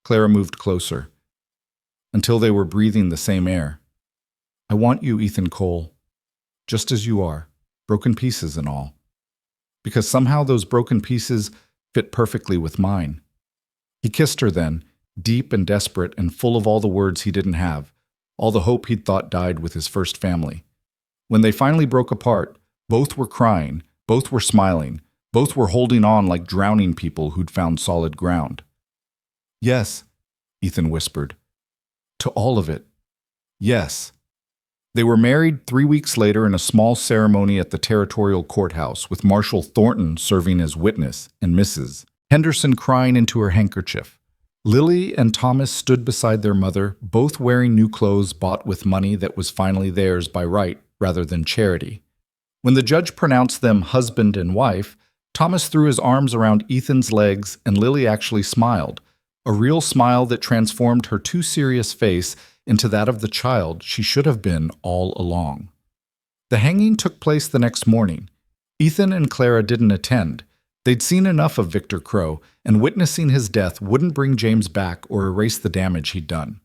Clara moved closer, until they were breathing the same air. I want you, Ethan Cole, just as you are, broken pieces and all. Because somehow those broken pieces fit perfectly with mine. He kissed her then, deep and desperate and full of all the words he didn't have, all the hope he'd thought died with his first family. When they finally broke apart, both were crying, both were smiling, both were holding on like drowning people who'd found solid ground. Yes, Ethan whispered. To all of it. Yes. They were married 3 weeks later in a small ceremony at the territorial courthouse, with Marshal Thornton serving as witness and Mrs. Henderson crying into her handkerchief. Lily and Thomas stood beside their mother, both wearing new clothes bought with money that was finally theirs by right rather than charity. When the judge pronounced them husband and wife, Thomas threw his arms around Ethan's legs and Lily actually smiled, a real smile that transformed her too serious face into that of the child she should have been all along. The hanging took place the next morning. Ethan and Clara didn't attend. They'd seen enough of Victor Crow, and witnessing his death wouldn't bring James back or erase the damage he'd done.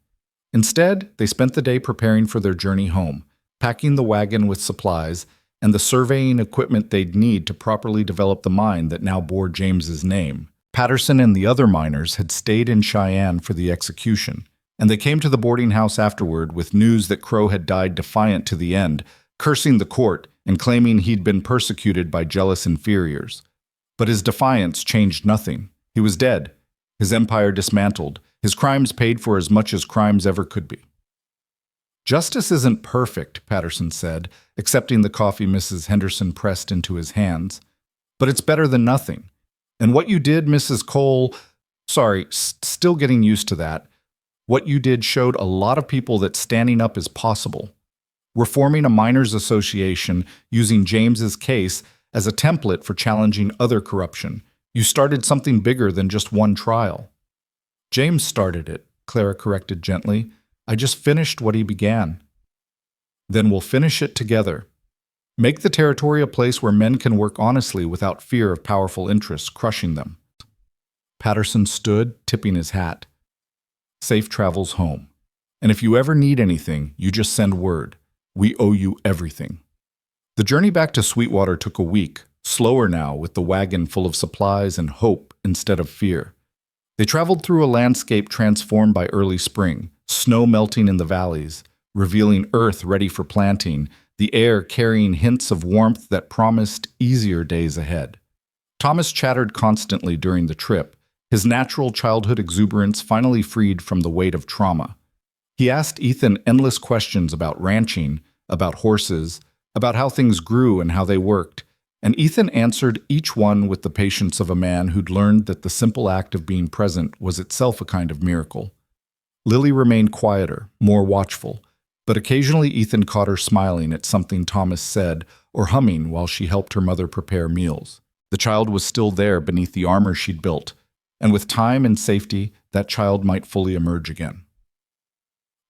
Instead, they spent the day preparing for their journey home, packing the wagon with supplies and the surveying equipment they'd need to properly develop the mine that now bore James's name. Patterson and the other miners had stayed in Cheyenne for the execution, and they came to the boarding house afterward with news that Crow had died defiant to the end, cursing the court and claiming he'd been persecuted by jealous inferiors. But his defiance changed nothing. He was dead, his empire dismantled, his crimes paid for as much as crimes ever could be. Justice isn't perfect, Patterson said, accepting the coffee Mrs. Henderson pressed into his hands. But it's better than nothing. And what you did, Mrs. Cole, still getting used to that, what you did showed a lot of people that standing up is possible. We're forming a miners' association using James's case as a template for challenging other corruption. You started something bigger than just one trial. James started it, Clara corrected gently. I just finished what he began. Then we'll finish it together. Make the territory a place where men can work honestly without fear of powerful interests crushing them. Patterson stood, tipping his hat. Safe travels home. And if you ever need anything, you just send word. We owe you everything. The journey back to Sweetwater took a week, slower now with the wagon full of supplies and hope instead of fear. They traveled through a landscape transformed by early spring, snow melting in the valleys, revealing earth ready for planting, the air carrying hints of warmth that promised easier days ahead. Thomas chattered constantly during the trip, his natural childhood exuberance finally freed from the weight of trauma. He asked Ethan endless questions about ranching, about horses, about how things grew and how they worked, and Ethan answered each one with the patience of a man who'd learned that the simple act of being present was itself a kind of miracle. Lily remained quieter, more watchful, but occasionally Ethan caught her smiling at something Thomas said or humming while she helped her mother prepare meals. The child was still there beneath the armor she'd built, and with time and safety, that child might fully emerge again.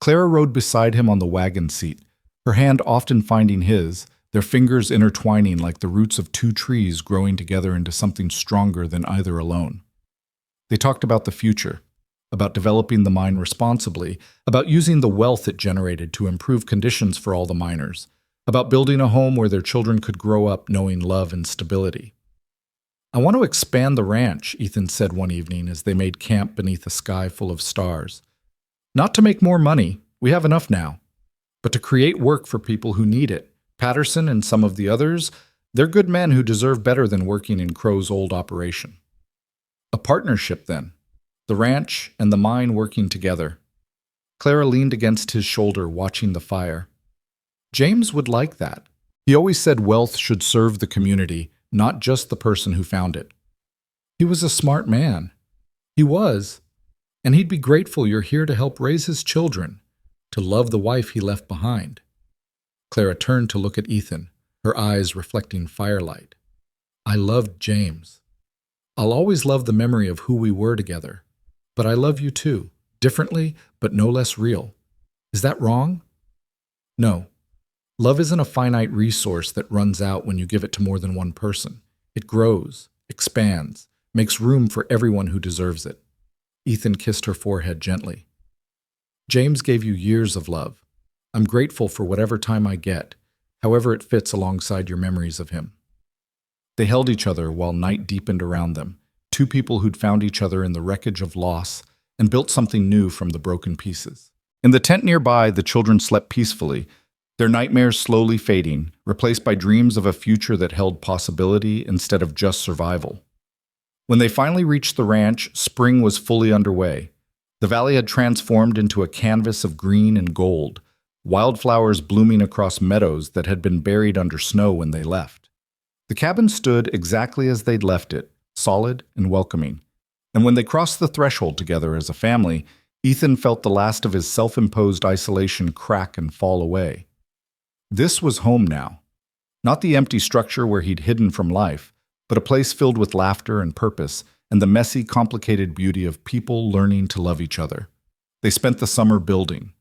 Clara rode beside him on the wagon seat, her hand often finding his, their fingers intertwining like the roots of two trees growing together into something stronger than either alone. They talked about the future, about developing the mine responsibly, about using the wealth it generated to improve conditions for all the miners, about building a home where their children could grow up knowing love and stability. "I want to expand the ranch," Ethan said one evening as they made camp beneath a sky full of stars. "Not to make more money, we have enough now, but to create work for people who need it. Patterson and some of the others, they're good men who deserve better than working in Crow's old operation." A partnership, then. The ranch and the mine working together. Clara leaned against his shoulder, watching the fire. James would like that. He always said wealth should serve the community, not just the person who found it. He was a smart man. He was. And he'd be grateful you're here to help raise his children, to love the wife he left behind. Clara turned to look at Ethan, her eyes reflecting firelight. "I loved James. I'll always love the memory of who we were together. But I love you too, differently, but no less real. Is that wrong?" "No. Love isn't a finite resource that runs out when you give it to more than one person. It grows, expands, makes room for everyone who deserves it." Ethan kissed her forehead gently. "James gave you years of love. I'm grateful for whatever time I get, however it fits alongside your memories of him." They held each other while night deepened around them, two people who'd found each other in the wreckage of loss and built something new from the broken pieces. In the tent nearby, the children slept peacefully, their nightmares slowly fading, replaced by dreams of a future that held possibility instead of just survival. When they finally reached the ranch, spring was fully underway. The valley had transformed into a canvas of green and gold, wildflowers blooming across meadows that had been buried under snow when they left. The cabin stood exactly as they'd left it, solid and welcoming. And when they crossed the threshold together as a family, Ethan felt the last of his self-imposed isolation crack and fall away. This was home now. Not the empty structure where he'd hidden from life, but a place filled with laughter and purpose and the messy, complicated beauty of people learning to love each other. They spent the summer building.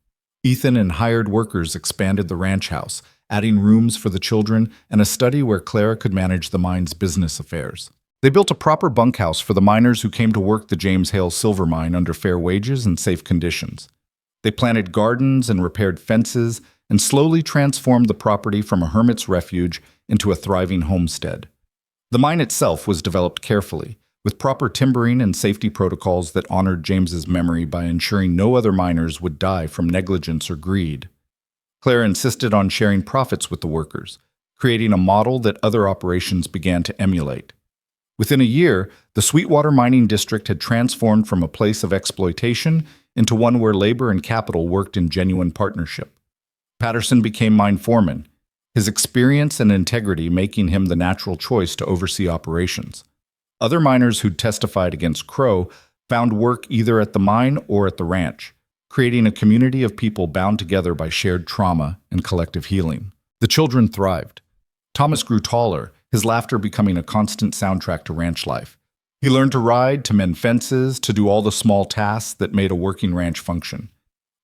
Ethan and hired workers expanded the ranch house, adding rooms for the children and a study where Clara could manage the mine's business affairs. They built a proper bunkhouse for the miners who came to work the James Hale silver mine under fair wages and safe conditions. They planted gardens and repaired fences and slowly transformed the property from a hermit's refuge into a thriving homestead. The mine itself was developed carefully, with proper timbering and safety protocols that honored James's memory by ensuring no other miners would die from negligence or greed. Clara insisted on sharing profits with the workers, creating a model that other operations began to emulate. Within a year, the Sweetwater mining district had transformed from a place of exploitation into one where labor and capital worked in genuine partnership. Patterson became mine foreman, his experience and integrity making him the natural choice to oversee operations. Other miners who'd testified against Crow found work either at the mine or at the ranch, creating a community of people bound together by shared trauma and collective healing. The children thrived. Thomas grew taller, his laughter becoming a constant soundtrack to ranch life. He learned to ride, to mend fences, to do all the small tasks that made a working ranch function.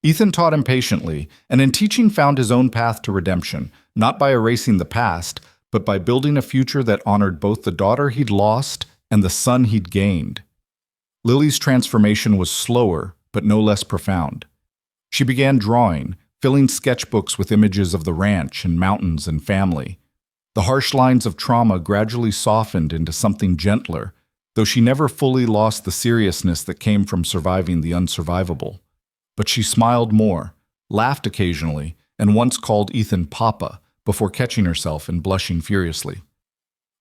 Ethan taught him patiently, and in teaching found his own path to redemption, not by erasing the past, but by building a future that honored both the daughter he'd lost and the son he'd gained. Lily's transformation was slower, but no less profound. She began drawing, filling sketchbooks with images of the ranch and mountains and family. The harsh lines of trauma gradually softened into something gentler, though she never fully lost the seriousness that came from surviving the unsurvivable. But she smiled more, laughed occasionally, and once called Ethan Papa before catching herself and blushing furiously.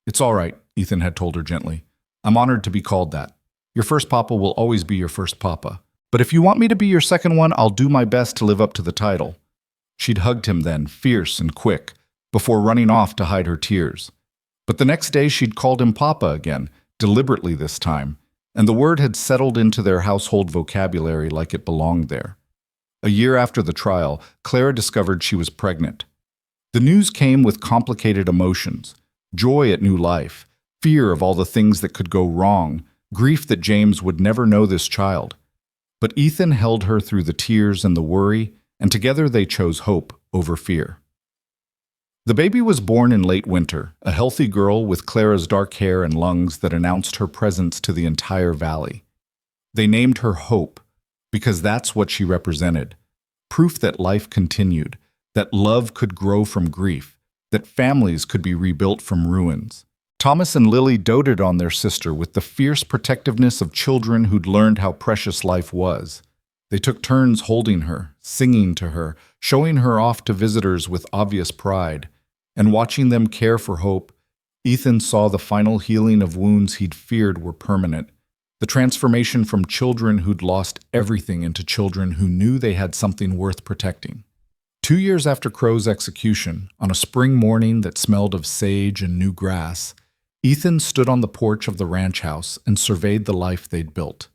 "It's all right," Ethan had told her gently. "I'm honored to be called that. Your first papa will always be your first papa. But if you want me to be your second one, I'll do my best to live up to the title." She'd hugged him then, fierce and quick, before running off to hide her tears. But the next day she'd called him Papa again, deliberately this time, and the word had settled into their household vocabulary like it belonged there. A year after the trial, Clara discovered she was pregnant. The news came with complicated emotions: joy at new life, fear of all the things that could go wrong, grief that James would never know this child. But Ethan held her through the tears and the worry, and together they chose hope over fear. The baby was born in late winter, a healthy girl with Clara's dark hair and lungs that announced her presence to the entire valley. They named her Hope, because that's what she represented: proof that life continued, that love could grow from grief, that families could be rebuilt from ruins. Thomas and Lily doted on their sister with the fierce protectiveness of children who'd learned how precious life was. They took turns holding her, singing to her, showing her off to visitors with obvious pride. And watching them care for Hope, Ethan saw the final healing of wounds he'd feared were permanent, the transformation from children who'd lost everything into children who knew they had something worth protecting. 2 years after Crow's execution, on a spring morning that smelled of sage and new grass, Ethan stood on the porch of the ranch house and surveyed the life they'd built.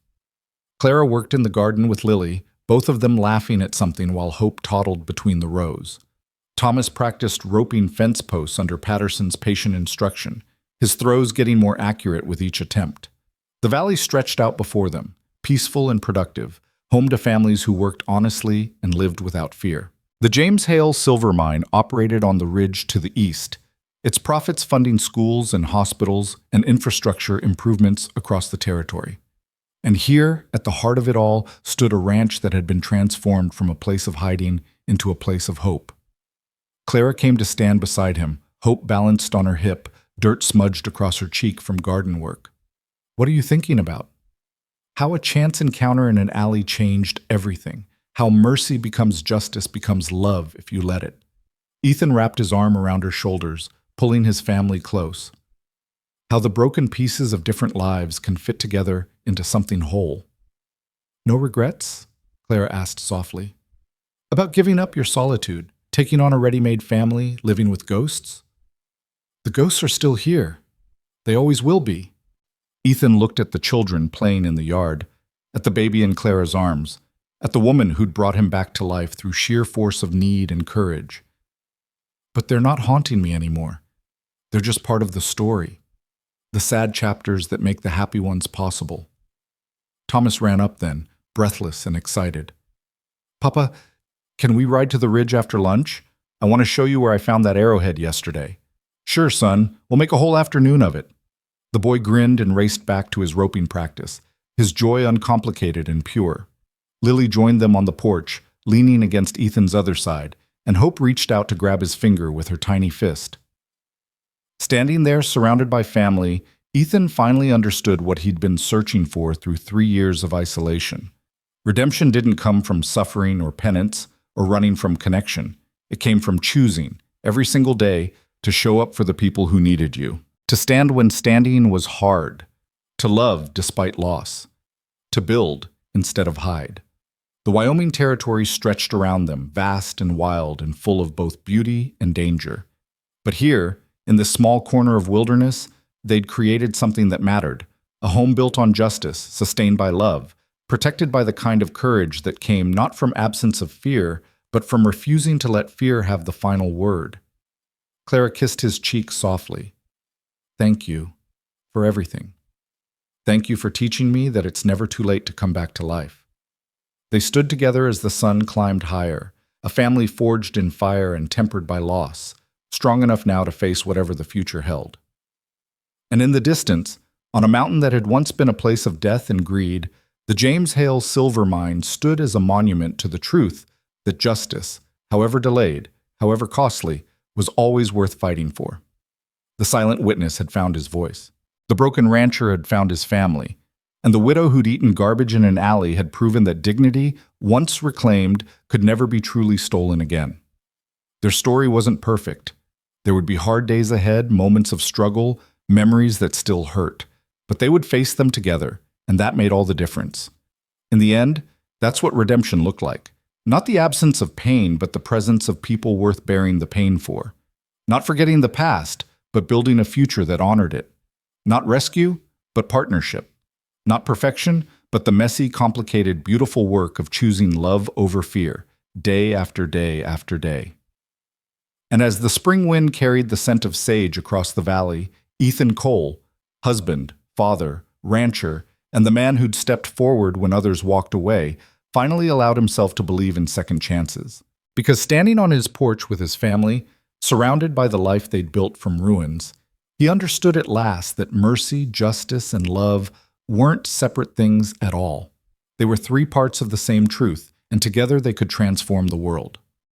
Clara worked in the garden with Lily, both of them laughing at something while Hope toddled between the rows. Thomas practiced roping fence posts under Patterson's patient instruction, his throws getting more accurate with each attempt. The valley stretched out before them, peaceful and productive, home to families who worked honestly and lived without fear. The James Hale silver mine operated on the ridge to the east, its profits funding schools and hospitals and infrastructure improvements across the territory. And here, at the heart of it all, stood a ranch that had been transformed from a place of hiding into a place of hope. Clara came to stand beside him, Hope balanced on her hip, dirt smudged across her cheek from garden work. "What are you thinking about?" How a chance encounter in an alley changed everything. How mercy becomes justice becomes love if you let it. Ethan wrapped his arm around her shoulders, pulling his family close. How the broken pieces of different lives can fit together into something whole. "No regrets?" Clara asked softly. "About giving up your solitude, taking on a ready-made family, living with ghosts?" "The ghosts are still here. They always will be." Ethan looked at the children playing in the yard, at the baby in Clara's arms, at the woman who'd brought him back to life through sheer force of need and courage. "But they're not haunting me anymore. They're just part of the story, the sad chapters that make the happy ones possible." Thomas ran up then, breathless and excited. "Papa, can we ride to the ridge after lunch? I want to show you where I found that arrowhead yesterday." "Sure, son. We'll make a whole afternoon of it." The boy grinned and raced back to his roping practice, his joy uncomplicated and pure. Lily joined them on the porch, leaning against Ethan's other side, and Hope reached out to grab his finger with her tiny fist. Standing there, surrounded by family, Ethan finally understood what he'd been searching for through 3 years of isolation. Redemption didn't come from suffering or penance or running from connection. It came from choosing, every single day, to show up for the people who needed you. To stand when standing was hard. To love despite loss. To build instead of hide. The Wyoming territory stretched around them, vast and wild and full of both beauty and danger. But here, in this small corner of wilderness, they'd created something that mattered, a home built on justice, sustained by love, protected by the kind of courage that came not from absence of fear, but from refusing to let fear have the final word. Clara kissed his cheek softly. "Thank you for everything. Thank you for teaching me that it's never too late to come back to life." They stood together as the sun climbed higher, a family forged in fire and tempered by loss, strong enough now to face whatever the future held. And in the distance, on a mountain that had once been a place of death and greed, the James Hale silver mine stood as a monument to the truth that justice, however delayed, however costly, was always worth fighting for. The silent witness had found his voice. The broken rancher had found his family. And the widow who'd eaten garbage in an alley had proven that dignity, once reclaimed, could never be truly stolen again. Their story wasn't perfect. There would be hard days ahead, moments of struggle, memories that still hurt. But they would face them together, and that made all the difference. In the end, that's what redemption looked like. Not the absence of pain, but the presence of people worth bearing the pain for. Not forgetting the past, but building a future that honored it. Not rescue, but partnership. Not perfection, but the messy, complicated, beautiful work of choosing love over fear, day after day after day. And as the spring wind carried the scent of sage across the valley, Ethan Cole, husband, father, rancher, and the man who'd stepped forward when others walked away, finally allowed himself to believe in second chances. Because standing on his porch with his family, surrounded by the life they'd built from ruins, he understood at last that mercy, justice, and love weren't separate things at all. They were three parts of the same truth, and together they could transform the world.